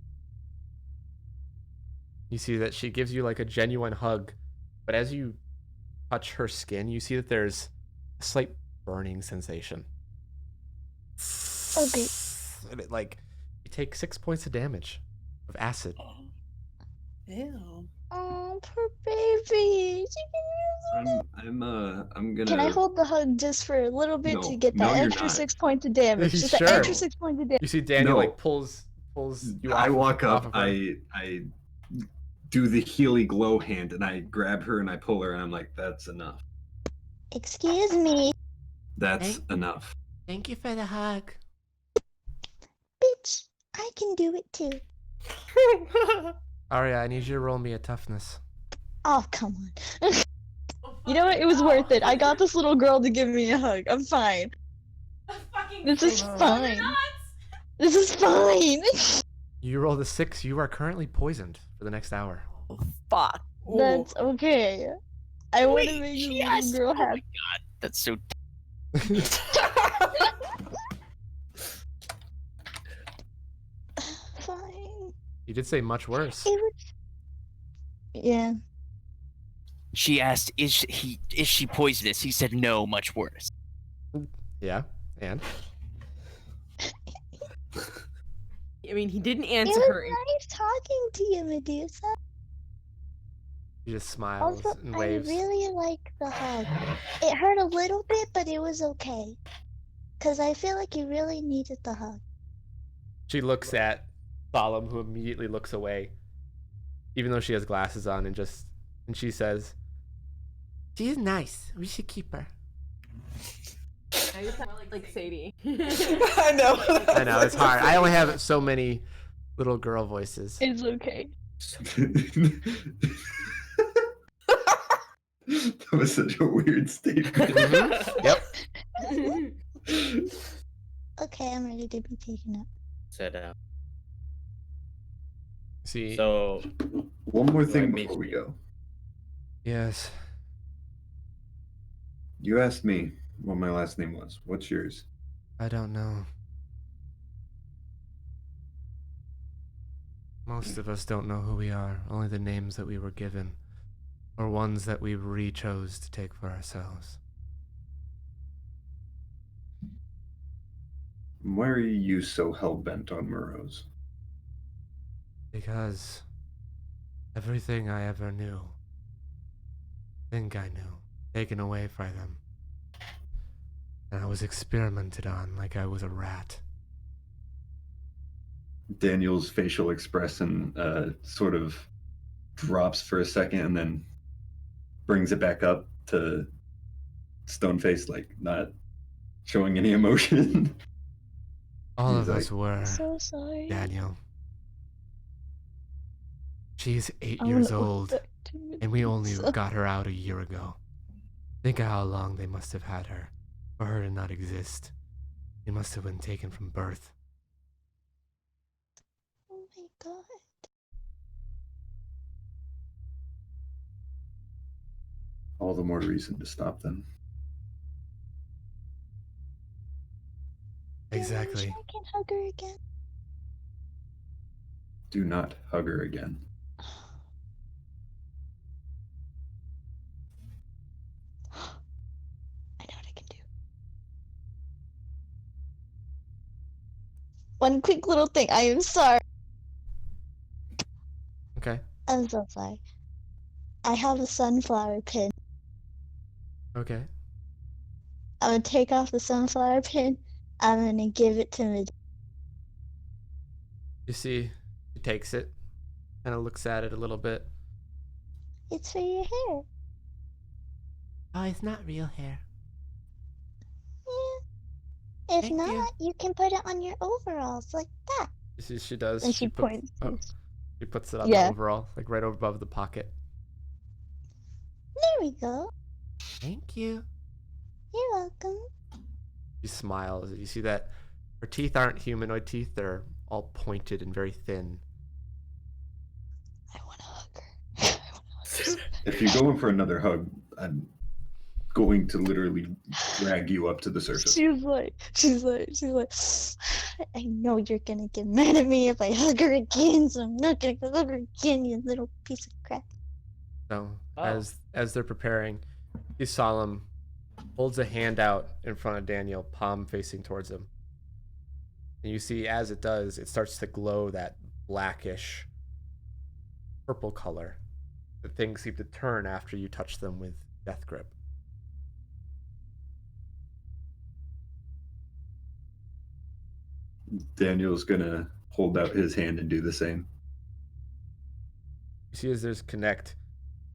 You see that she gives you like a genuine hug, but as you touch her skin, you see that there's a slight burning sensation. Okay. And it, like, you take 6 points of damage of acid. Ew. Oh, poor baby. I'm gonna. Can I hold the hug just for a little bit to get No, that you're extra not. 6 points of damage? Just Sure. that extra 6 points of damage. You see Daniel No. like pulls you I off, walk off up. of her. I do the Healy glow hand, and I grab her and I pull her, and I'm like, "That's enough. Excuse me, That's enough." Thank you for the hug. bitch. I can do it too. Arya, I need you to roll me a toughness. Oh, come on. You know what? It was worth it. I got this little girl to give me a hug. I'm fine. This is fine. This is fine. You rolled a 6. You are currently poisoned for the next hour. Fuck. That's okay. I want to Wait, make she the little asked- girl oh my happy. god, that's so. Fine. You did say much worse. It was... Yeah. She asked, "Is she poisonous?" He said, "No, much worse." Yeah, and? I mean, he didn't It answer was her. nice talking to you, Medusa. She just smiles Also, and I waves. really like the hug. It hurt a little bit, but it was okay. Because I feel like you really needed the hug. She looks at Solemn, who immediately looks away, even though she has glasses on, and she says, "She is nice. We should keep her." Now you sound like Sadie. I know. I know, it's hard. I only have so many little girl voices. It's okay. That was such a weird statement. Yep. Okay, I'm ready to be taken up. Said See, so. One more Do I thing meet before we you? go. yes. You asked me what my last name was. What's yours? I don't know. Most of us don't know who we are, only the names that we were given, or ones that we re-chose to take for ourselves. Why are you so hell-bent on Murrows? Because everything I ever knew, think I knew, taken away from them. And I was experimented on like I was a rat. Daniel's facial expression sort of drops for a second and then brings it back up to stone-faced, like not showing any emotion. All He's of us like, were, I'm so sorry. Daniel. She's 8 I years wanna go old, back to and we only Medusa. got her out a year ago. Think of how long they must have had her, for her to not exist. She must have been taken from birth. Oh my god. all the more reason to stop them. Exactly. I can hug her again. Do not hug her again. I know what I can do. One quick little thing. I am sorry. Okay. I'm so sorry. I have a sunflower pin. Okay. I'm gonna take off the sunflower pin. I'm gonna give it to Mid. You see, he takes it, kind of looks at it a little bit. It's for your hair. Oh, it's not real hair. Yeah. If Thank not, you. you can put it on your overalls like that. She does. And she puts, points. she puts it on Yeah. the overall, like right above the pocket. There we go. Thank you. You're welcome. She smiles. You see that her teeth aren't humanoid teeth. They're all pointed and very thin. I wanna hug her. I wanna hug her. If you go in for another hug, I'm going to literally drag you up to the surface. She's like, I know you're gonna get mad at me if I hug her again, so I'm not gonna hug her again, you little piece of crap. So Oh. as they're preparing, he solemn holds a hand out in front of Daniel, palm facing towards him. And you see as it does, it starts to glow that blackish purple color. The things seem to turn after you touch them with death grip. Daniel's gonna hold out his hand and do the same. You see as there's connect,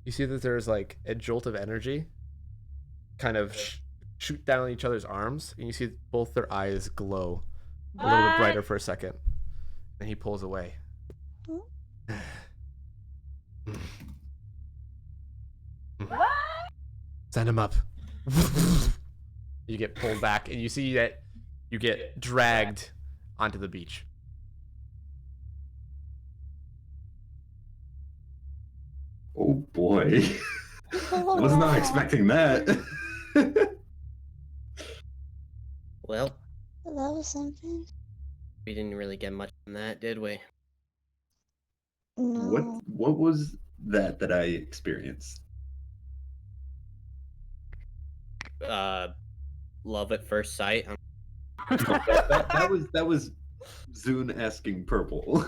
you see that there's like a jolt of energy kind of shoot down each other's arms, and you see both their eyes glow a little bit brighter for a second. And he pulls away. Send him up. You get pulled back, and you see that you get dragged onto the beach. boy. I was not expecting that. Well, That was something. we didn't really get much from that, did we? No. What was that I experienced? Love at first sight. that was Zune asking purple.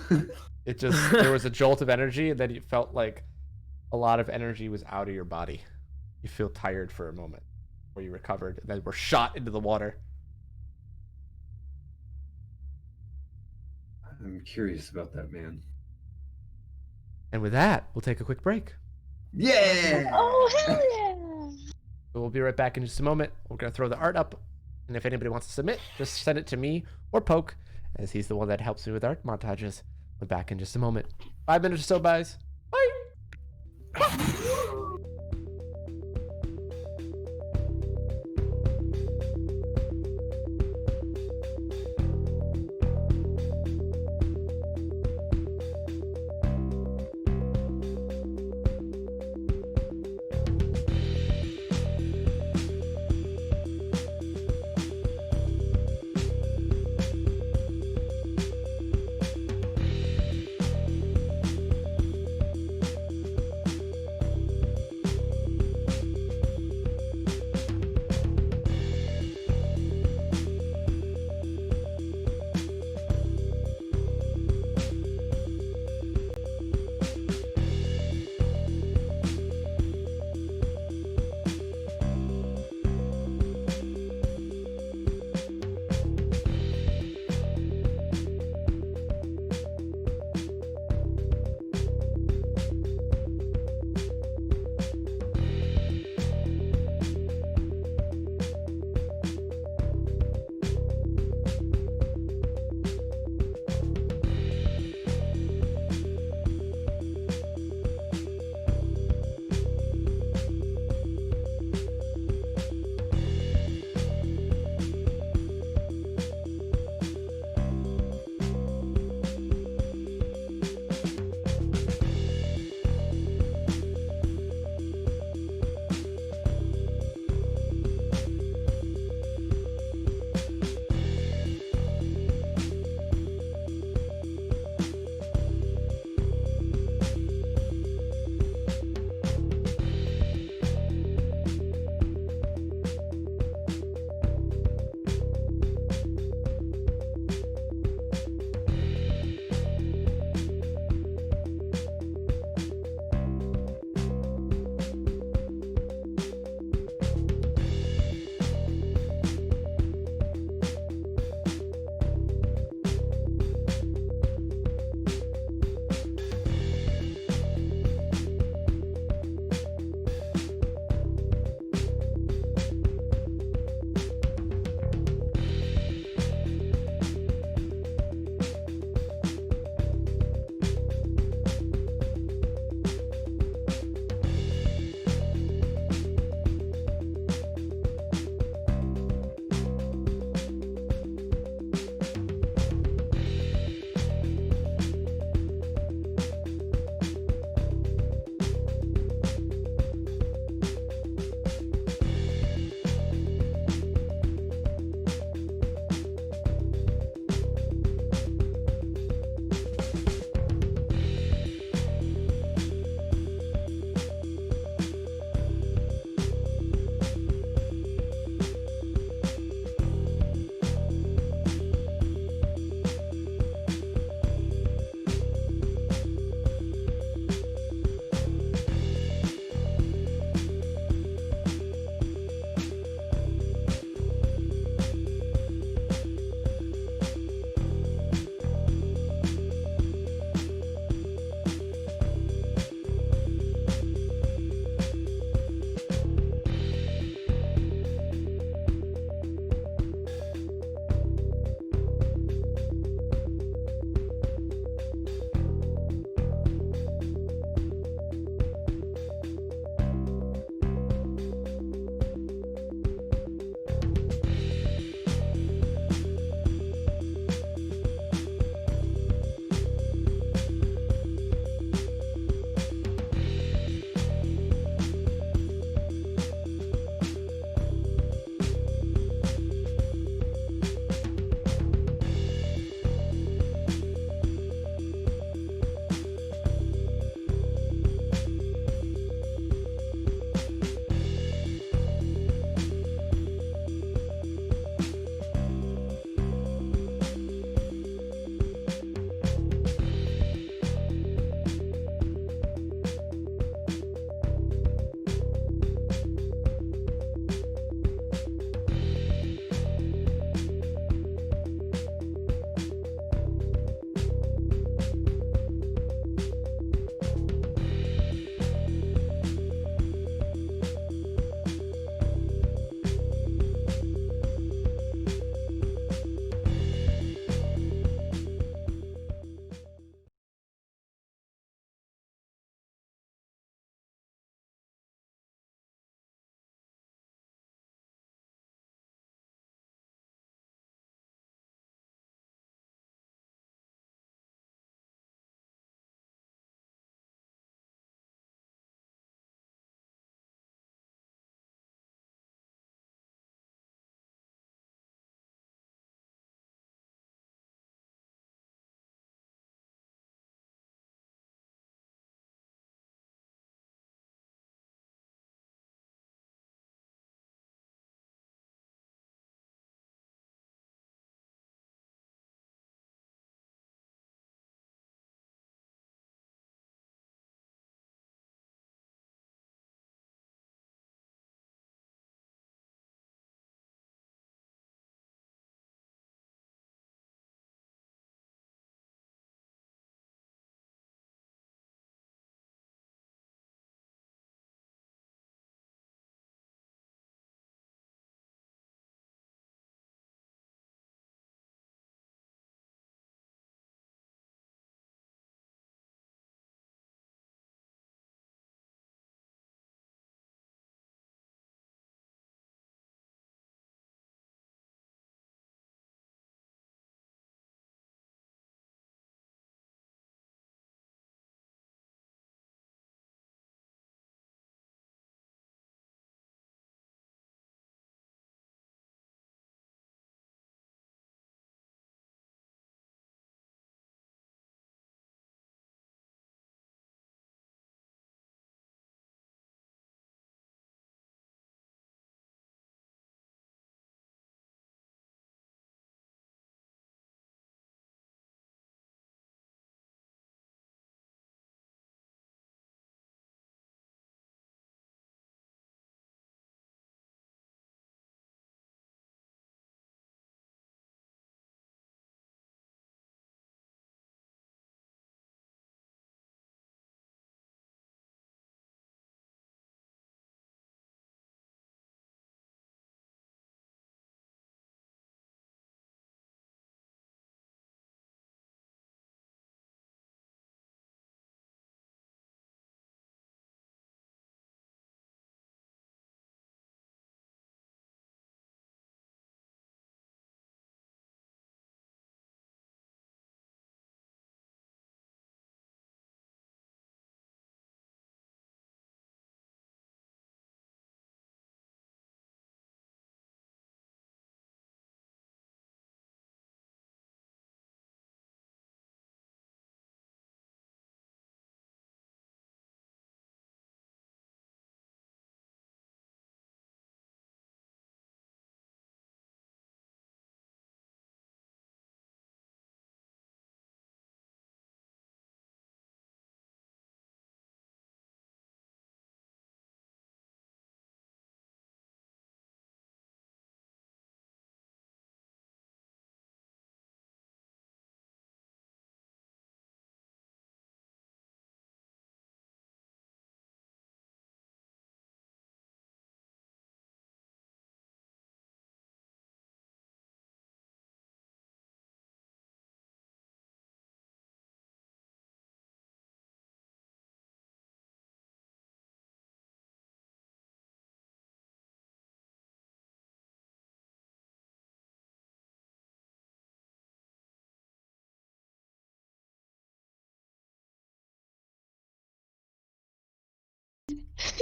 It just there was a jolt of energy, and then you felt like a lot of energy was out of your body. You feel tired for a moment, where you recovered, and then were shot into the water. I'm curious about that, man. And with that, we'll take a quick break. Yeah. Oh hell yeah! So we'll be right back in just a moment. We're gonna throw the art up, and if anybody wants to submit, just send it to me or Poke, as he's the one that helps me with art montages. We're back in just a moment. 5 minutes or so, guys. Bye.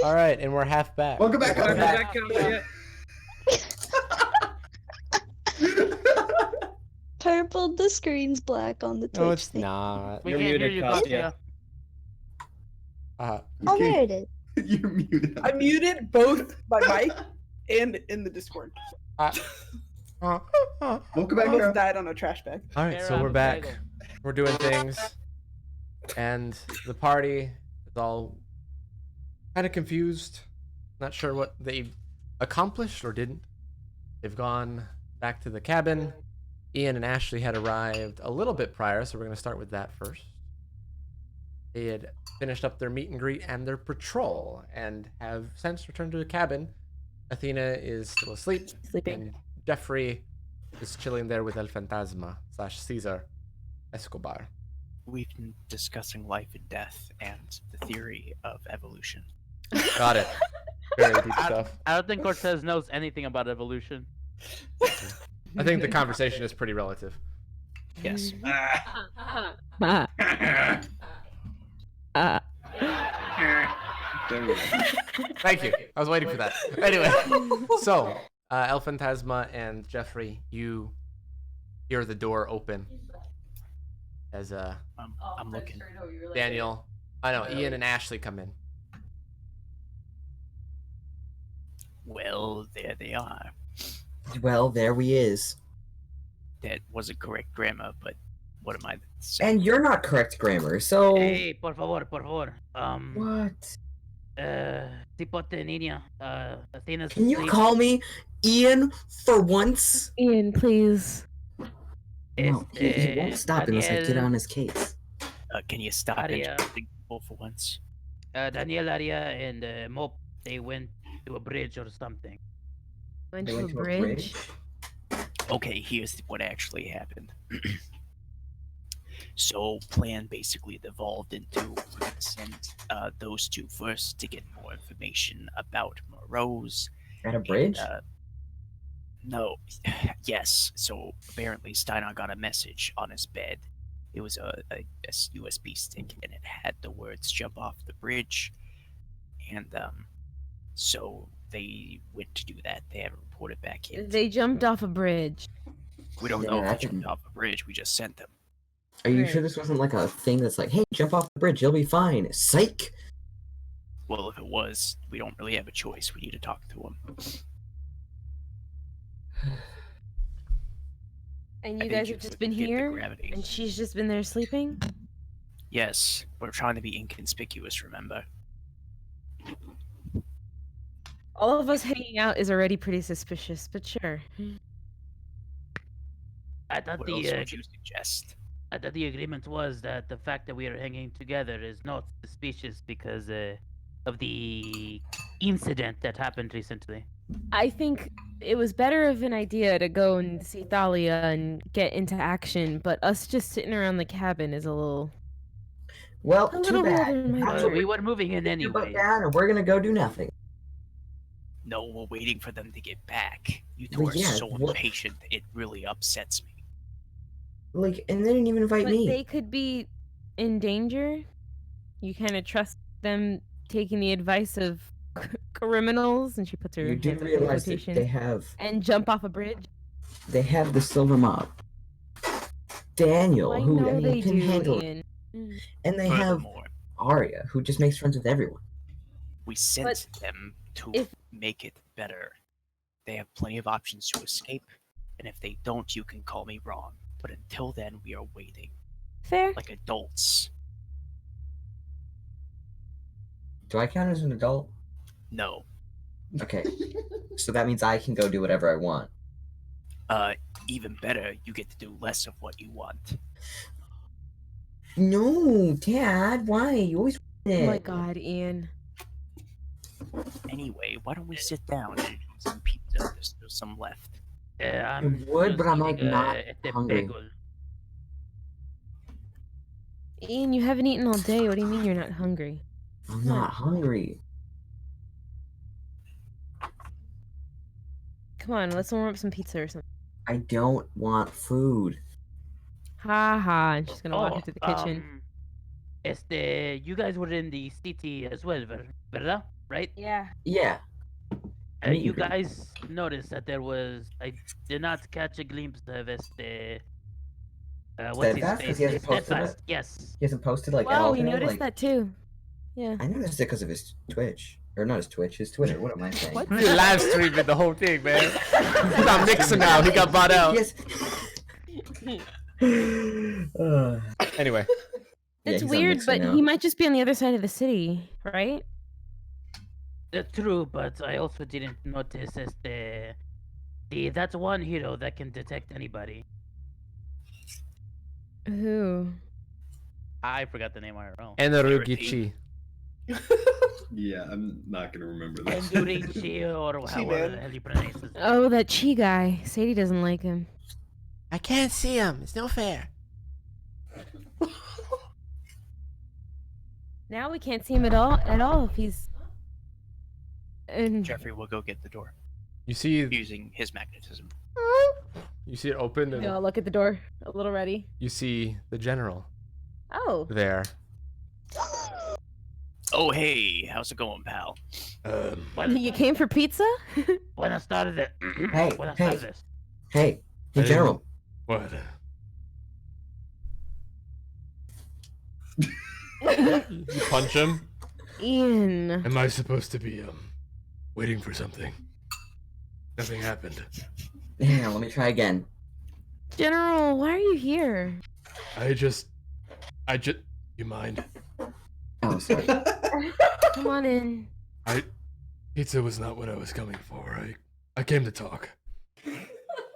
All right, and we're half back. Welcome back. Welcome back. Purple, the screen's black on the Twitch No, it's thing. not. We You're can't hear muted, you, Costia. Costia. Oh, there it is. You're muted. I muted both my mic and in the Discord. Welcome I back. almost Now. died on a trash bag. All right, so we're back. We're doing things, and the party is all kind of confused, not sure what they accomplished or didn't. They've gone back to the cabin. Ian and Ashley had arrived a little bit prior, so we're going to start with that first. They had finished up their meet and greet and their patrol, and have since returned to the cabin. Athena is still asleep, Sleeping. and Jeffrey is chilling there with El Fantasma / Caesar Escobar. We've been discussing life and death and the theory of evolution. Got it. Very deep stuff. I don't think Cortez knows anything about evolution. I think the conversation is pretty relative. Yes. Thank you. I was waiting for that. Anyway, so El Fantasma and Jeffrey, you hear the door open as I'm looking. Daniel, I know, Ian and Ashley come in. Well, there they are. Well, there we is. That wasn't correct grammar, but what am I saying? And you're not correct grammar, so. Hey, por favor, por favor. What? Cipote niña. Athena's Can you asleep. call me Ian for once? Ian, please. No, he won't stop unless I get Daniel- on his case. Can you stop Aria. interrupting people for once? Daniel, Aria, and Mop, they went to a bridge or something. Went They to a went to a bridge. Okay, here's what actually happened. So, plan basically devolved into we're gonna send those two first to get more information about Moreau's. At a bridge? No, yes. So apparently Steinarr got a message on his bed. It was a USB stick, and it had the words "jump off the bridge," and so they went to do that. They haven't reported back yet. They jumped off a bridge. We don't Yeah, know if that they jumped didn't- off a bridge. We just sent them. Are you Right. sure this wasn't like a thing that's like, hey, jump off the bridge, you'll be fine. Psych! Well, if it was, we don't really have a choice. We need to talk to them. And I you think guys you have just could been get the here, gravity. and she's just been there sleeping. Yes, we're trying to be inconspicuous. Remember? All of us hanging out is already pretty suspicious, but sure. I thought What the else would you suggest? I thought the agreement was that the fact that we are hanging together is not suspicious because of the incident that happened recently. I think it was better of an idea to go and see Thalia and get into action, but us just sitting around the cabin is a little. Well, A too little bad. rather than my That's Well, what we were moving in we're about anyway. down, or we're gonna go do nothing. No, we're waiting for them to get back. You two Well, are yeah, so what- impatient. It really upsets me. Like, and they didn't even invite But me. they could be in danger. You kind of trust them taking the advice of criminals, and she puts her You do hands up in realize that quotation, they have and jump off a bridge. the silver mob. Daniel, I who know I mean they can do, handle it. Ian. And they have Furthermore, Arya, who just makes friends with everyone. we sent them to if- make it better. They have plenty of options to escape, and if they don't, you can call me wrong. But until then, we are waiting, Fair. like adults. Do I count as an adult? No, Okay. So that means I can go do whatever I want. even better, you get to do less of what you want. No, Dad, why? You always want Oh my it. god, Ian. Anyway, why don't we sit down and eat some pizza? There's still some left. I'm would, just but I'm, like, eating, not a hungry. bagel. Ian, you haven't eaten all day. What do you mean you're not hungry? I'm not hungry. Come on, let's warm up some pizza or something. I don't want food. Ha ha. And she's gonna walk into the kitchen. You guys were in the city as well, ¿verdad? right? Yeah. Yeah. You guys noticed that I did not catch a glimpse of what's his Steadfast? face? Because he hasn't posted Steadfast, it. yes. He hasn't posted like at Wow, all we today. noticed Like that too. Yeah. I noticed it because of his Twitch, or not his Twitch, his Twitter. What am I saying? What? You live streaming the whole thing, man. He's on Mixer now. He got bought out. Yes. Anyway, It's he's on weird, Mixer but now. he might just be on the other side of the city, right? True, but I also didn't notice as that's one hero that can detect anybody. Who? I forgot the name on her own. Enarugichi. Yeah, I'm not gonna remember that. Endurichi or however the hell you pronounce it. Oh, that Chi guy. Sadie doesn't like him. I can't see him. It's no fair. Now we can't see him at all if he's. And Jeffrey will go get the door You see, using his magnetism. you see it open, and no, look at the door. A little ready. you see the general Oh. there. Oh, hey, how's it going, pal? You came for pizza? Buenas tardes. Hey, Buenas hey. tardes. Hey, General. What? You punch him. Ian. Am I supposed to be waiting for something? Nothing happened. Yeah, let me try again. General, why are you here? I just you mind? Oh, sorry. Come on in. Pizza was not what I was coming for. I came to talk.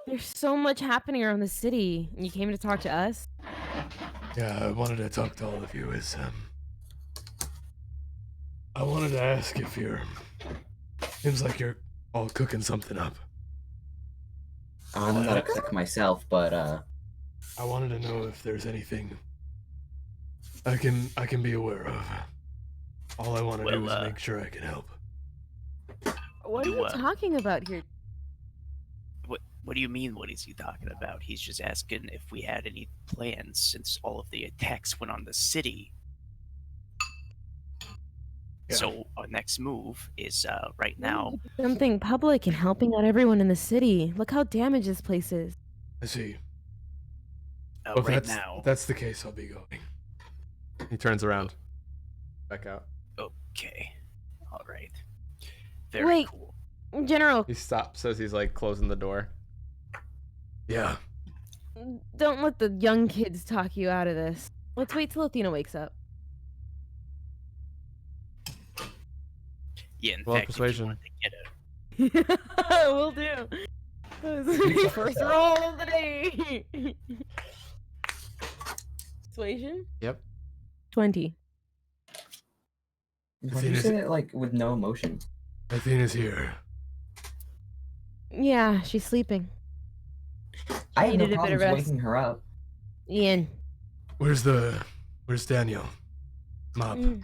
There's so much happening around the city, and you came to talk to us? Yeah, I wanted to talk to all of you. I wanted to ask if seems like you're all cooking something up. I'm not a cook myself, but I wanted to know if there's anything I can be aware of. All I want to do is make sure I can help. What are you talking about here? What do you mean, what is he talking about? He's just asking if we had any plans since all of the attacks went on the city. Yeah. So our next move is right now. Something public and helping out everyone in the city. Look how damaged this place is. I see. Right If now. that's the case, I'll be going. He turns around, back out. Okay. All right. Very Wait, cool. General, He stops as he's like closing the door. Yeah. don't let the young kids talk you out of this. Let's wait till Athena wakes up. Yeah, in Well, fact, persuasion. if you want to get a Will do. This is my first roll of the day. Persuasion? Yep. 20. why do you say it like with no emotion? Athena's here. Yeah, she's sleeping. I have no needed a bit of problems rest. waking her up. Ian. Where's Daniel? Mop. Mm.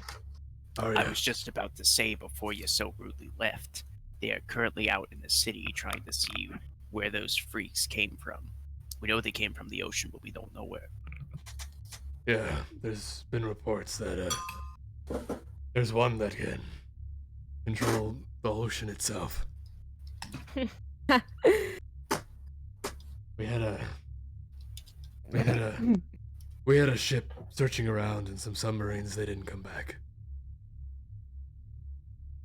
Oh I yeah. was just about to say before you so rudely left, they are currently out in the city trying to see where those freaks came from. We know they came from the ocean, but we don't know where. Yeah, there's been reports that there's one that can control the ocean itself. We had a ship searching around and some submarines. They didn't come back.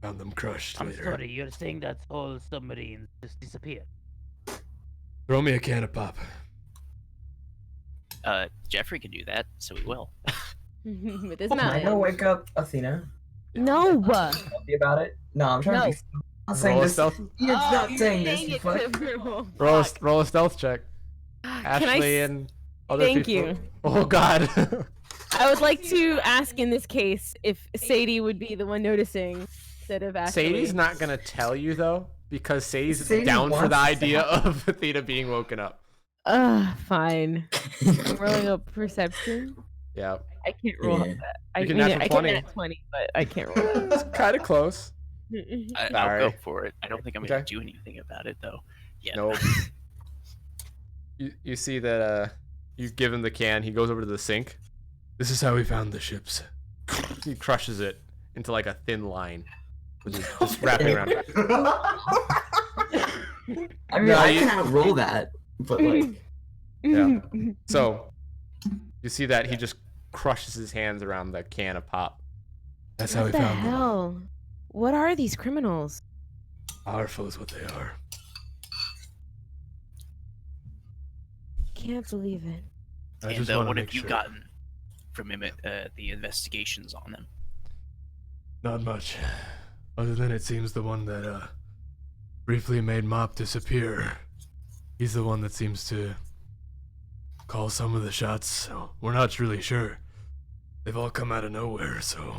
Found them crushed I'm later. sorry, you're saying that whole submarine just disappeared. Throw me a can of pop. Jeffrey can do that, so he will. With his Can I go mind. wake up Athena? No. Happy about it? No, I'm trying No. to be. I'm not saying Roll a this. stealth. You're not you're saying this. saying You it fuck. to Roll a stealth check. Ashley and other Thank people. you. Oh God. I would like to ask in this case if Sadie would be the one noticing instead of Ashley. Sadie's not gonna tell you though, because Sadie's Sadie down for wants the to idea happen. of Athena being woken up. Fine. I'm rolling a perception. Yeah. I can't roll Yeah. that. You can I natural can 20. nat 20, but I can't roll that. It's kind of close. I'll Sorry. go for it. I don't think I'm going Okay. to do anything about it, though. Yeah. Nope. You see that you give him the can. He goes over to the sink. This is how we found the ships. He crushes it into like a thin line. just wrapping around. I mean, No, I you- can outroll that, but like, Yeah. So you see that he just crushes his hands around the can of pop. That's how What we the found them. hell? What are these criminals? Powerful is what they are. Can't believe it. I And just want to what make have you sure. gotten from him the investigations on them? Not much. Other than it seems the one that briefly made Mop disappear. He's the one that seems to call some of the shots, so we're not really sure. They've all come out of nowhere, so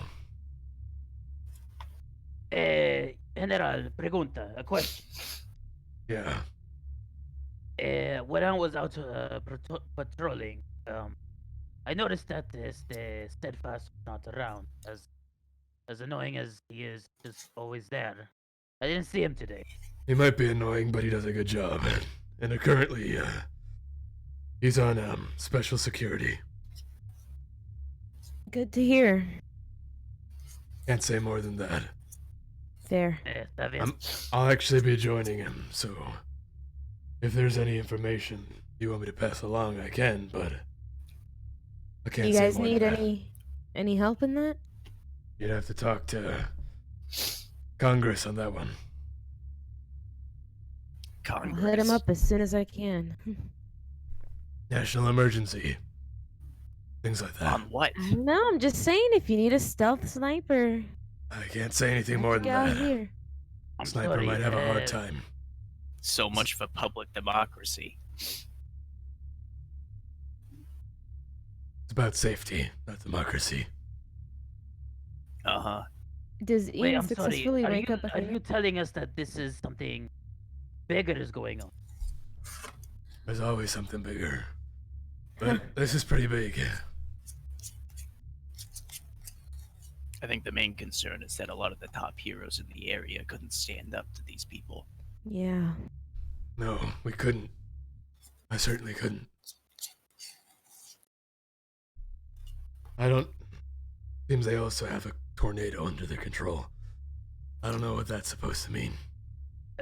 General, pregunta, a question. yeah. When I was out patrolling, I noticed that the Steadfast was not around. As annoying as he is, just always there. I didn't see him today. He might be annoying, but he does a good job. And currently, he's on special security. Good to hear. Can't say more than that. Fair. Está bien. I'll actually be joining him, so if there's any information you want me to pass along, I can, but I can't You say guys more need than that. any help in that? You'd have to talk to Congress on that one. I'll Congress. hit him up as soon as I can. National emergency. Things like that. On what? I don't know. I'm just saying, if you need a stealth sniper, I can't say anything more than get out that. here. I'm Sniper sorry, might have a hard time. So much for public democracy. It's about safety, not democracy. Uh-huh. Does Wait, Ian I'm sorry. successfully Are rank you, up a are you telling us that this is something bigger is going on? There's always something bigger. But this is pretty big. I think the main concern is that a lot of the top heroes in the area couldn't stand up to these people. Yeah. No, we couldn't. I certainly couldn't. I don't... Seems they also have a tornado under their control. I don't know what that's supposed to mean.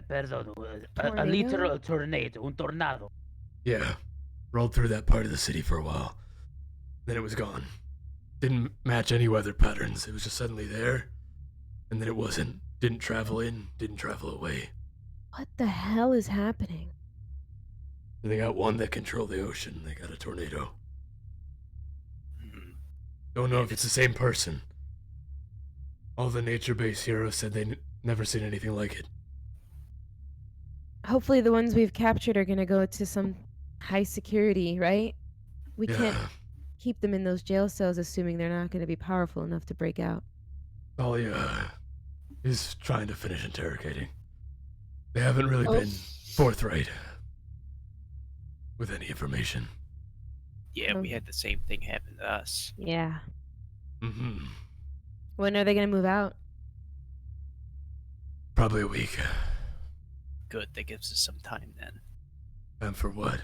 Perdón, a Tornado? literal tornado, un tornado. Yeah. Rolled through that part of the city for a while. Then it was gone. Didn't match any weather patterns. It was just suddenly there. And then it wasn't. Didn't travel in, didn't travel away. What the hell is happening? They got one that controlled the ocean. They got a tornado. Hmm. Don't know if it's the same person. All the nature-based heroes said they never seen anything like it. Hopefully the ones we've captured are gonna go to some high security, right? We can't keep them in those jail cells assuming they're not gonna be powerful enough to break out. Talia is trying to finish interrogating. They haven't really been forthright with any information. Yeah, we had the same thing happen to us. Yeah. Mm-hmm. When are they gonna move out? Probably a week. Good, that gives us some time then. And for what?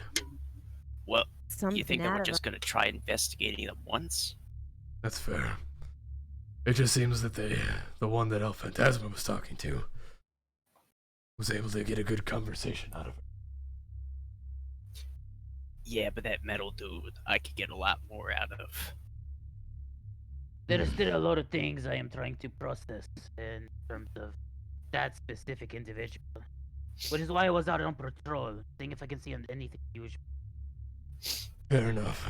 Well, Something you think that out we're of just gonna try investigating them once? That's fair. It just seems that the one that El Phantasma was talking to was able to get a good conversation out of her. Yeah, but that metal dude, I could get a lot more out of. There are still a lot of things I am trying to process in terms of that specific individual. Which is why I was out on patrol, seeing if I can see anything usual. Fair enough.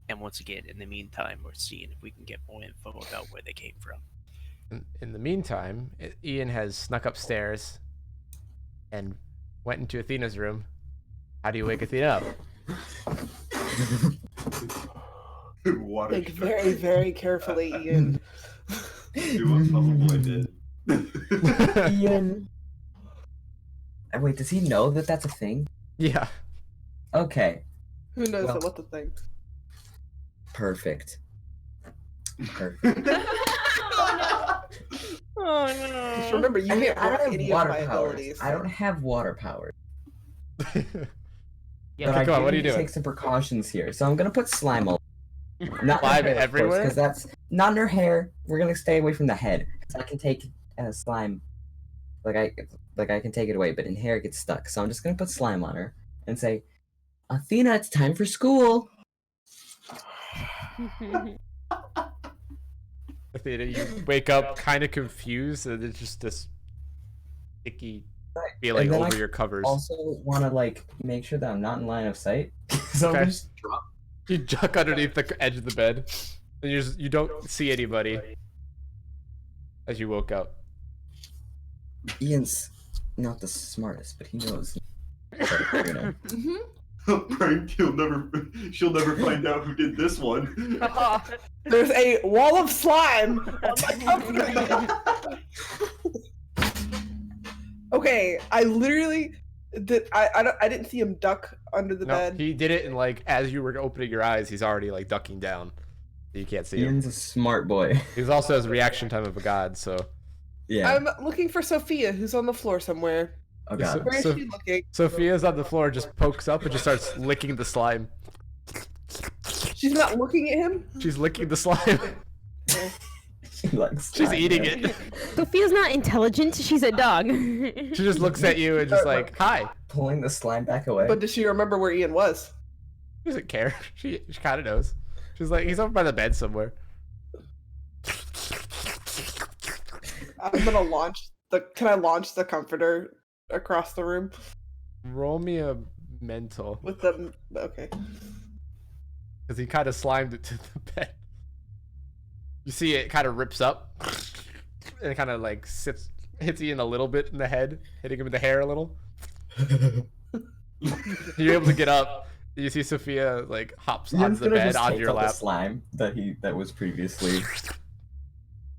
And once again, in the meantime, we're seeing if we can get more info about where they came from. In the meantime, Ian has snuck upstairs and went into Athena's room. How do you wake Athena up? Water. Think very, very carefully, Ian. Do a puzzle I did. Ian. Wait, does he know that that's a thing? Yeah. Okay. Who knows Well- what to think? Perfect. Perfect. Oh no! Just remember, you I mean, can't I block don't have any water of my powers. abilities. I don't have water powers. Yeah, But I come on, do what are you need to doing? take some precautions here. So I'm gonna put slime all not Slime everywhere, everywhere? because Not in her hair. We're gonna stay away from the head. So I can take slime. I can take it away, but in hair it gets stuck. So I'm just gonna put slime on her and say, Athena, it's time for school. Athena, you wake up kind of confused, and it's just this icky feeling over your covers. Also want to make sure that I'm not in line of sight. So Okay. I'm just drop. You duck underneath the edge of the bed, and you don't see anybody as you woke up. Ian's not the smartest, but he knows. Prank, she'll never find out who did this one. There's a wall of slime. On the okay, I literally did. I didn't see him duck under the bed. He did it, and as you were opening your eyes, he's already ducking down. You can't see him. Ian's a smart boy. He's also has a reaction time of a god, so. Yeah. I'm looking for Sophia, who's on the floor somewhere. Oh god. Where is she looking? Sophia's on the floor, just pokes up and just starts licking the slime. She's not looking at him? She's licking the slime. She's eating it. Sophia's not intelligent. She's a dog. She just looks at you and just hi. Pulling the slime back away. But does she remember where Ian was? She doesn't care. She kind of knows. She's he's over by the bed somewhere. I'm gonna launch the. Can I launch the comforter across the room? Roll me a mental. With the okay. Because he kind of slimed it to the bed. You see it kind of rips up, and it kind of hits Ian a little bit in the head, hitting him in the hair a little. You're able to get up. You see Sophia hops Ian's onto the gonna bed just onto take your out the lap. slime that was previously.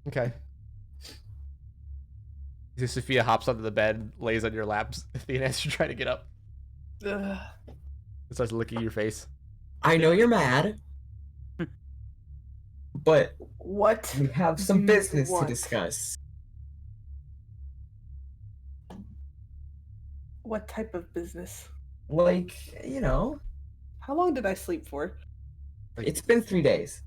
Okay. You see Sophia hops onto the bed, lays on your laps. Athena, as you try to get up, Ugh. it starts licking your face. I know you're mad, but what? We have some business to discuss. What type of business? How long did I sleep for? It's been 3 days.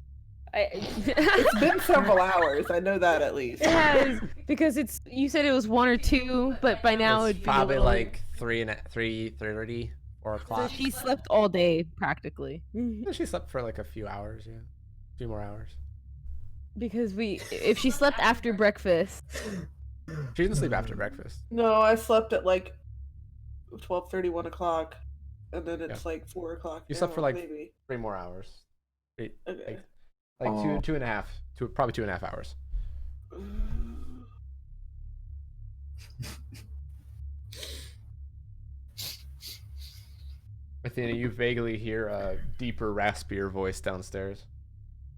It's been several hours. I know that at least. It has, because you said it was 1 or 2, but by now it'd be Probably a little- 3:30, 4 o'clock. So she slept all day practically. She slept for a few hours, yeah. A few more hours. Because if she slept after breakfast. She didn't sleep after breakfast. No, I slept at 12:30, 1 o'clock, and then it's 4 o'clock. You slept for maybe 3 more hours. Okay. Two and a half, probably 2.5 hours. Athena, you vaguely hear a deeper, raspier voice downstairs.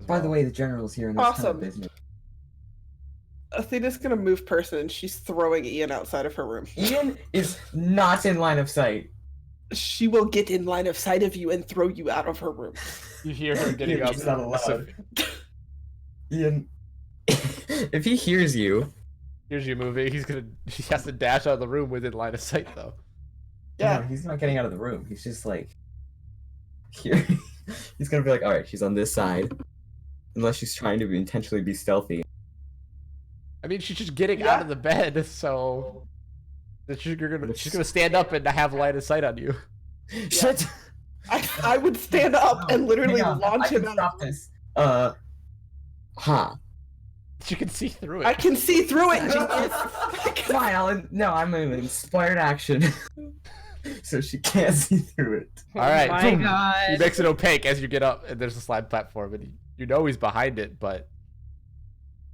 By the way, the general's here in this kind of Awesome. business. Athena's gonna move person, and she's throwing Ian outside of her room. Ian is not in line of sight. She will get in line of sight of you and throw you out of her room. You hear her getting Ian, up. she's not allowed. Ian, if he hears you, Here's you moving. He has to dash out of the room within line of sight, though. Yeah. no, he's not getting out of the room. He's just here. He's gonna be all right, she's on this side, unless she's trying to intentionally be stealthy. I mean, she's just getting out of the bed, so she's gonna stand up and have line of sight on you. Shit! I would stand up and literally Hang on, launch I can him out. stop this. You can see through it. I can see through it. Fine, I'm an inspired action. So she can't see through it. All right. my God. He makes it opaque as you get up, and there's a slide platform, and you know he's behind it, but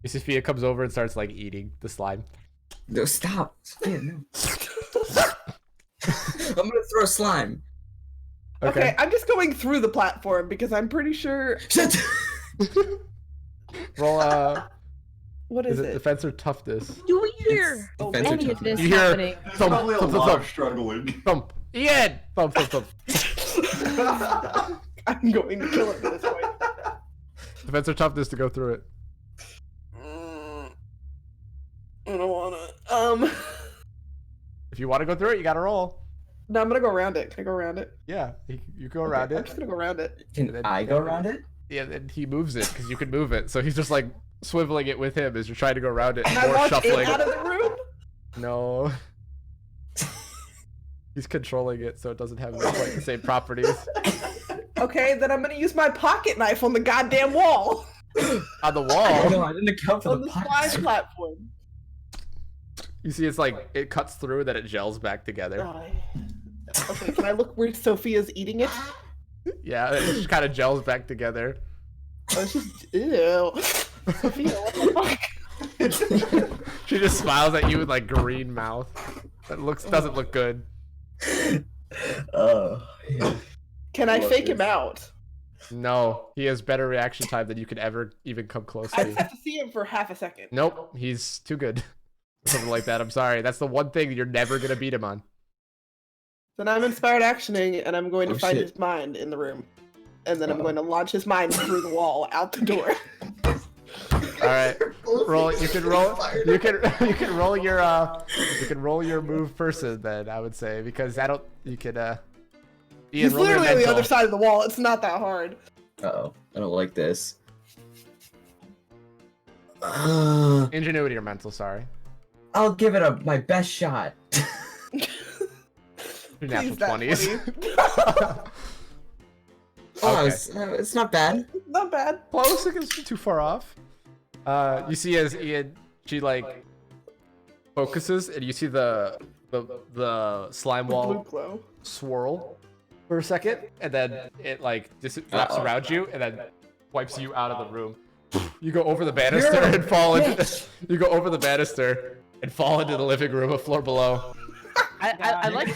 Sophia comes over and starts eating the slime. No, stop. Sophia, no. I'm gonna throw slime. Okay, I'm just going through the platform because I'm pretty sure. Shit! Roll What is it? defense or toughness? Do we hear Defense or any of this You hear happening? There's probably a lot of struggling. Thump. Ian! Thump, thump, thump. I'm going to kill him at this point. Defense or toughness to go through it. I don't wanna. If you want to go through it, you gotta roll. No, I'm gonna go around it. Can I go around it? Yeah, you go around I'm it. just gonna go around it. Can I go around it? Yeah, and he moves it because you can move it. So he's just like swiveling it with him as you're trying to go around it. Can I More launch shuffling. it out of the room? No. He's controlling it so it doesn't have quite the same properties. Okay, then I'm gonna use my pocket knife on the goddamn wall. On the wall? No, I didn't account for On the the pocket. slide platform. You see, it's like it cuts through and then it gels back together. Okay, can I look where Sophia's eating it? Yeah, it just kind of gels back together. Oh, it's just, ew. Sophia, what the fuck? She just smiles at you with like green mouth. That doesn't look good. Oh. Yeah. Can I fake him out? No, he has better reaction time than you could ever even come close I to. just have to see him for half a second. Nope, he's too good. Something like that. I'm sorry. That's the one thing you're never gonna beat him on. Then I'm inspired actioning, and I'm going to find shit. his mind in the room, and then I'm going to launch his mind through the wall out the door. All right, roll. You can roll. You can roll your move person then. I would say because I don't. You could. Ian, He's roll your literally on the mental. other side of the wall. It's not that hard. Uh-oh. I don't like this. Ingenuity or mental. Sorry. I'll give it my best shot. Your natural Please, 20s. Oh, Okay. it's not bad. Not bad. Close. It isn't too far off. You see as Ian, she like focuses, and you see the slime Blue wall glow. swirl for a second, and then it like just wraps Uh-oh. around you, and then wipes you out of the room. You go over the banister and fall into. You go over the banister and fall into the living room, a floor below. I like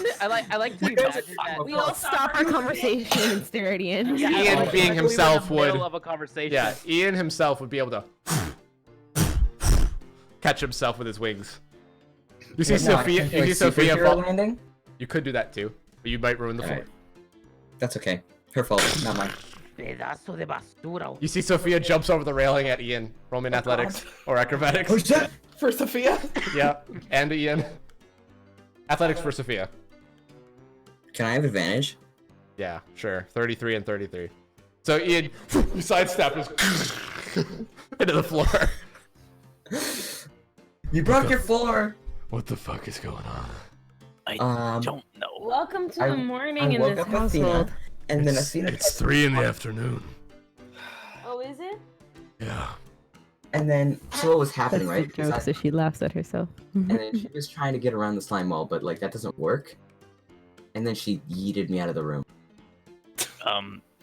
to imagine that We all stop our conversation and stare at Ian. Yeah, Ian like, being we were in himself the would. middle of a conversation. Yeah, Ian himself would be able to catch himself with his wings. You see Sophia. You see Sophia fall. Landing? You could do that too, but you might ruin the floor. Alright. That's okay. Her fault, not mine. Pedazo de basura. You see Sophia jumps over the railing at Ian. Roll me in athletics or acrobatics. Oh shit! For Sophia. Yeah, and Ian. Athletics for Sophia. Can I have advantage? Yeah, sure. 33 and 33. So Ian, you sidestep into the floor. You broke your floor. What the fuck is going on? I don't know. Welcome to I- the morning I in woke this up household. Athena, and then It's, Athena. it's 3 in the afternoon. Oh, is it? Yeah. And then, so what was happening, right? That's a joke, so she laughs at herself. And then she was trying to get around the slime wall, but like that doesn't work. And then she yeeted me out of the room.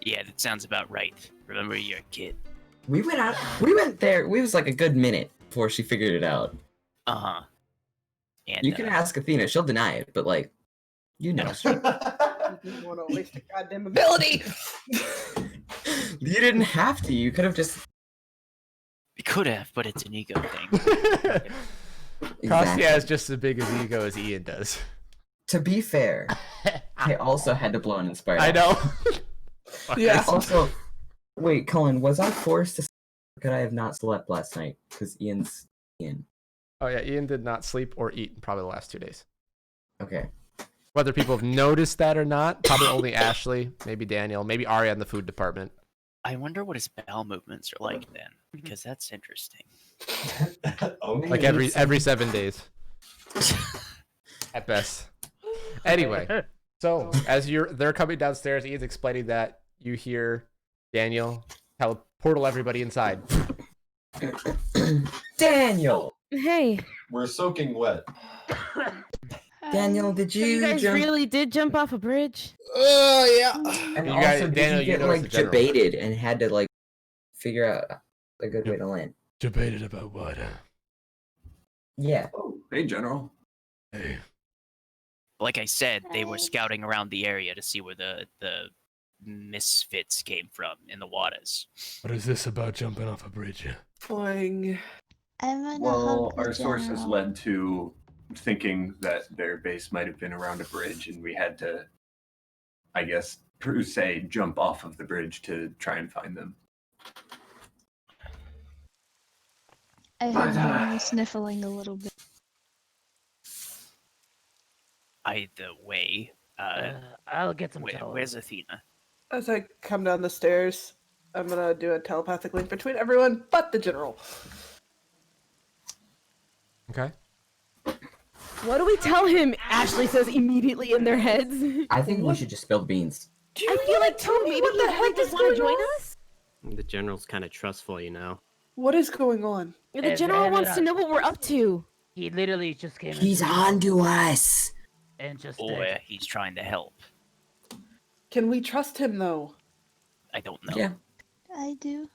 Yeah, that sounds about right. Remember, you're a kid. We went there. We was like a good minute before she figured it out. Uh-huh. And You can ask Athena; she'll deny it, but like, you know, You didn't want to waste a goddamn ability. you didn't have to. You could have just. we could have, but it's an ego thing. Costia has just as big as ego as Ian does. To be fair, I also had to blow an inspired. I know. Yeah. Also, wait, Cullen, was I forced to? Could I have not slept last night? Because Ian's Ian. Oh yeah, Ian did not sleep or eat in probably the last 2 days. Okay. Whether people have noticed that or not, probably only Ashley, maybe Daniel, maybe Ari in the food department. I wonder what his bowel movements are like then, because that's interesting. Like every 7 days, at best. Anyway, so as they're coming downstairs, Ian's explaining that you hear Daniel portal everybody inside. Daniel. Hey, We're soaking wet. Daniel, did so you, you guys jump? really did jump off a bridge? Yeah. And You also, guys- did Daniel, you you get know as like the general. debated and had to like figure out a good way to land? Debated about what? Yeah. Oh, hey, General. Hey, Like I said, they were scouting around the area to see where the misfits came from in the waters. what is this about jumping off a bridge? Flying. I'm gonna Well, hug the our sources general. led to thinking that their base might have been around a bridge, and we had to, I guess, per se, jump off of the bridge to try and find them. I heard him sniffling a little bit. Either way, I'll get some where's Athena? As I come down the stairs, I'm gonna do a telepathic link between everyone but the general. Okay. What do we tell him? Ashley says immediately in their heads. I think we should just spill the beans. Do you I feel like tell too, me maybe what he the really heck does is want going to join on? us. The general's kind of trustful, you know. What is going on? The general wants to know what we're up to. He literally just came He's into on to us. and just Or he's trying to help. Can we trust him though? I don't know. Yeah. I do.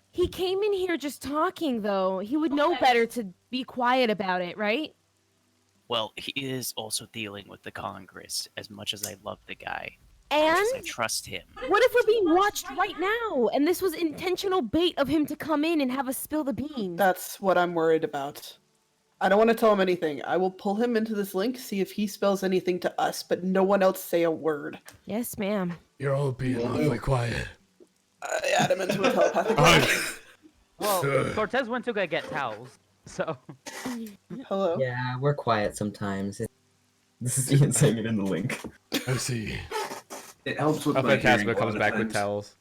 He came in here just talking, though. He would know better to be quiet about it, right? Well, he is also dealing with the Congress. As much as I love the guy, And as much as I trust him. what if we're being watched right now? And this was intentional bait of him to come in and have us spill the beans. That's what I'm worried about. I don't want to tell him anything. I will pull him into this link, see if he spells anything to us, but no one else say a word. Yes, ma'am. You're all being awfully quiet. I add him into a telepathic link. Well, Cortez went to go get towels, so. Hello? Yeah, we're quiet sometimes. This is Ian saying it in the link. I see. It helps with A my hearing Phantasma a comes lot of back with times. towels.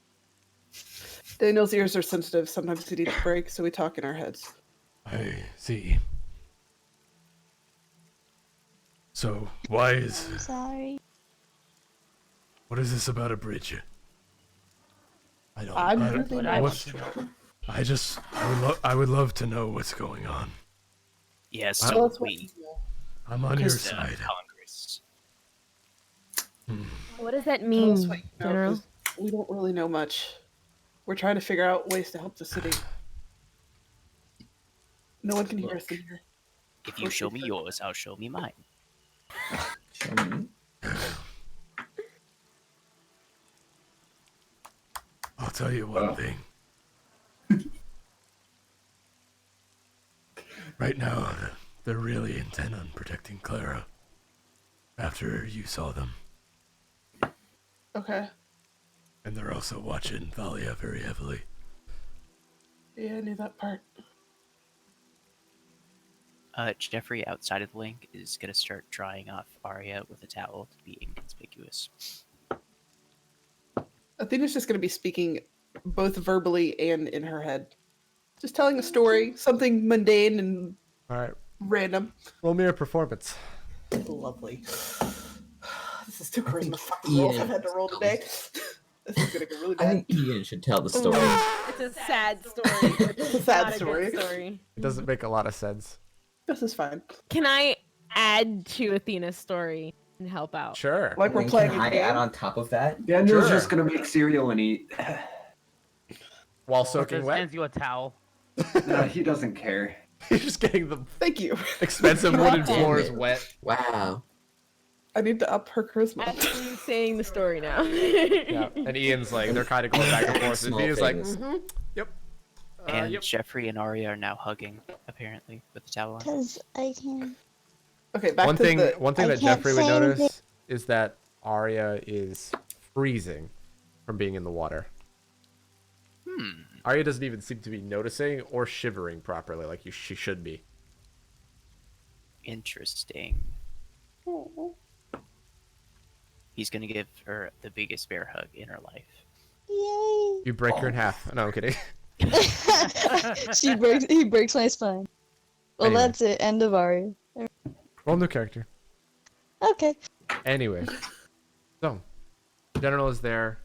Daniel's ears are sensitive. Sometimes he needs a break, so we talk in our heads. I see. So, why is... I'm sorry. What is this about a bridge? I don't... I'm I don't- really I not what's- sure. I would love to know what's going on. Yes, Tell so us what we, you know. I'm on your the side. Congress. What does that Tell mean, us what you know, General? 'cause we don't really know much. We're trying to figure out ways to help the city. No one can hear us in here. If you show me yours, I'll show me mine. Show me. I'll tell you one thing. Right now, they're really intent on protecting Clara. After you saw them. Okay. And they're also watching Thalia very heavily. Yeah, I knew that part. Jeffrey, outside of the link, is gonna start drying off Arya with a towel to be inconspicuous. Athena's just going to be speaking both verbally and in her head. Just telling a story, something mundane and All right. random. Roll me a performance. Lovely. This is too charisma fucking Ian rolls I've had to roll today. This is going to go really I bad. think Ian should tell the story. It's a sad story. It's a sad Not story. a good story. It doesn't make a lot of sense. This is fine. Can I add to Athena's story and help out? Sure. Like we're And playing can a I game. add on top of that? Daniel's Sure. just gonna make cereal and eat. While soaking Cortez wet. hands you a towel. No, he doesn't care. You're just getting the Thank you. expensive wooden Damn floors it. wet. Wow. I need to up her charisma. Actually saying the story now. Yeah. And Ian's like, they're kind of going back and forth. And Small Ian's like, things. yep. And Yep. Jeffrey and Arya are now hugging, apparently, with the towel on. Because I can. Okay, back One to thing, the... one thing I that can't Jeffrey would say anything. notice is that Arya is freezing from being in the water. Arya doesn't even seem to be noticing or shivering properly like she should be. Interesting. He's gonna give her the biggest bear hug in her life. Yay! You break her in half. No, I'm kidding. He breaks my spine. Well, Anyway. that's it. End of Aria. Roll new character. Okay. Anyway, so General is there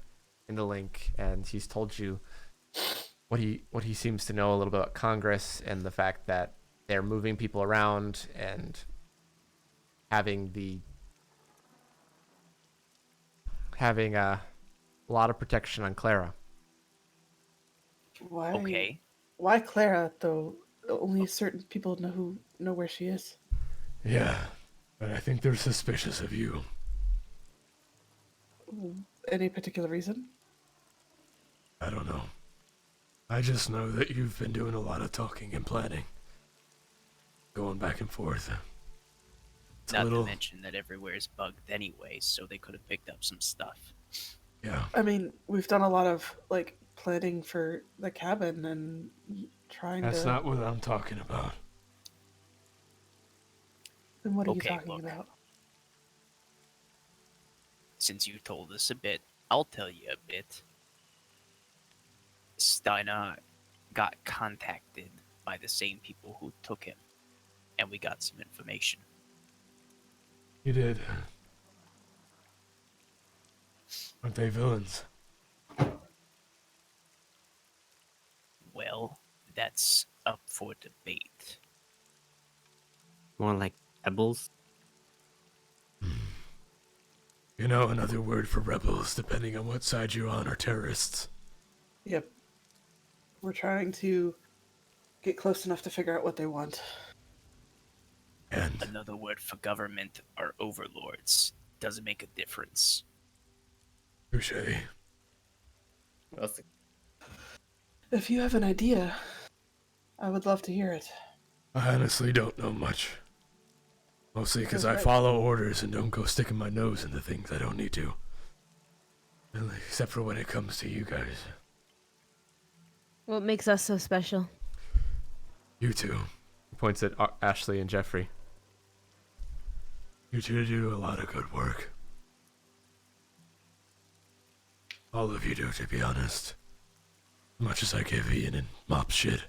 in the link, and he's told you what he seems to know a little bit about Congress and the fact that they're moving people around and having a lot of protection on Clara. Why? Okay. Why Clara, though? Only certain people know where she is. Yeah, but I think they're suspicious of you. Any particular reason? I don't know. I just know that you've been doing a lot of talking and planning. Going back and forth. It's a Not little... to mention that everywhere is bugged anyway, so they could have picked up some stuff. Yeah. I mean, we've done a lot of, like, planning for the cabin and trying That's to... not what I'm talking about. Then what are Okay, you talking look. about? Since you told us a bit, I'll tell you a bit. Steinarr got contacted by the same people who took him, and we got some information. You did. Aren't they villains? Well, that's up for debate. More like rebels. You know, another word for rebels, depending on what side you're on, are terrorists. Yep. We're trying to get close enough to figure out what they want. And Another word for government are overlords. Doesn't make a difference. touche. If you have an idea, I would love to hear it. I honestly don't know much. Mostly because I Okay. follow orders and don't go sticking my nose into things I don't need to. Except for when it comes to you guys. What makes us so special? You two. He points at Ashley and Jeffrey. You two do a lot of good work. All of you do, to be honest. As much as I give Ian and Mop shit.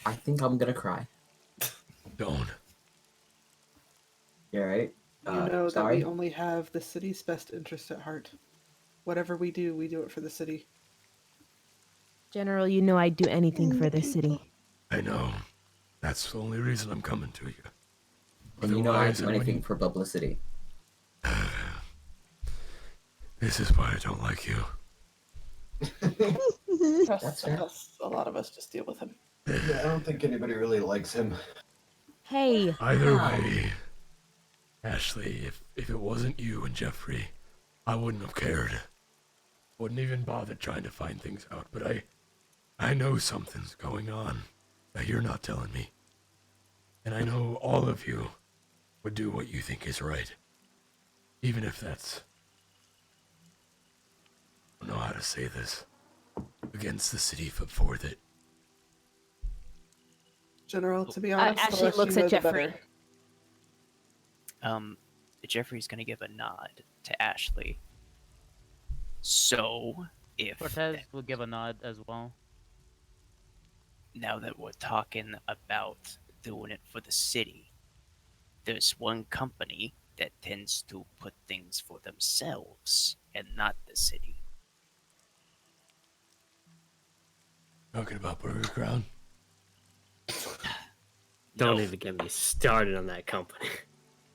I think I'm gonna cry. Don't. You alright? You know that sorry? we only have the city's best interest at heart. Whatever we do it for the city. General, you know I'd do anything for the city. I know. That's the only reason I'm coming to you. And you know I'd Otherwise, do when anything you- for publicity. This is why I don't like you. Trust fair. us. A lot of us just deal with him. Yeah, I don't think anybody really likes him. Hey. Either Wow. way, Ashley, if it wasn't you and Jeffrey, I wouldn't have cared. Wouldn't even bother trying to find things out, but I know something's going on that you're not telling me. And I know all of you would do what you think is right. Even if that's... I don't know how to say this. Against the city for it. General, to be honest, the Ashley less looks you know, at the Jeffrey. better. Jeffrey's gonna give a nod to Ashley. So, if Cortez will give a nod as well. now that we're talking about doing it for the city, there's one company that tends to put things for themselves and not the city. Talking about Burger Crown? Don't No, even get me started on that company.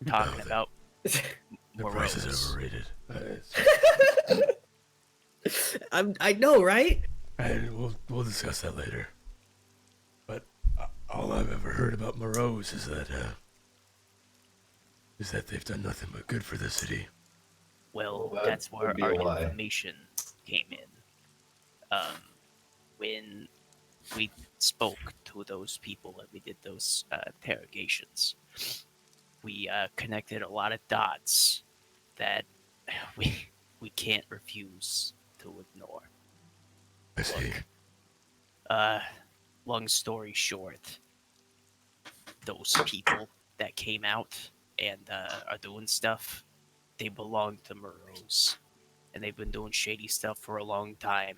talking about The price is Moreau's. overrated. I know, right? And we'll discuss that later. But all I've ever heard about Moreau's is that they've done nothing but good for the city. Well, Well, that that's where would be our a lie. information came in. When we spoke to those people and we did those interrogations, we connected a lot of dots that we can't refuse to ignore. I see. Long story short, those people that came out and are doing stuff, they belong to Moreau's, and they've been doing shady stuff for a long time.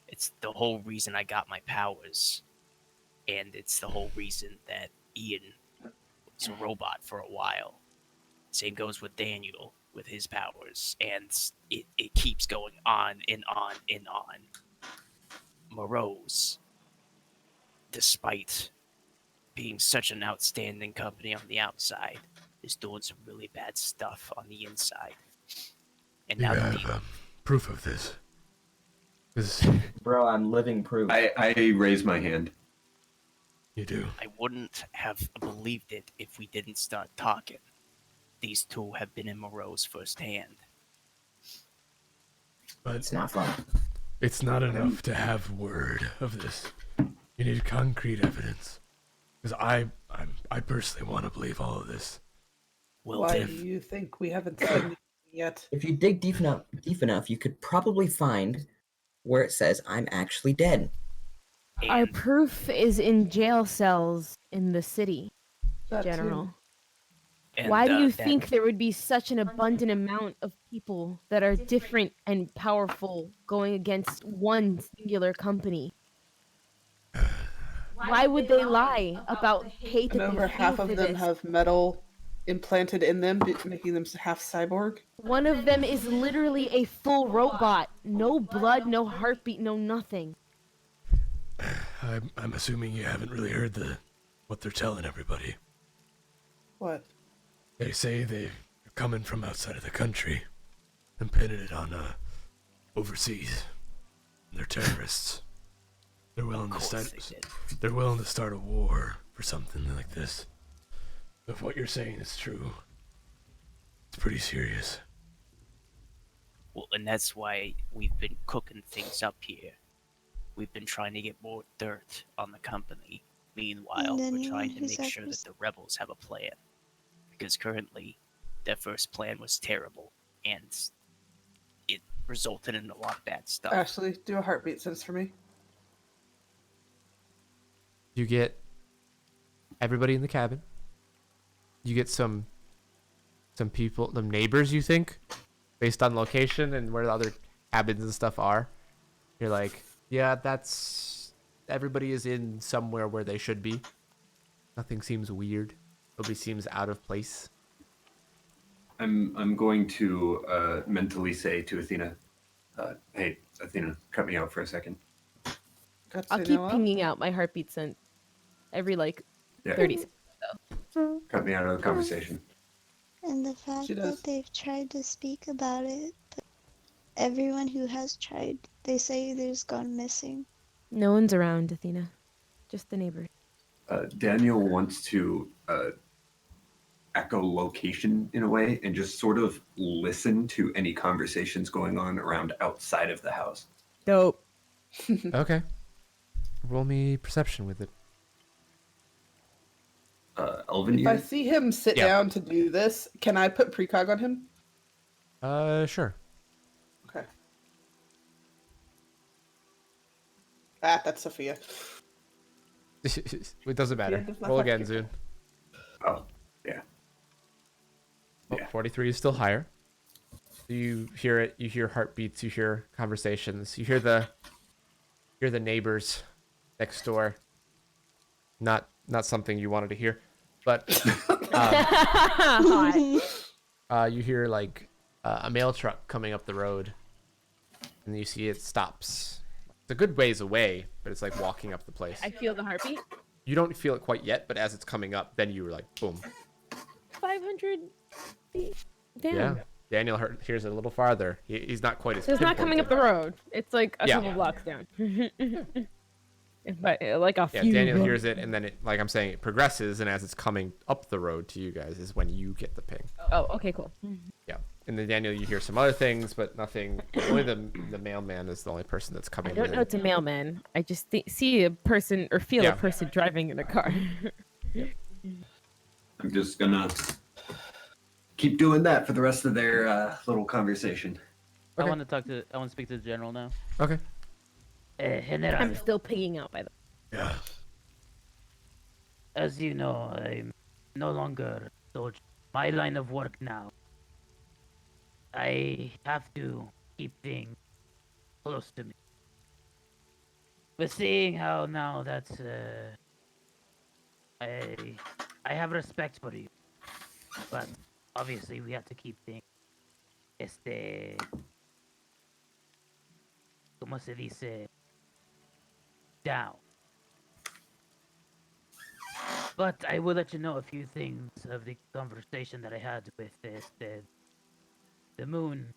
It's the whole reason I got my powers, and it's the whole reason that Ian was a robot for a while. Same goes with Daniel with his powers, and it keeps going on and on and on. Moreau's, despite being such an outstanding company on the outside, is doing some really bad stuff on the inside. And You now that have proof of this. 'Cause Bro, I'm living proof. I raise my hand. you do. I wouldn't have believed it if we didn't start talking. These two have been in Moreau's firsthand. But It's not fun. it's not enough to have word of this. You need concrete evidence. Because I personally want to believe all of this. Well, Why then, do you think we haven't said anything yet? If you dig deep enough, you could probably find where it says I'm actually dead. Our and proof is in jail cells in the city, That too. General. And, Why do you that- think there would be such an abundant amount of people that are different and powerful going against one singular company? Why would they lie about the hate And that they over feel half for of them this? have metal implanted in them, making them half cyborg. One of them is literally a full robot. No blood, no heartbeat, no nothing. I'm assuming you haven't really heard what they're telling everybody. What? They say they're coming from outside of the country and pinning it on overseas. They're terrorists. They're willing to start a war for something like this. If what you're saying is true, it's pretty serious. Well, and that's why we've been cooking things up here. We've been trying to get more dirt on the company. Meanwhile, And we're trying to anyone who's make sure ever that the rebels have a plan. Because currently, their first plan was terrible, and it resulted in a lot of bad stuff. Ashley, do a heartbeat sense for me. You get everybody in the cabin. You get some people, the neighbors, you think, based on location and where the other cabins and stuff are. You're like, yeah, everybody is in somewhere where they should be. Nothing seems weird. Nobody seems out of place. I'm going to mentally say to Athena, "Hey, Athena, cut me out for a second." I'll keep pinging out my heartbeat sense every 30 seconds. Cut me out of the conversation. And the fact She that does. they've tried to speak about it, but everyone who has tried, they say there's gone missing. No one's around, Athena. Just the neighbors. Daniel wants to echolocation in a way and just sort of listen to any conversations going on around outside of the house. Dope. Okay. Roll me perception with it. Elven If I ear? see him sit Yeah. down to do this, can I put precog on him? Sure. Okay. Ah, that's Sophia. It doesn't matter. does not Roll have again, to. Zune. Oh, yeah. Oh, 43 is still higher. You hear it. You hear heartbeats. You hear conversations. You hear the neighbors next door. Not something you wanted to hear, but you hear a mail truck coming up the road, and you see it stops. It's a good ways away, but it's like walking up the place. I feel the heartbeat. You don't feel it quite yet, but as it's coming up, then you were like, boom. 500 feet. Damn. Yeah. Daniel hears it a little farther. He's not quite as. So it's not coming up the road. It's like a Yeah. couple blocks down. But like a Yeah, few. Daniel blocks. hears it, and then it, like I'm saying, it progresses, and as it's coming up the road to you guys is when you get the ping. Oh, okay, cool. Yeah, and then Daniel, you hear some other things, but nothing. Only the mailman is the only person that's coming. I don't in. know it's a mailman. I just see a person or feel Yeah. a person driving in a car. I'm just gonna keep doing that for the rest of their little conversation. I Okay. want to speak to the general now. Okay. General, I'm still pinging out by the. Yeah. as you know, I'm no longer soldier. My line of work now. I have to keep things close to me. But seeing how now that I have respect for you, but obviously we have to keep things ¿cómo se dice? Down. But I will let you know a few things of the conversation that I had with the moon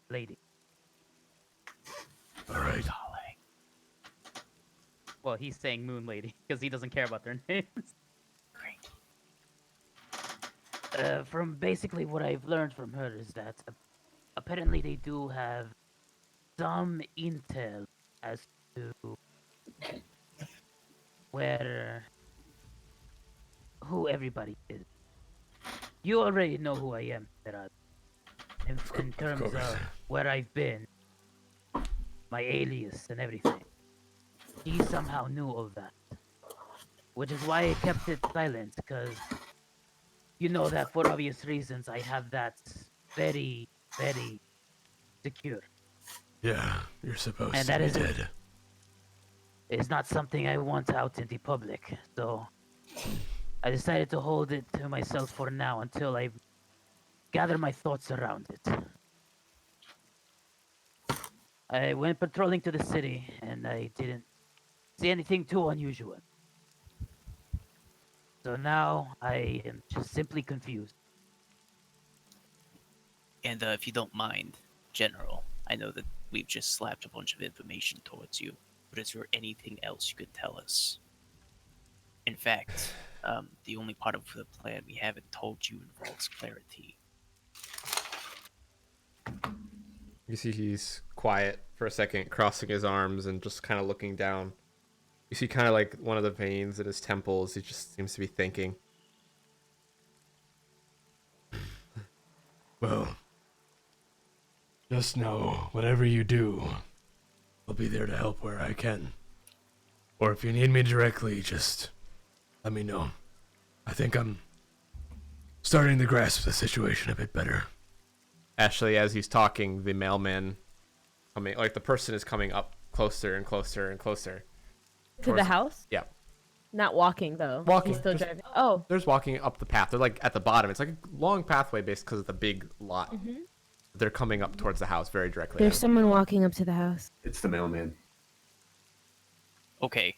lady. All right. Well, he's saying moon lady because he doesn't care about their names. From basically what I've learned from her is that apparently they do have some intel as to who everybody is. You already know who I am, Gerard. In terms of where I've been, my alias and everything. She somehow knew of that. Which is why I kept it silent, because you know that for obvious reasons, I have that very, very secure. Yeah, you're supposed And to that be is dead. It's not something I want out in the public, so I decided to hold it to myself for now until I gather my thoughts around it. I went patrolling to the city and I didn't see anything too unusual. So now I am just simply confused. And if you don't mind, General, I know that we've just slapped a bunch of information towards you, but is there anything else you could tell us? In fact, the only part of the plan we haven't told you involves clarity. You see he's quiet for a second, crossing his arms and just kind of looking down. You see kind of like one of the veins in his temples. He just seems to be thinking. Well, just know, whatever you do, I'll be there to help where I can. Or if you need me directly, just let me know. I think I'm starting to grasp the situation a bit better. Actually, as he's talking, the mailman the person is coming up closer and closer and closer. To the house? Yeah. Not walking though. Walking. He's still just- driving. Oh. There's walking up the path. They're like at the bottom. It's like a long pathway based because of the big lot. Mhm. They're coming up towards the house very directly. There's someone walking up to the house. It's the mailman. Okay,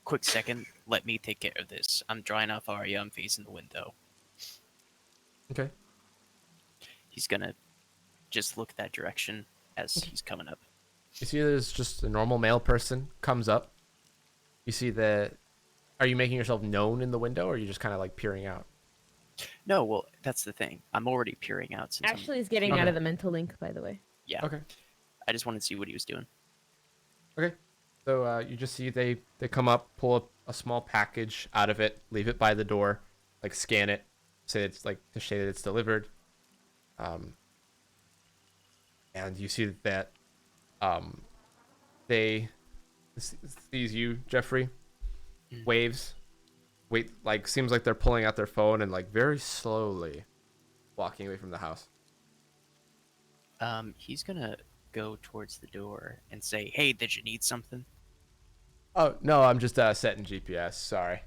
quick second. Let me take care of this. I'm drying off Arya. I'm facing the window. Okay. He's gonna just look that direction as he's coming up. You see there's just a normal male person comes up. You see are you making yourself known in the window or are you just kind of like peering out? No, well, that's the thing. I'm already peering out since Ashley is getting out of the mental link, by the way. Yeah. Okay. I just wanted to see what he was doing. Okay. So you just see they come up, pull up a small package out of it, leave it by the door, like scan it, say it's like to say that it's delivered. And you see that they sees you, Jeffrey, waves, wait, like seems like they're pulling out their phone and like very slowly walking away from the house. He's gonna go towards the door and say, "Hey, did you need something?" Oh no, I'm just setting GPS. Sorry.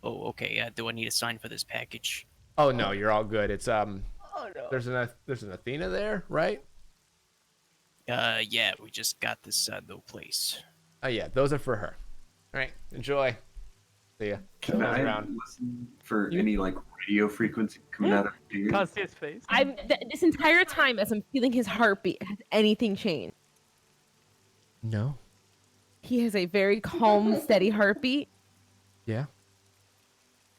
Oh, okay. Do I need a sign for this package? Oh no, you're all good. It's Oh no. there's an Athena there, right? Yeah, we just got this no place. Oh yeah, those are for her. All right, enjoy. See ya. Can Goes I around. listen for any like radio frequency coming out of your ears? Costia's face. This entire time as I'm feeling his heartbeat, has anything changed? No. He has a very calm, steady heartbeat. Yeah.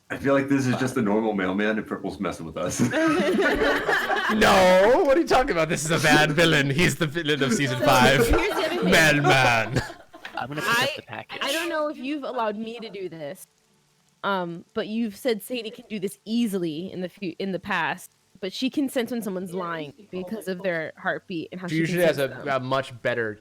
I feel like this is just a normal mailman and Purple's messing with us. No, what are you talking about? This is a bad villain. He's the villain of season 5. Here's the other thing. Mailman. I'm gonna pick up the package. I don't know if you've allowed me to do this, but you've said Sadie can do this easily in the past, but she can sense when someone's lying because of their heartbeat and how She she usually can has sense them. a much better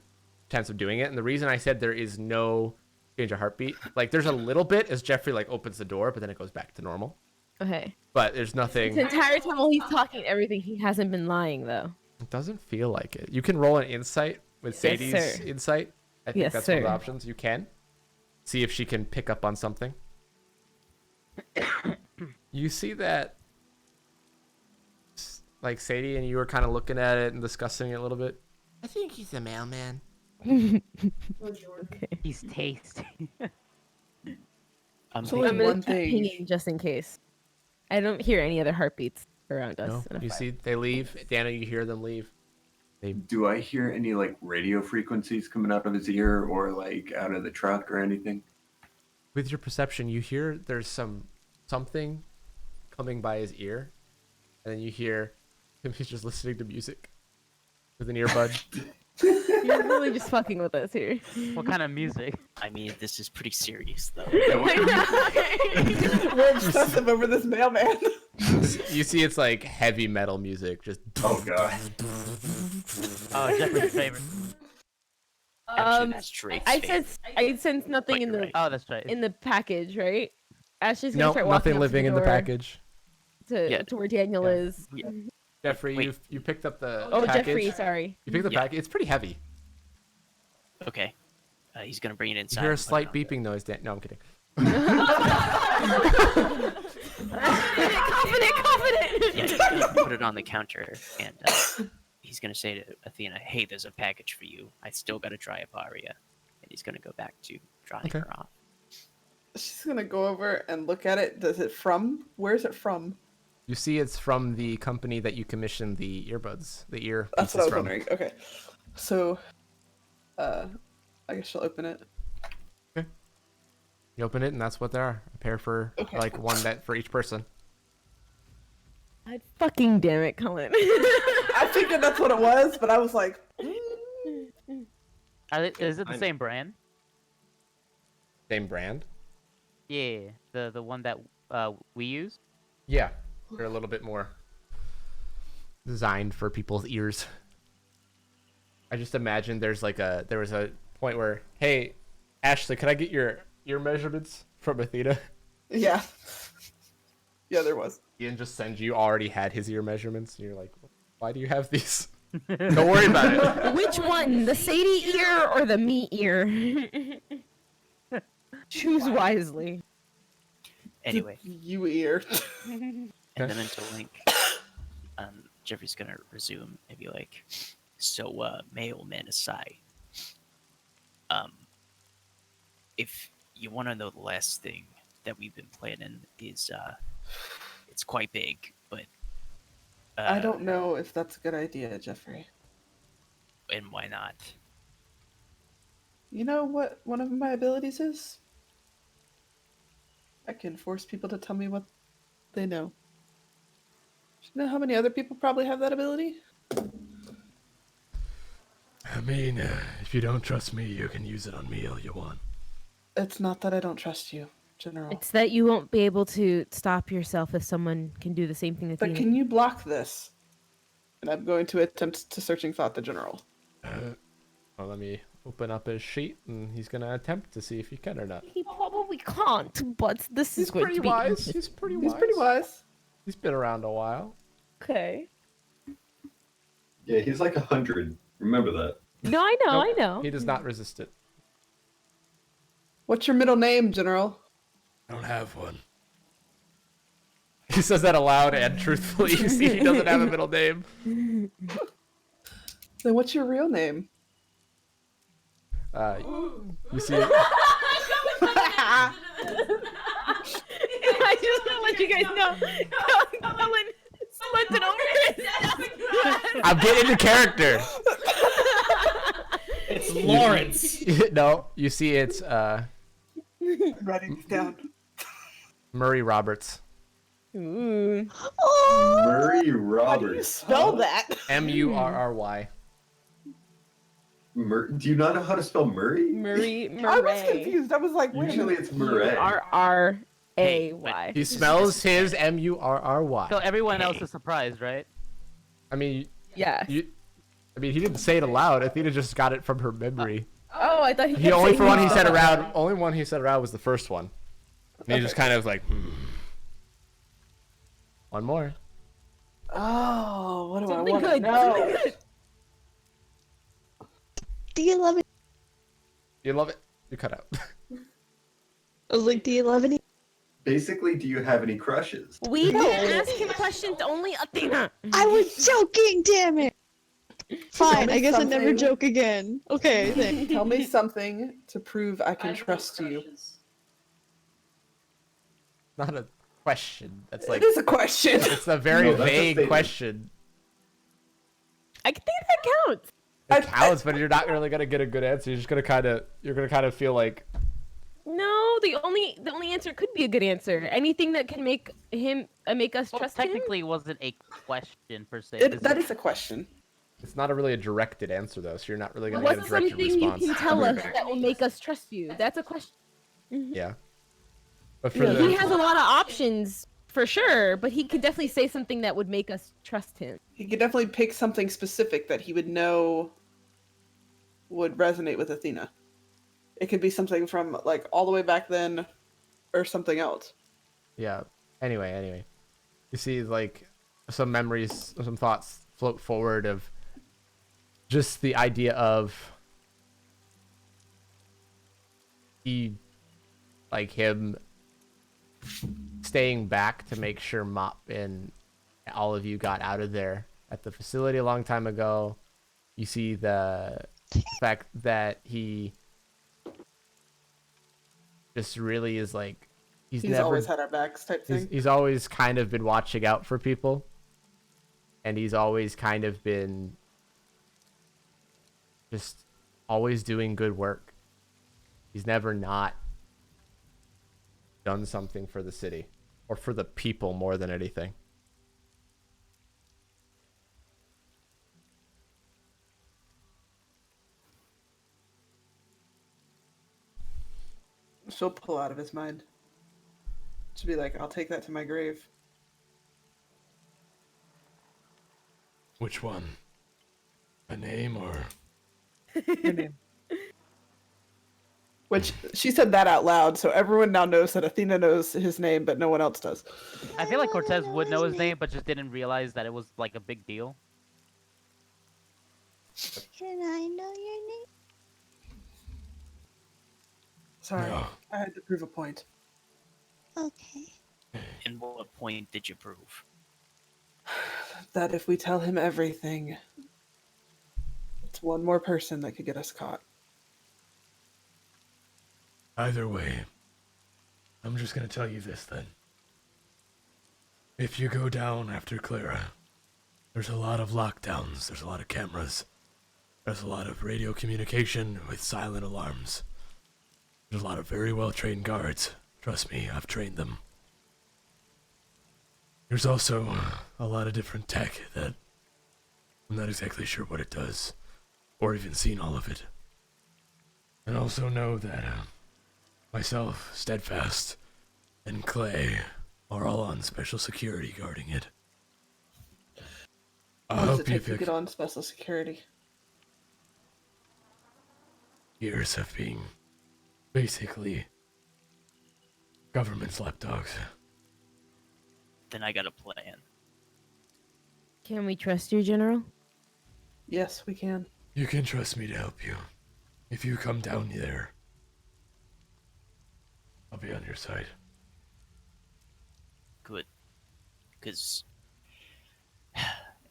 chance of doing it. And the reason I said there is no change of heartbeat, like there's a little bit as Jeffrey like opens the door, but then it goes back to normal. Okay. But there's nothing. The entire time while he's talking everything, he hasn't been lying though. It doesn't feel like it. You can roll an insight with Yes, Sadie's sir. insight. I think Yes, that's one of the sir. options. You can see if she can pick up on something. You see that, like Sadie and you were kind of looking at it and discussing it a little bit. I think he's a mailman. Okay. He's tasty. I'm So, thinking- like, I'm gonna one keep thing- pinging just in case. I don't hear any other heartbeats around us. No, in a you fight. see they leave. Dana, you hear them leave. Do I hear any like radio frequencies coming out of his ear or like out of the truck or anything? With your perception, you hear there's something coming by his ear, and then you hear him. He's just listening to music with an earbud. You're really just fucking with us here. What kind of music? I mean, this is pretty serious, though. We're obsessive over this mailman. You see, it's like heavy metal music. Just Oh god. Oh, Jeffrey's favorite. Actually, that's Drake's I favorite. sense nothing in the Oh, that's right. in the package, right? Ashley's gonna No, start walking nothing up to living the in the door package. to where Daniel is. Jeffrey, Wait. you picked up the Oh, package. Jeffrey, sorry. You picked the package. It's pretty heavy. Okay. He's gonna bring it You inside. hear a and put it slight on beeping noise. No, I'm kidding. Confident. Yeah, he's gonna put it on the counter, and he's gonna say to Athena, "Hey, there's a package for you. I still gotta dry up Arya," and he's gonna go back to drying her off. She's gonna go over and look at it. Does it from? Where's it from? You see, it's from the company that you commissioned the earbuds, the ear. That's what I was from. wondering. Okay, so, I guess she'll open it. You open it, and that's what they are. A pair for like one that for each person. God fucking damn it, Cullen. I figured that's what it was, but I was like, Is it the same brand? Same brand? Yeah, the one that we use. Yeah, they're a little bit more designed for people's ears. I just imagine there was a point where, hey, Ashley, can I get your ear measurements from Athena? yeah, yeah, there was. Ian just sends you already had his ear measurements, and you're like, why do you have these? Don't worry about it. Which one, the Sadie ear or the me ear? Choose wisely. Anyway, you ear. and the mental link. Jeffrey's gonna resume and be like, "So, mailman aside, if you want to know the last thing that we've been planning is, it's quite big, but I don't know if that's a good idea, Jeffrey. And why not? You know what one of my abilities is? I can force people to tell me what they know. Do you know how many other people probably have that ability? I mean, if you don't trust me, you can use it on me all you want. It's not that I don't trust you, General. It's that you won't be able to stop yourself if someone can do the same thing that But you. can you block this? And I'm going to attempt to searching thought the General. Well, let me open up his sheet, and he's gonna attempt to see if he can or not. He probably can't, but this is going pretty to be wise. interesting. He's pretty wise. He's pretty wise. He's been around a while. Okay. Yeah, he's like 100. Remember that. No, I know, Nope, I know. He does not resist it. What's your middle name, General? I don't have one. He says that aloud and truthfully. You see, he doesn't have a middle name. Then what's your real name? You see. I just want to let you guys know. Cullen slipped it over. I'm getting into character. It's Lawrence. No, you see, it's Writing this down. Murray Roberts. Ooh. Murray How do you Roberts. spell that? Murry. Do you not know how to spell Murray? Murray. I was confused. I was like, wait. Usually it's Murray. R-R-A-Y. He spells his Murry. So everyone else is surprised, right? I mean, Yeah. he didn't say it aloud. Athena just got it from her memory. Oh, I thought he. The kept only saying one he no. said aloud. Only one he said aloud was the first one. And he just kind of like. One more. Oh, what do Something I want to good. know? Something good. Do you love it? You love it. You cut out. I was like, do you love any? Basically, do you have any crushes? We didn't ask him questions. Only Athena. I was joking, damn it! Fine, me I guess I never something. joke again. Okay, thanks. Tell me something to prove I can trust you. Not a question. That's like. It is a question. It's a very No, that's a vague statement. question. I think that counts. It counts, but you're not really gonna get a good answer. You're just gonna kind of feel like. No, the only answer could be a good answer. Anything that can make us trust him. Technically, it wasn't a question per se. That is a question. It's not really a directed answer though, so you're not really gonna What's get a directed something you response. can tell us that will make us trust you? That's a question. Yeah. But for He has a lot of options for sure, but he could definitely say something that would make us trust him. He could definitely pick something specific that he would know would resonate with Athena. It could be something from like all the way back then, or something else. Yeah. Anyway. You see, like, some memories, some thoughts float forward of just the idea of him staying back to make sure Mop and all of you got out of there at the facility a long time ago. You see the fact that he just really is like he's never always had our backs type thing. he's always kind of been watching out for people, and he's always kind of been just always doing good work. He's never not done something for the city or for the people more than anything. She'll pull out of his mind. She'll be like, I'll take that to my grave. Which one? A name or? Your name. Which, she said that out loud, so everyone now knows that Athena knows his name, but no one else does. I feel like Cortez would know his name, but just didn't realize that it was like a big deal. Can I know your name? Sorry, No. I had to prove a point. Okay. And what point did you prove? That if we tell him everything, it's one more person that could get us caught. Either way, I'm just gonna tell you this then. If you go down after Clara, there's a lot of lockdowns, there's a lot of cameras, there's a lot of radio communication with silent alarms. There's a lot of very well-trained guards. Trust me, I've trained them. There's also a lot of different tech that I'm not exactly sure what it does, or even seen all of it. And also know that myself, Steadfast, and Clay are all on special security guarding it. I What does it hope you take to get on special security? years of being basically government's lapdogs. Then I got a plan. Can we trust you, General? Yes, we can. You can trust me to help you. If you come down there, I'll be on your side. Good. Because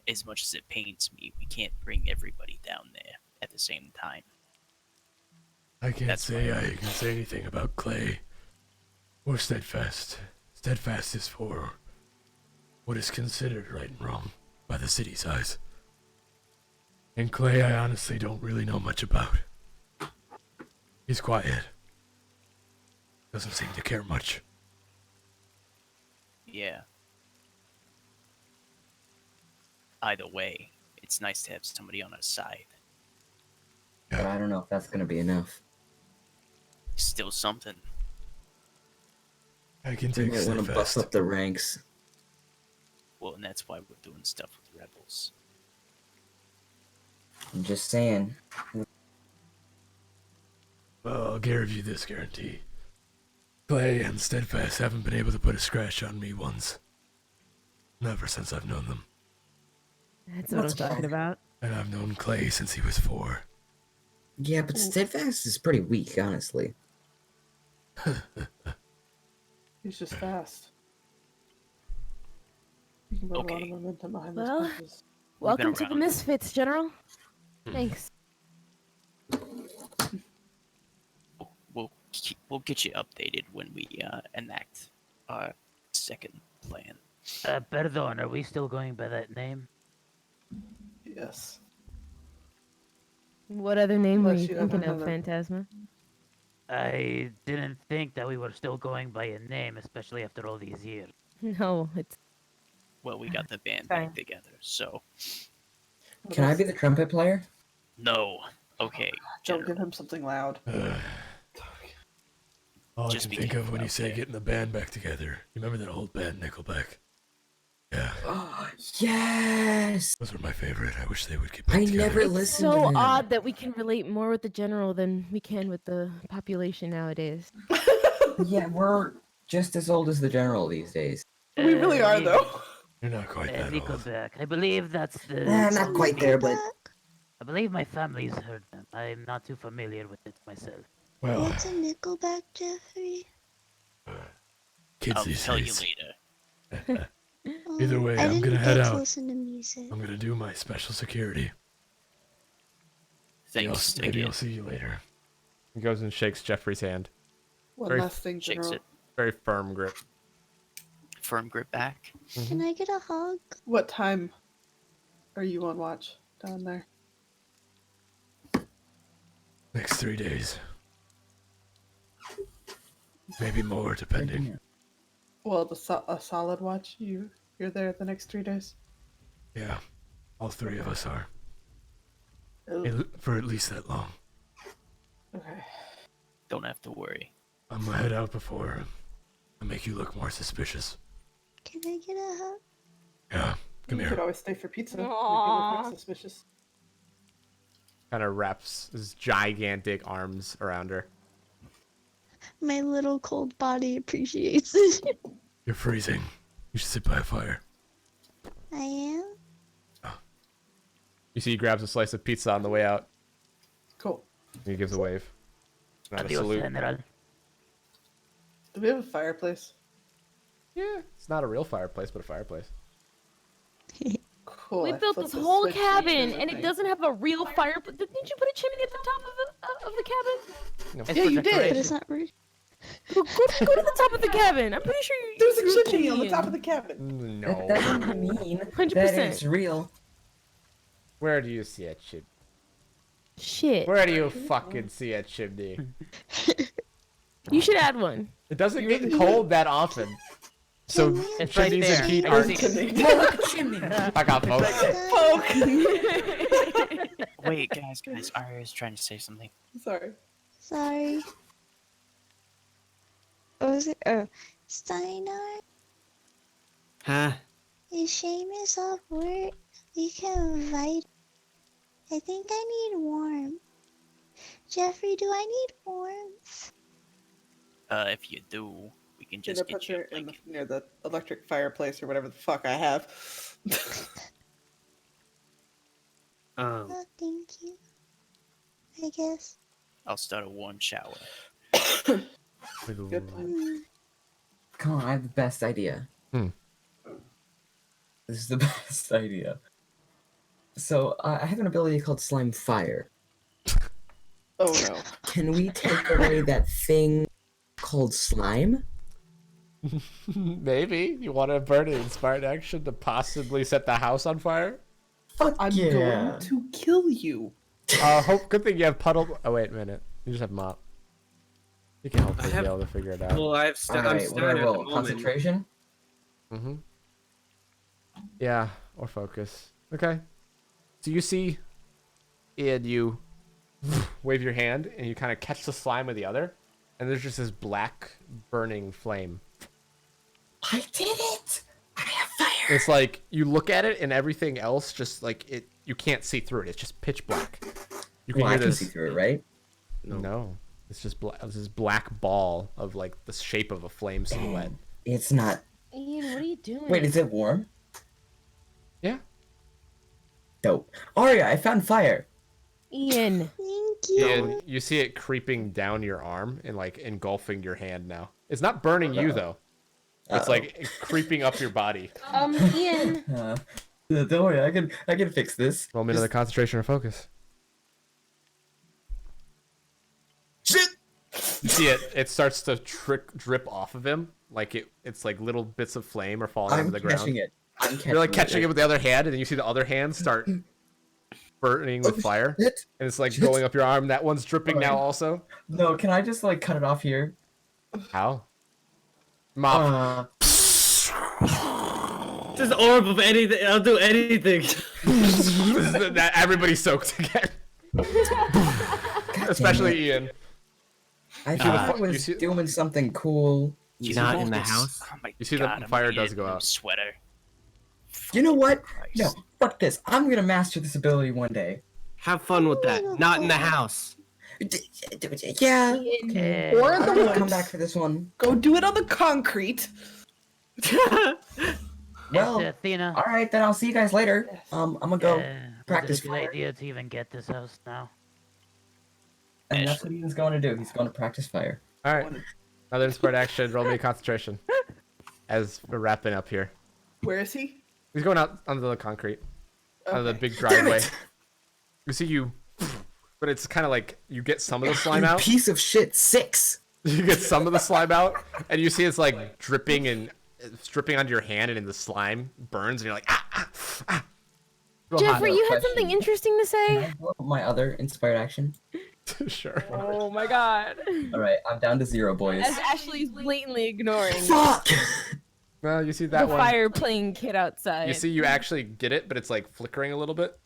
as much as it pains me, we can't bring everybody down there at the same time. I can't That's say I can say anything about Clay or Steadfast. Steadfast is for what is considered right and wrong by the city's eyes. And Clay, I honestly don't really know much about. He's quiet. Doesn't seem to care much. Yeah. Either way, it's nice to have somebody on our side. But I don't know if that's gonna be enough. Still something. I can We take might want to bust Steadfast. up the ranks. Well, and that's why we're doing stuff with rebels. I'm just saying. Well, I'll give you this guarantee. Clay and Steadfast haven't been able to put a scratch on me once. Never since I've known them. That's what I'm talking about. And I've known Clay since he was 4. Yeah, but Steadfast is pretty weak, honestly. He's just fast. You can put a lot of momentum behind those Well, punches. welcome to the around. Misfits, General. Thanks. We'll get you updated when we enact our second plan. Perdón, are we still going by that name? Yes. What other name were Unless you you have thinking of, another- Phantasma? I didn't think that we were still going by a name, especially after all these years. No, it's Well, we got the band Fine. back together, so Can I be the trumpet player? no. Okay, Don't give him something loud. All Just I be can think of when you careful out say there. getting the band back together. You remember that old band, Nickelback? Yeah, Yes! those were my favorite. I wish they would get back I together. never it's listened to so them. odd that we can relate more with the General than we can with the population nowadays. Yeah, we're just as old as the general these days. We really are, though. You're not quite that old. Nickelback. I believe that's the. Not quite there, but I believe my family's heard them. I'm not too familiar with it myself. Well, What's a Nickelback, Jeffrey? kids I'll these tell you days. later. Either way, I I'm didn't gonna get head to out. listen to music. I'm gonna do my special security. Thanks Maybe again. I'll see you later. He goes and shakes Jeffrey's hand. One Very last thing, Shakes General. it. Very firm grip. Firm grip back. Can I get a hug? What time are you on watch down there? Next 3 days. Maybe more, depending. Well, a solid watch. You're there the next 3 days. Yeah, all 3 of us are. Oh, For at least that long. okay. Don't have to worry. I'm gonna head out before I make you look more suspicious. Can I get a hug? Yeah, come You here. could always stay for pizza. Make it look Aww. more suspicious. Kind of wraps his gigantic arms around her. My little cold body appreciates it. You're freezing. You should sit by a fire. I am. You see he grabs a slice of pizza on the way out. Cool. He gives a wave. Not a Adios, salute. General. Do we have a fireplace? Yeah, it's not a real fireplace, but a fireplace. Cool. We I built flipped this the whole switch cabin, and and it doesn't have a real fireplace. Didn't you put a chimney at the top of the cabin? No. It's Yeah, for you did. But decoration. it's not re- Go to the top of the cabin. I'm pretty sure There's you're a chimney on the top of the cabin. No. that doesn't mean 100%. that it's real. Where do you see a chimney? Shit. Where do you fucking see a chimney? You should add one. It doesn't get cold that often. So It's right chimneys there. and heat I aren't. see it. Fuck off, folks. Wait, guys, Arya's trying to say something. Sorry. Sorry. What was it? Oh, Steinarr, Huh? is Seamus off work? We can invite. I think I need warmth. Jeffrey, do I need warmth? If you do, we can just Gonna get put you her a in the, blanket. near the electric fireplace or whatever the fuck I have. Oh, thank you. I guess. I'll start a warm shower. Good plan. Hmm. Come on, I have the best idea. Hmm. This is the best idea. So, I have an ability called Slime Fire. Oh no. Can we take away that thing called slime? Maybe you want to burn an inspired action to possibly set the house on fire. Fuck I'm yeah. going to kill you. Good thing you have puddle. Oh wait a minute, you just have mop. You can hopefully have- be able to figure it out. Well, I'm Alright, what do I stunned at the roll? moment. Concentration? Mm-hmm. Yeah, or focus. Okay. So you see, and you wave your hand, and you kind of catch the slime with the other, and there's just this black burning flame. I did it! I have fire! It's like you look at it, and everything else just like it. You can't see through it. It's just pitch black. You can Well, hear I can this. see through it, right? No, it's just this black ball of like the shape of a flame silhouette. It's not. Ian, what are you doing? Wait, is it warm? Yeah. Dope. Arya, I found fire! Ian. Thank you. And you see it creeping down your arm and like engulfing your hand now. It's not burning you though. It's like creeping up your body. Ian. Don't worry, I can fix this. Roll me another concentration or focus. Shit! You see it starts to drip off of him. Like it's like little bits of flame are falling I'm onto the ground. catching it. I'm catching You're like catching it with the other hand, and then you see the other hand start burning with fire. Shit. And it's like Shit. going up your arm. That one's dripping now also. No, can I just like cut it off here? How? Mop. Just orb of anything. I'll do anything. That everybody's soaked again. Especially Ian. I see the thought fu- I you was see- doing something cool. You Not know in the this- house? Oh my You see the God, I'm fire gonna does get go a new out. Sweater. You know what? Christ. No, fuck this. I'm gonna master this ability one day. Have fun with that. Not in the house. Yeah. Ian. Okay. Or in I'm the gonna woods. come back for this one. Go do it on the concrete. Well, Athena. all right, then I'll see you guys later. Yes. I'm gonna go Was practice it a good fire. idea to even get this house now? And that's what Ian's going to do. He's going to practice fire. All right. Another inspired action. Roll me concentration. As we're wrapping up here. Where is he? He's going out onto the concrete. Onto the Okay. big Damn driveway. it! You see you, but it's kind of like you get some of the slime You out. piece of shit. 6. You get some of the slime out, and you see it's like dripping and dripping onto your hand, and in the slime burns, and you're like, ah. Real hot. Jeffrey, you had question. something interesting to Can say? I roll my other inspired action? Sure. Oh my god. All right, I'm down to 0, boys. As Ashley's blatantly ignoring Fuck! Well, you see the that one. fire playing kid outside. You see you actually get it, but it's like flickering a little bit.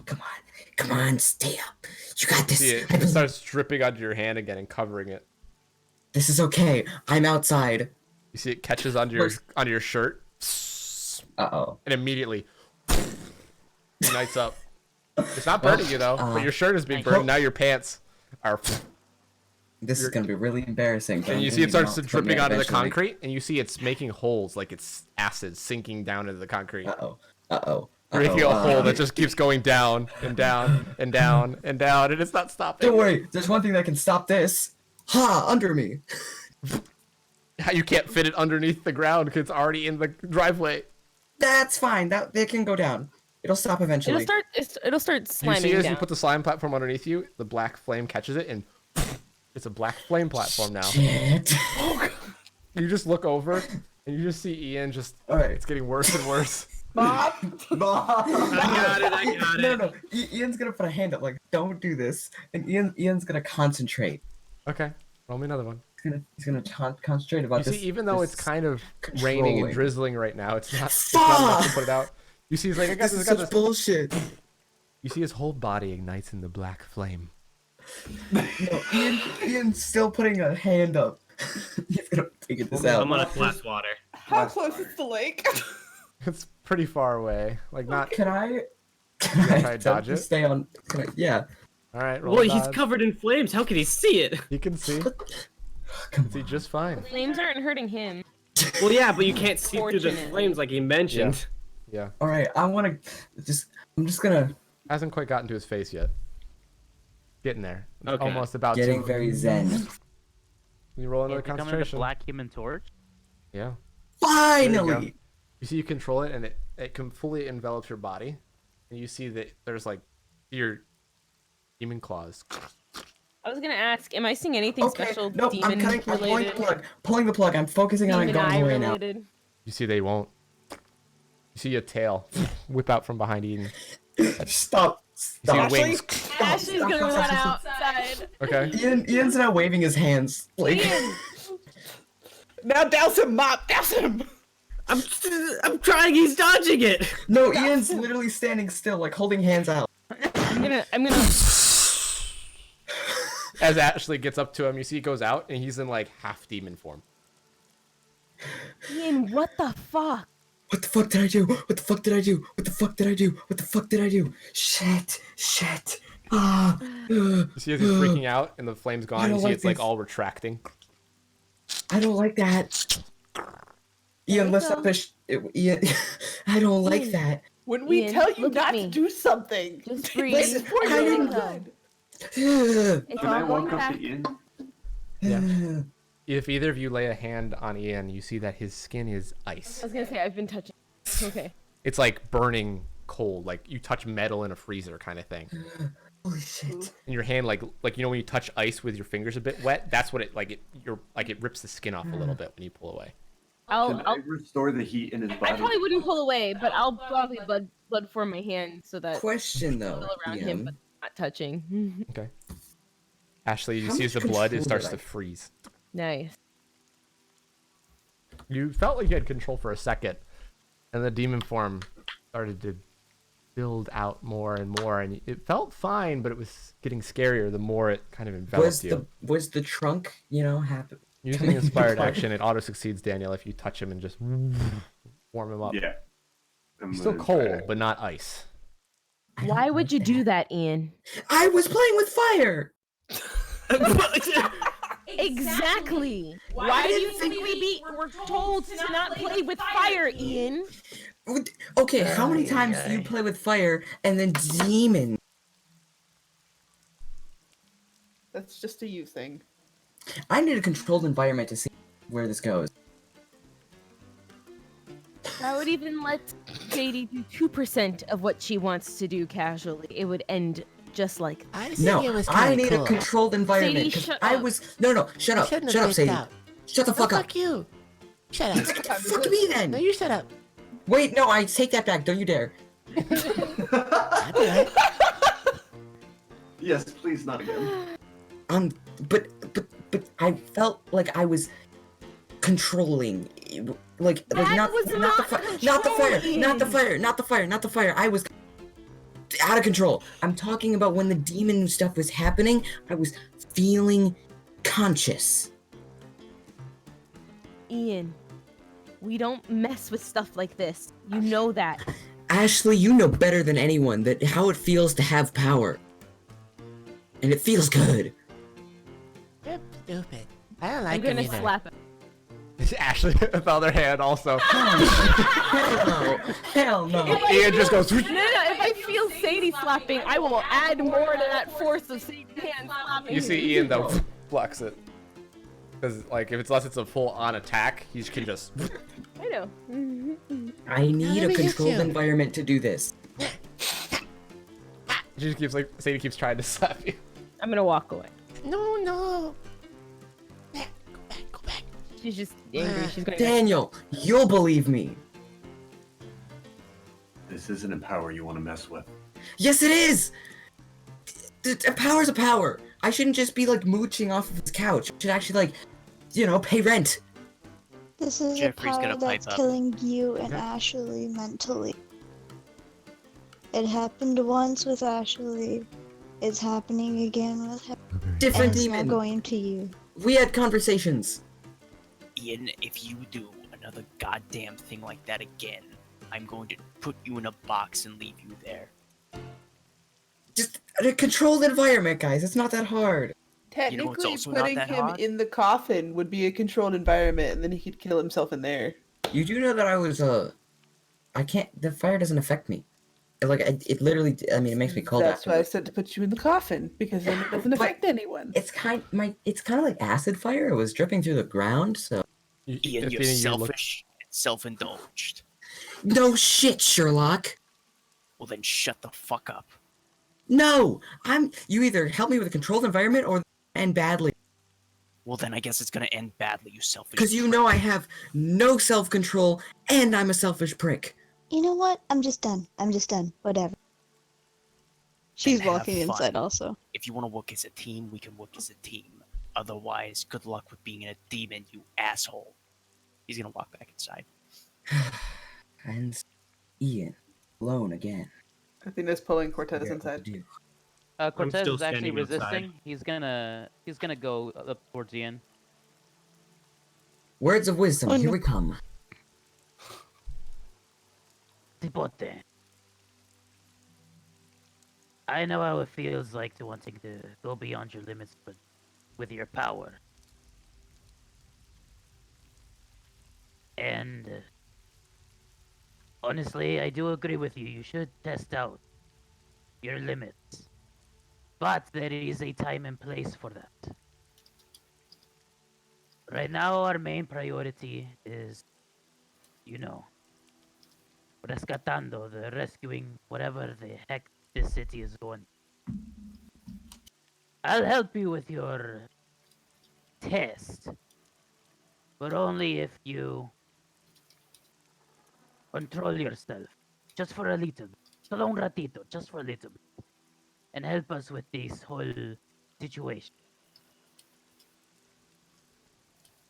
Come on, stay up. You got this. See it starts dripping onto your hand again and covering it. This is okay. I'm outside. You see it catches onto your shirt. Uh-oh. And immediately ignites up. It's not burning you though, but your shirt is being burned. Now your pants are. This is gonna be really embarrassing. but And I'm you gonna see it be starts out dripping from onto the eventually. concrete, and you see it's making holes like it's acid sinking down into the concrete. Uh-oh. Making a hole that just keeps going down and down and down and down, and it's not stopping. Don't worry. There's one thing that can stop this. Ha! Under me. You can't fit it underneath the ground because it's already in the driveway. That's fine. That it can go down. It'll stop eventually. It'll start You sliming see as down. you put the slime platform underneath you, the black flame catches it, and it's a black flame platform now. Shit. You just look over, and you just see Ian just. All right. It's getting worse and worse. Bob. I got it. No. Ian's gonna put a hand up like, don't do this, and Ian's gonna concentrate. Okay, roll me another one. He's gonna concentrate about You this. see, even though this it's kind of raining and controlling. drizzling right now, it's not enough to put it out. You see, he's like, I got This this, is I got such this. bullshit. You see his whole body ignites in the black flame. No, Ian's still putting a hand up. He's gonna figure this out. I'm on a glass water. How close is the lake? It's pretty far away. Like not. Can I try to dodge attempt to it? stay on? Yeah. All right. Roll Well, a he's dodge. covered in flames. How can he see it? He can see. See just fine. Flames aren't hurting him. Well, yeah, but you can't see through the Fortunately. flames like he mentioned. Yeah. All right. I'm just gonna. Hasn't quite gotten to his face yet. Getting there. Okay. Almost about Getting to. very zen. You roll another Becoming the concentration. Black Human Torch. Yeah. There you go. Finally. You see, you control it, and it can fully envelops your body, and you see that there's like your demon claws. I was gonna ask, am I seeing anything Okay. special Nope. I'm demon cutting. I'm pulling the related? plug. Pulling the plug. I'm focusing on it Demon eye going away now. related? You see, they won't. You see a tail whip out from behind Eden. Stop. You see Stop. wings. Ashley's gonna run outside. Okay. Ian's now waving his hands. Like. Ian, Now douse him, Mop. Douse him. I'm trying. He's dodging it. No, Ian's literally standing still, like holding hands out. I'm gonna. As Ashley gets up to him, you see he goes out, and he's in like half demon form. Ian, what the fuck? What the fuck did I do? What the fuck did I do? What the fuck did I do? What the fuck did I do? Shit. Ah. You see as he's freaking out, and the flame's I gone. You don't see like it's like this. all retracting. I don't like that. Ian, let's not push. Ian, I don't like that. When we Ian, tell you look at not me. to do something, Just breathe. this is for I your didn't good. It's Can I all walk going up back. to Ian? Yeah. If either of you lay a hand on Ian, you see that his skin is ice. I was gonna say I've been touching. Okay. It's like burning cold, like you touch metal in a freezer kind of thing. Holy shit. In your hand, like you know when you touch ice with your fingers a bit wet, that's what it like. It rips the skin off a little bit when you pull away. Can I restore the heat in his I body? probably wouldn't pull away, but I'll probably blood form my hand so that Question though, still around him, Ian. but not touching. Okay. Ashley, you How see as the much blood, it control starts did to I- freeze. Nice. You felt like you had control for a second, and the demon form started to build out more and more, and it felt fine, but it was getting scarier the more it kind of enveloped you. Was the trunk, happy? Using inspired action, it auto succeeds Daniel if you touch him and just warm him up. Yeah. He's still cold, but not ice. Why would you do that, Ian? I was playing with fire. Exactly. Why do you think we're told to not play with fire, Ian? Okay, how many times do you play with fire and then demon? That's just a you thing. I need a controlled environment to see where this goes. I would even let Sadie do 2% of what she wants to do casually. It would end just like that. No, I need a controlled environment. Sadie, 'Cause shut I up. was no. Shut up, Sadie. Shut the fuck up. Fuck you. Shut up. Fuck me then. No, you shut up. Wait, no, I take that back. Don't you dare. Yes, please, not again. But I felt like I was controlling, like not the fire. I was out of control. I'm talking about when the demon stuff was happening. I was feeling conscious. Ian, we don't mess with stuff like this. You know that. Ashley, you know better than anyone that how it feels to have power, and it feels good. You're stupid. I don't like I'm gonna him either. slap him. Ashley fell their hand also. Hell no. Ian just goes. No, if I feel Sadie slapping, I will add more to that force of Sadie's hand slapping. You see Ian though flex it. Because like if it's unless it's a full on attack, he can just. I know. I need a controlled environment to do this. She just keeps like Sadie keeps trying to slap you. I'm gonna walk away. No. She's just angry. She's going. Daniel, you'll believe me. This isn't a power you want to mess with. Yes, it is. A power's a power. I shouldn't just be like mooching off of his couch. I should actually pay rent. This is Jeffrey's a gonna power that's pipe up. killing you and Ashley mentally. It happened once with Ashley. It's happening again with her. Different and it's demon. not going to you. We had conversations. Ian, if you do another goddamn thing like that again, I'm going to put you in a box and leave you there. Just a controlled environment, guys. It's not that hard. Technically, it's also not putting that him hard? in the coffin would be a controlled environment, and then he could kill himself in there. You do know that I was I can't. The fire doesn't affect me. It literally. I mean, it makes me cold. That's why I afterwards. said to put you in the coffin, because then it doesn't affect anyone. It's kind of like acid fire. It was dripping through the ground, so. Ian, you're selfish and self-indulged. No shit, Sherlock. Well, then shut the fuck up. No, You either help me with a controlled environment or end badly. Well, then I guess it's gonna end badly, you selfish. Because you know I have no self-control, and I'm a selfish prick. You know what? I'm just done. Whatever. She's Then have walking fun. inside also. If you want to work as a team, we can work as a team. Otherwise, good luck with being a demon, you asshole. He's gonna walk back inside. And Ian, alone again. Athena's pulling Cortez Yeah, what inside. to do. Cortez still is actually standing outside. resisting. He's gonna go up towards the end. Words of wisdom, Oh, here no. we come. Tipote. I know how it feels like to wanting to go beyond your limits, but with your power. And honestly, I do agree with you. You should test out your limits. But there is a time and place for that. Right now, our main priority is, rescatando, the rescuing whatever the heck this city is going. I'll help you with your test, but only if you control yourself, just for a little bit. Solo un ratito, just for a little bit. And help us with this whole situation.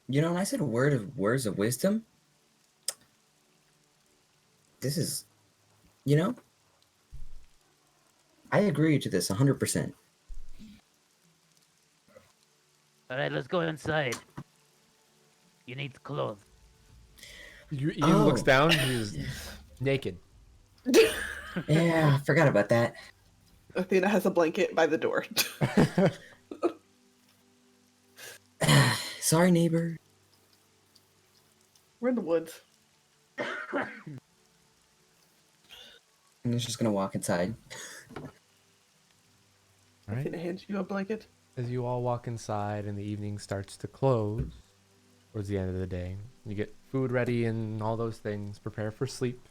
You know, when I said words of wisdom, this is, I agree to this 100%. Alright, let's go inside. You need clothes. Ian looks down. He's naked. Yeah, forgot about that. Athena has a blanket by the door. Sorry, neighbor. We're in the woods. And he's just gonna walk inside. All right. Athena hands you a blanket. As you all walk inside and the evening starts to close towards the end of the day, you get food ready and all those things. Prepare for sleep.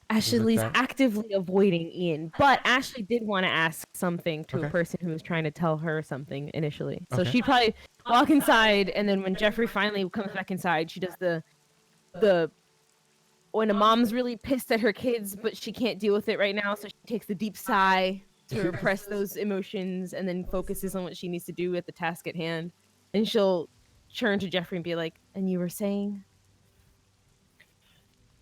Ashley's that. actively avoiding Ian, but Ashley did want to ask something to Okay. a person who was trying to tell her something initially. So Okay. she'd probably walk inside, and then when Jeffrey finally comes back inside, she does the when a mom's really pissed at her kids, but she can't deal with it right now, so she takes the deep sigh to repress those emotions, and then focuses on what she needs to do at the task at hand. And she'll turn to Jeffrey and be like, "And you were saying?"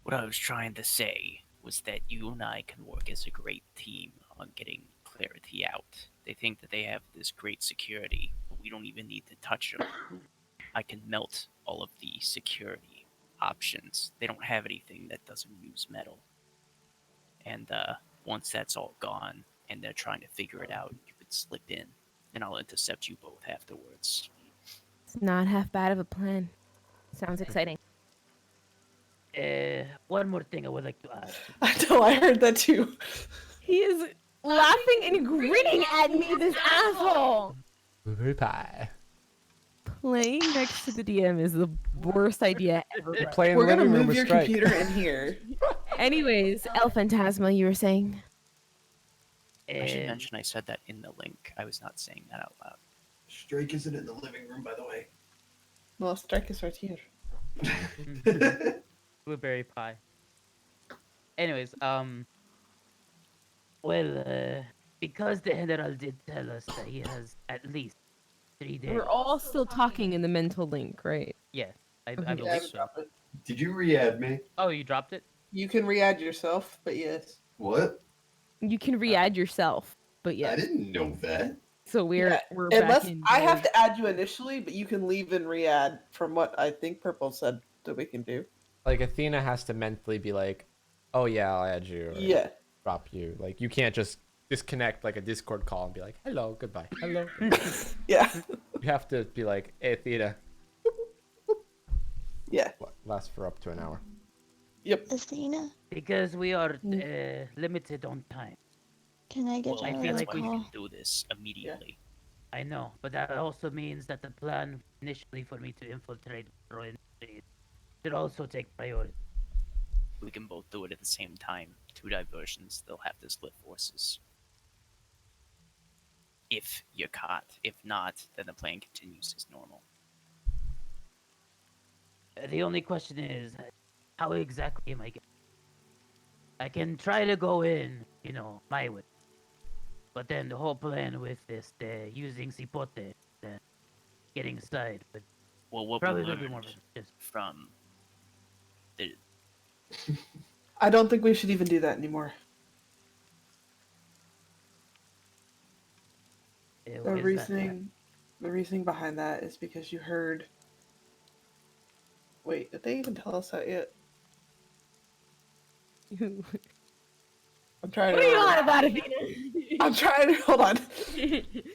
What I was trying to say was that you and I can work as a great team on getting clarity out. They think that they have this great security, but we don't even need to touch them. I can melt all of the security options. They don't have anything that doesn't use metal. And once that's all gone and they're trying to figure it out, you could slip in and I'll intercept you both afterwards. It's not half bad of a plan. Sounds exciting. One more thing I would like to add. I know, I heard that too. He is laughing and grinning at me, this asshole. Blueberry pie. Playing next to the DM is the worst idea ever. You're playing We're gonna living room move with your Strike. computer in here. Anyways, El Phantasma, you were saying? I should mention I said that in the link. I was not saying that out loud. Strike isn't in the living room, by the way. Well, Strike is right here. Blueberry pie. Anyways, because the general did tell us that he has at least 3 days. We're all still talking in the mental link, right? Yeah, I Okay. believe so. Did you re-add me? Oh, you dropped it? You can re-add yourself, but yes. What? You can re-add yourself, but yeah. I didn't know that. So we're Yeah, we're back unless in. I have to add you initially, but you can leave and re-add from what I think Purple said that we can do. Like Athena has to mentally be like, "Oh yeah, I'll add you." Or Yeah. Drop you. Like you can't just disconnect like a Discord call and be like, "Hello, goodbye, hello." Yeah. You have to be like, "Hey, Athena." Yeah. Lasts for up to an hour. Yep. Athena, Because we are limited on time. can I get Well, I you feel on a like we call? can do this immediately. I know, but that also means that the plan initially for me to infiltrate Royal should also take priority. We can both do it at the same time. 2 diversions, they'll have to split forces. If you're caught. If not, then the plan continues as normal. The only question is, how exactly am I getting? I can try to go in, my way. But then the whole plan with this, using Cipote, getting inside, but Well, what probably we a little bit learned more just from the I don't think we should even do that anymore. The why is that? reasoning behind that is because you heard. Wait, did they even tell us that yet? I'm trying What to. are you on about, Athena? I'm trying to hold on.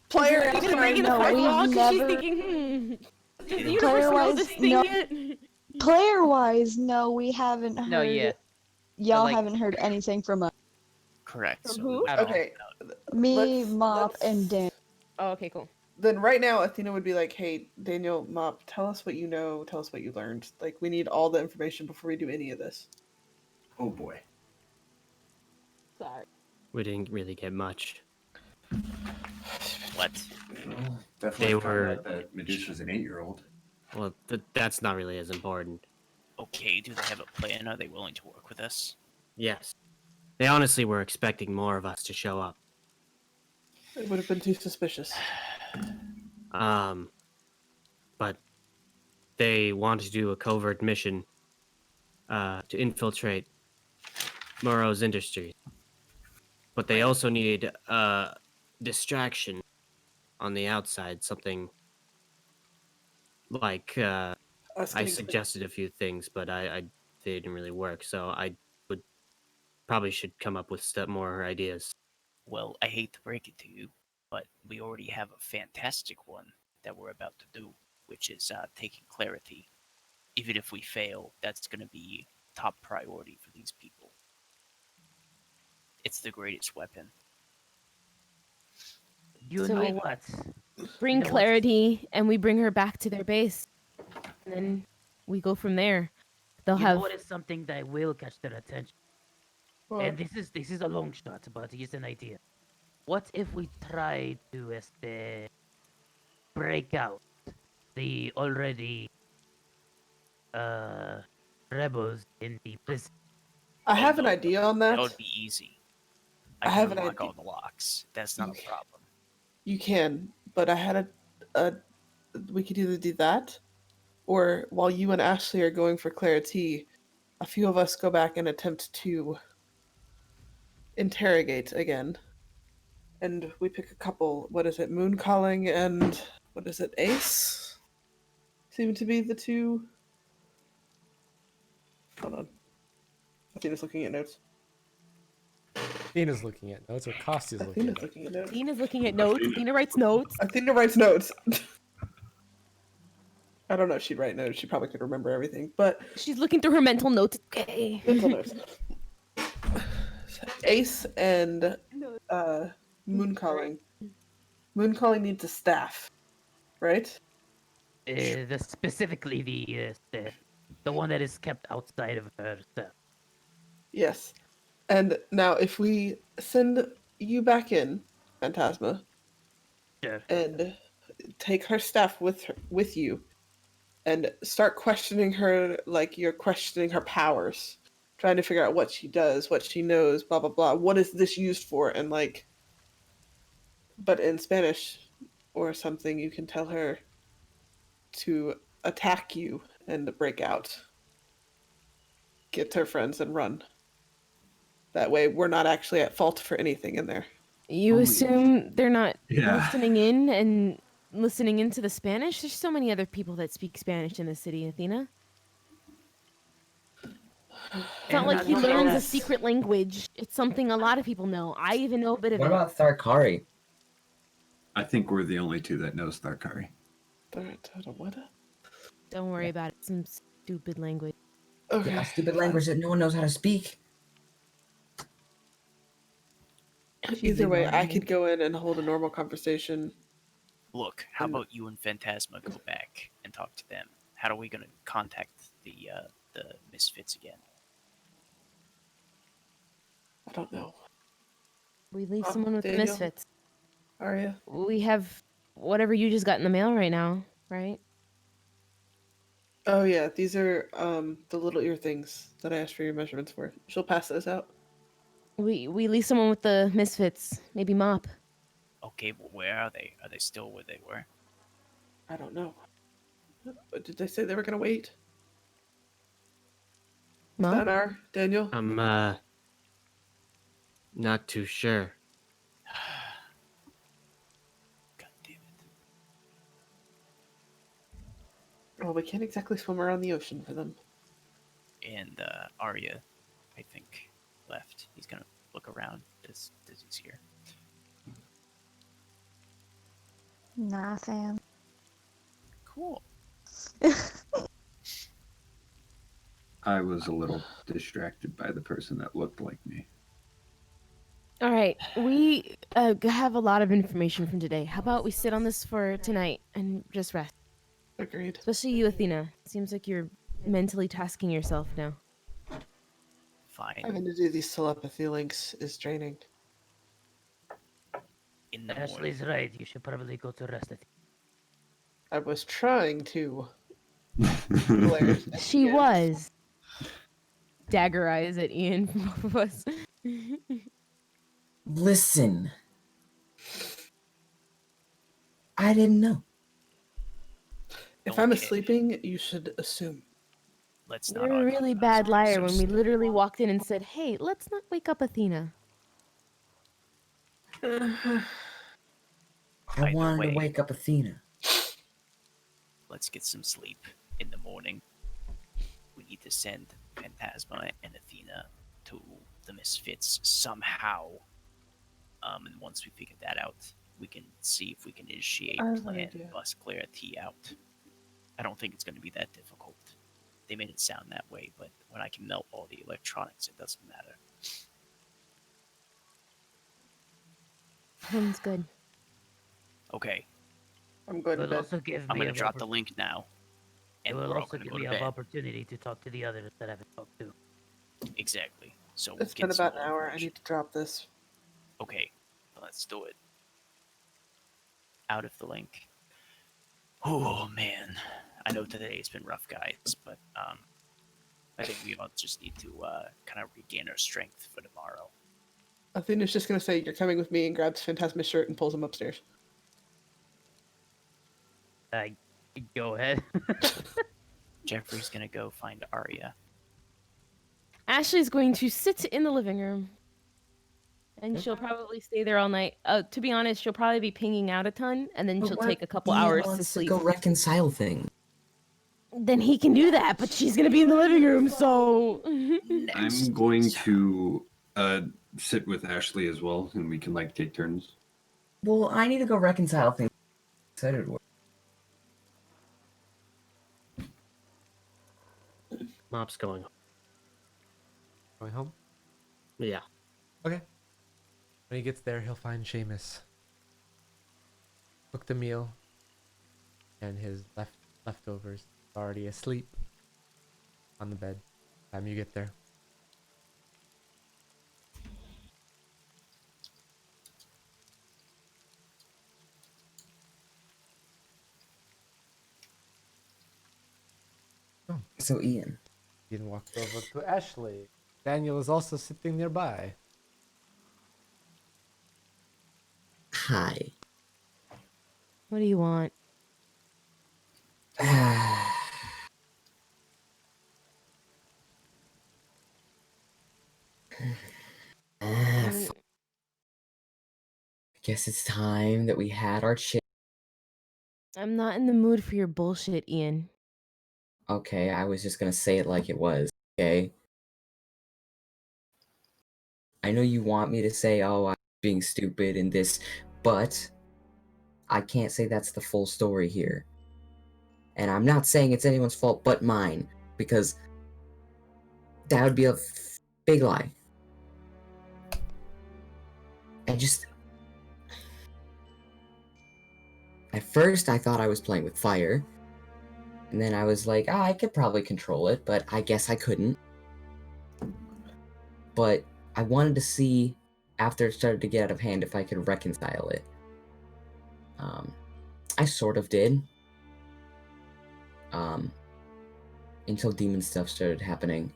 Player, Are you gonna Sorry, make it no, the first we've wall because she's never- thinking, does the universe know Player-wise, this thing no. yet? Player-wise, no, we haven't heard. No, yeah. Y'all like- haven't heard anything from us. correct. From So who? we would At all. Okay. Me, Let's- Mop, let's- and Dan. Oh, okay, cool. Then right now, Athena would be like, "Hey, Daniel, Mop, tell us what you know. Tell us what you learned. Like, we need all the information before we do any of this." Oh boy. Sorry. We didn't really get much. what? Definitely They found were- out that Medusa's an 8-year-old. Well, that's not really as important. Okay, do they have a plan? Are they willing to work with us? Yes. They honestly were expecting more of us to show up. It would have been too suspicious. But they want to do a covert mission to infiltrate Morrow's industry. But they also need a distraction on the outside, something like Us I getting- suggested a few things, but they didn't really work. So I would probably should come up with more ideas. Well, I hate to break it to you, but we already have a fantastic one that we're about to do. which is taking clarity. Even if we fail, that's going to be top priority for these people. It's the greatest weapon. You So know we what? bring You know what? clarity and we bring her back to their base. And then we go from there. They'll You know have what is something that will catch their attention? Well, And this is a long shot, but it's an idea. What if we try to break out the already uh rebels in the prison? I Oh, have an no, idea on That that. would be easy. I I can have an unlock idea. all the locks. That's not a problem. You can, but I had a we could either do that, or while you and Ashley are going for clarity, a few of us go back and attempt to interrogate again. And we pick a couple. What is it? Moon calling and what is it? Ace seem to be the two. Hold on. Athena's looking at notes. Athena's looking at notes, or Costia's looking Athena's at looking at notes. Athena's looking at notes. Athena writes notes. Athena writes notes. I don't know if she'd write notes. She probably could remember everything, but She's looking through her mental notes. Okay. mental notes. Ace and Moon calling. Moon calling needs a staff, right? Specifically the one that is kept outside of her cell. Yes. And now, if we send you back in, Phantasma, Sure. and take her staff with you, and start questioning her like you're questioning her powers, trying to figure out what she does, what she knows, blah blah blah. What is this used for? And like, but in Spanish or something, you can tell her to attack you and break out, get her friends and run. That way, we're not actually at fault for anything in there. You Only- assume they're not Yeah. listening in and listening into the Spanish? There's so many other people that speak Spanish in the city, Athena. It's not like he learns a secret language. It's something a lot of people know. I even know a bit of What it. about Tharkari? I think we're the only two that knows Tharkari. Don't worry about it. Some stupid language. Okay. Yeah, stupid language that no one knows how to speak. Either way, I could go in and hold a normal conversation. Look, how about you and Phantasma go back and talk to them? How are we going to contact the Misfits again? I don't know. We leave someone with Daniel? the Misfits. Arya? We have whatever you just got in the mail right now, right? Oh yeah, these are the little ear things that I asked for your measurements for. She'll pass those out. We leave someone with the Misfits. Maybe Mop. Okay, well, where are they? Are they still where they were? I don't know. But did they say they were gonna wait? Mop? Steinarr, Daniel? I'm not too sure. God damn it. Well, we can't exactly swim around the ocean for them. And Arya, I think, left. He's gonna look around as he's here. Nah, fam. Cool. I was a little distracted by the person that looked like me. All right, we have a lot of information from today. How about we sit on this for tonight and just rest? Agreed. Especially you, Athena. Seems like you're mentally tasking yourself now. Fine. Having to do these telepathy links is draining. In the morning. Ashley's right. You should probably go to rest. I was trying to. glare at She the end. was. Dagger eyes at Ian from both of us. Listen. I didn't know. If Don't I'm care. sleeping, you should assume. Let's You're not a argue really about bad it. liar So when we stupid. literally walked in and said, hey, let's not wake up Athena. I Either wanted way. to wake up Athena. Let's get some sleep in the morning. We need to send Phantasma and Athena to the Misfits somehow. And once we figure that out, we can see if we can initiate I have an plan idea. bust clarity out. I don't think it's going to be that difficult. They made it sound that way, but when I can melt all the electronics, it doesn't matter. Sounds good. Okay, I'm going It to will bed. also give I'm me going to of drop the oppor- link now, It and will we're all also going to give go me to of bed. opportunity to talk to the others that I haven't talked to. Exactly. So we'll It's get been some about an more hour. I information. need to drop this. Okay, let's do it. Out of the link. Oh man, I know today's been rough, guys, but I think we all just need to kind of regain our strength for tomorrow. Athena's just going to say, "You're coming with me," and grabs Phantasma's shirt and pulls him upstairs. Go ahead. Jeffrey's gonna go find Arya. Ashley's going to sit in the living room. And she'll probably stay there all night. To be honest, she'll probably be pinging out a ton, and then But she'll what take a couple Ian hours to wants sleep. go reconcile things. Then he can do that, but she's gonna be in the living room, so. I'm going to sit with Ashley as well, and we can like take turns. Well, I need to go reconcile things. Excited to work. Mop's going home. Going home? Yeah. Okay. When he gets there, he'll find Seamus. Cook the meal. And his leftovers are already asleep on the bed. Time you get there. So Ian. Ian walks over to Ashley. Daniel is also sitting nearby. Hi. What do you want? I guess it's time that we had our chat. I'm not in the mood for your bullshit, Ian. Okay, I was just gonna say it like it was, okay? I know you want me to say, oh, I'm being stupid and this, but I can't say that's the full story here. And I'm not saying it's anyone's fault but mine, because that would be a big lie. At first, I thought I was playing with fire. And then I was like, I could probably control it, but I guess I couldn't. But I wanted to see, after it started to get out of hand, if I could reconcile it. I sort of did. Until demon stuff started happening.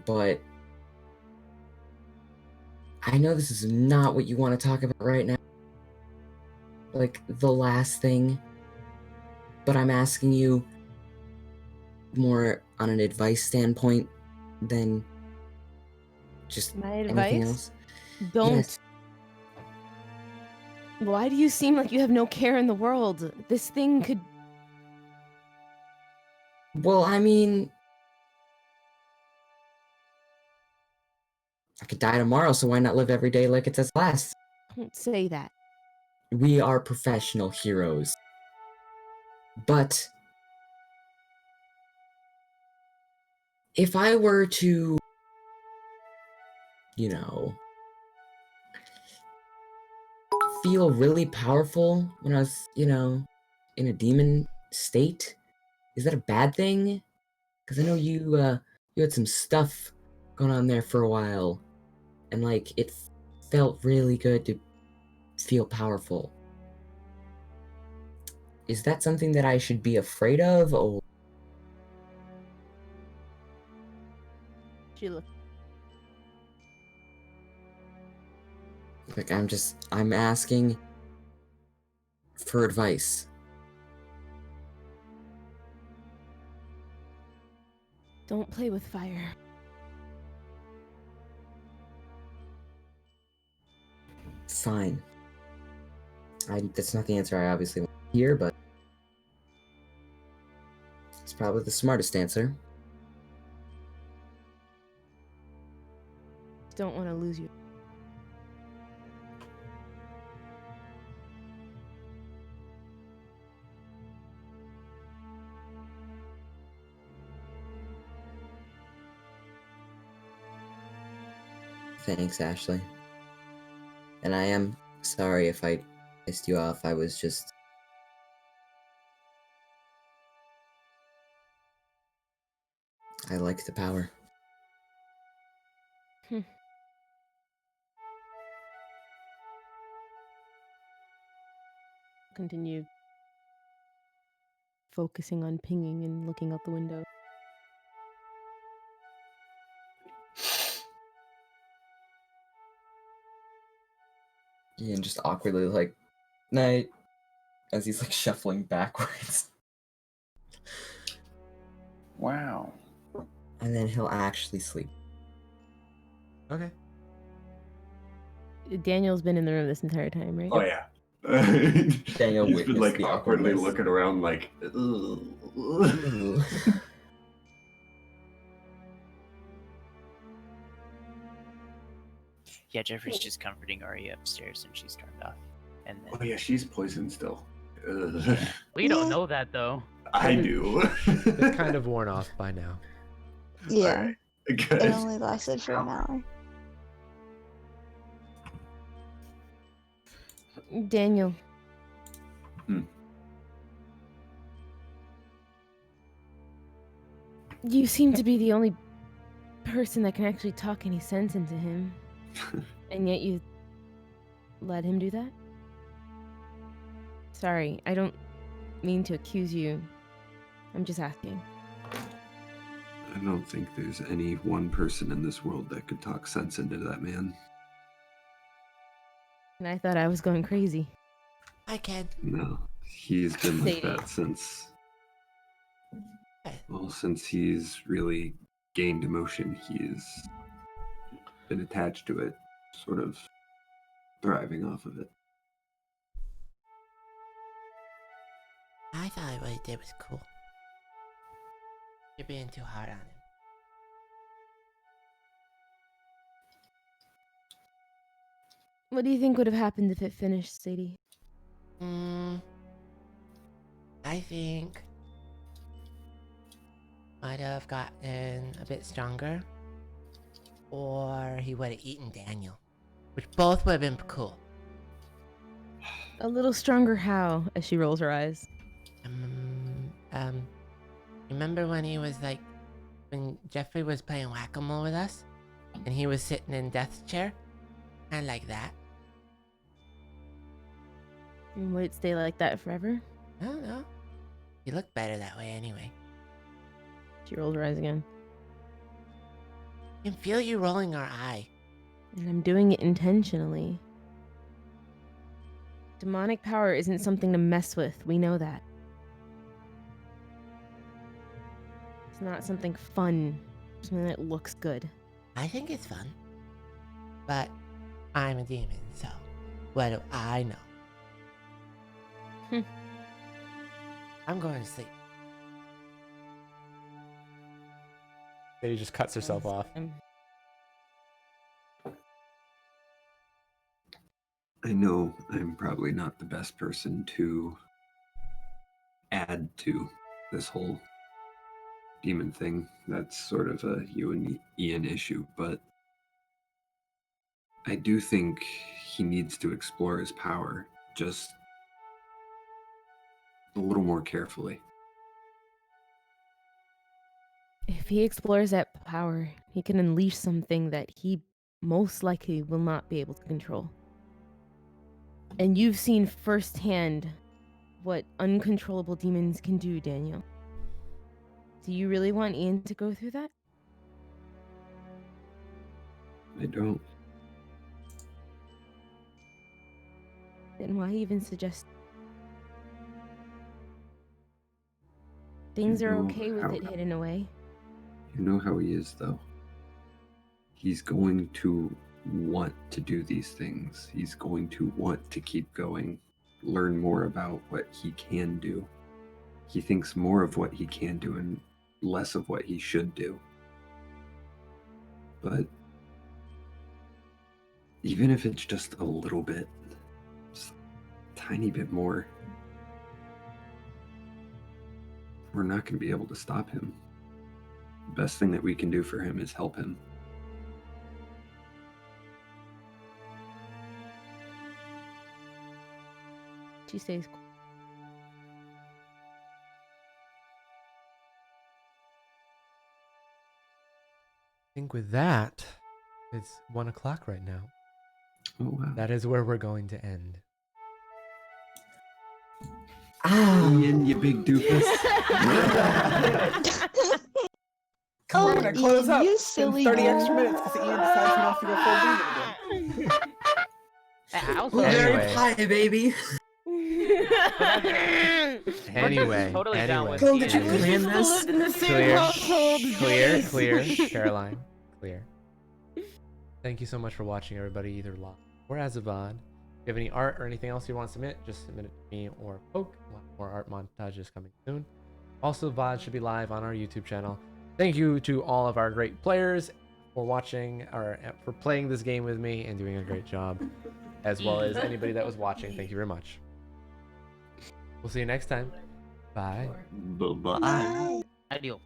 But I know this is not what you want to talk about right now. Like, the last thing. But I'm asking you more on an advice standpoint than just My anything advice? else. Don't. Yes. Why do you seem like you have no care in the world? This thing could. Well, I mean, I could die tomorrow, so why not live every day like it's its last? Don't say that. We are professional heroes. But if I were to, feel really powerful when I was, in a demon state, is that a bad thing? Because I know you had some stuff going on there for a while, and it felt really good to feel powerful. Is that something that I should be afraid of, or? She look. I'm asking for advice. Don't play with fire. Fine. That's not the answer I obviously want to hear, but it's probably the smartest answer. Don't want to lose you. Thanks, Ashley. And I am sorry if I pissed you off. I was just... I like the power. Continue focusing on pinging and looking out the window. Ian just awkwardly like, night, as he's like shuffling backwards. Wow. And then he'll actually sleep. Okay. Daniel's been in the room this entire time, right? Oh yeah. Daniel He's witnessed been like the awkwardly awkwardness. looking around like, Ooh. Yeah, Jeffrey's just comforting Arya upstairs and she's turned off. And then oh yeah, she's poisoned still. Ugh. Yeah. We don't know that though. I do. It's kind of worn off by now. Yeah. Alright, It good. only lasted for an hour. Daniel. Hmm. You seem to be the only person that can actually talk any sense into him. And yet you let him do that? Sorry, I don't mean to accuse you. I'm just asking. I don't think there's any one person in this world that could talk sense into that man. And I thought I was going crazy. I can. No, he's been like Sadie. that since. Well, since he's really gained emotion, he's been attached to it, sort of thriving off of it. I thought what he did was cool. You're being too hard on him. What do you think would have happened if it finished, Sadie? I think might have gotten a bit stronger, or he would have eaten Daniel, which both would have been cool. A little stronger how? As she rolls her eyes. Remember when he was like, when Jeffrey was playing whack-a-mole with us, and he was sitting in Death's chair? Kinda like that. And would it stay like that forever? I don't know. He looked better that way anyway. She rolls her eyes again. I can feel you rolling our eye. And I'm doing it intentionally. Demonic power isn't something to mess with. We know that. It's not something fun. Something that looks good. I think it's fun. But I'm a demon, so what do I know? I'm going to sleep. Sadie just cuts herself off. I know I'm probably not the best person to add to this whole demon thing. That's sort of a you and Ian issue, but I do think he needs to explore his power just a little more carefully. If he explores that power, he can unleash something that he most likely will not be able to control. And you've seen firsthand what uncontrollable demons can do, Daniel. Do you really want Ian to go through that? I don't. Then why even suggest? Things You are know okay with how- it hidden away. You know how he is, though. He's going to want to do these things. He's going to want to keep going, learn more about what he can do. He thinks more of what he can do and less of what he should do. But even if it's just a little bit, just a tiny bit more, we're not going to be able to stop him. The best thing that we can do for him is help him. She stays cool. I think with that, it's 1 o'clock right now. Oh wow. That is where we're going to end. Ian, you big doofus. We're Oh, gonna close Ian, up you in silly 30 girl. extra minutes because Ian decides he wants to go full demon again. Anyway. Hi, baby. Anyway. Totally down with Cole, did you Ian. plan this? lived in the same Clear. household. Clear, Jeez. clear. Caroline, clear. Thank you so much for watching, everybody, either live or as a VOD. If you have any art or anything else you want to submit, just submit it to me or Poke. More art montages coming soon. Also, VOD should be live on our YouTube channel. Thank you to all of our great players for watching or for playing this game with me and doing a great job, as well as anybody that was watching. Thank you very much. We'll see you next time. Bye. Bye-bye. Adios.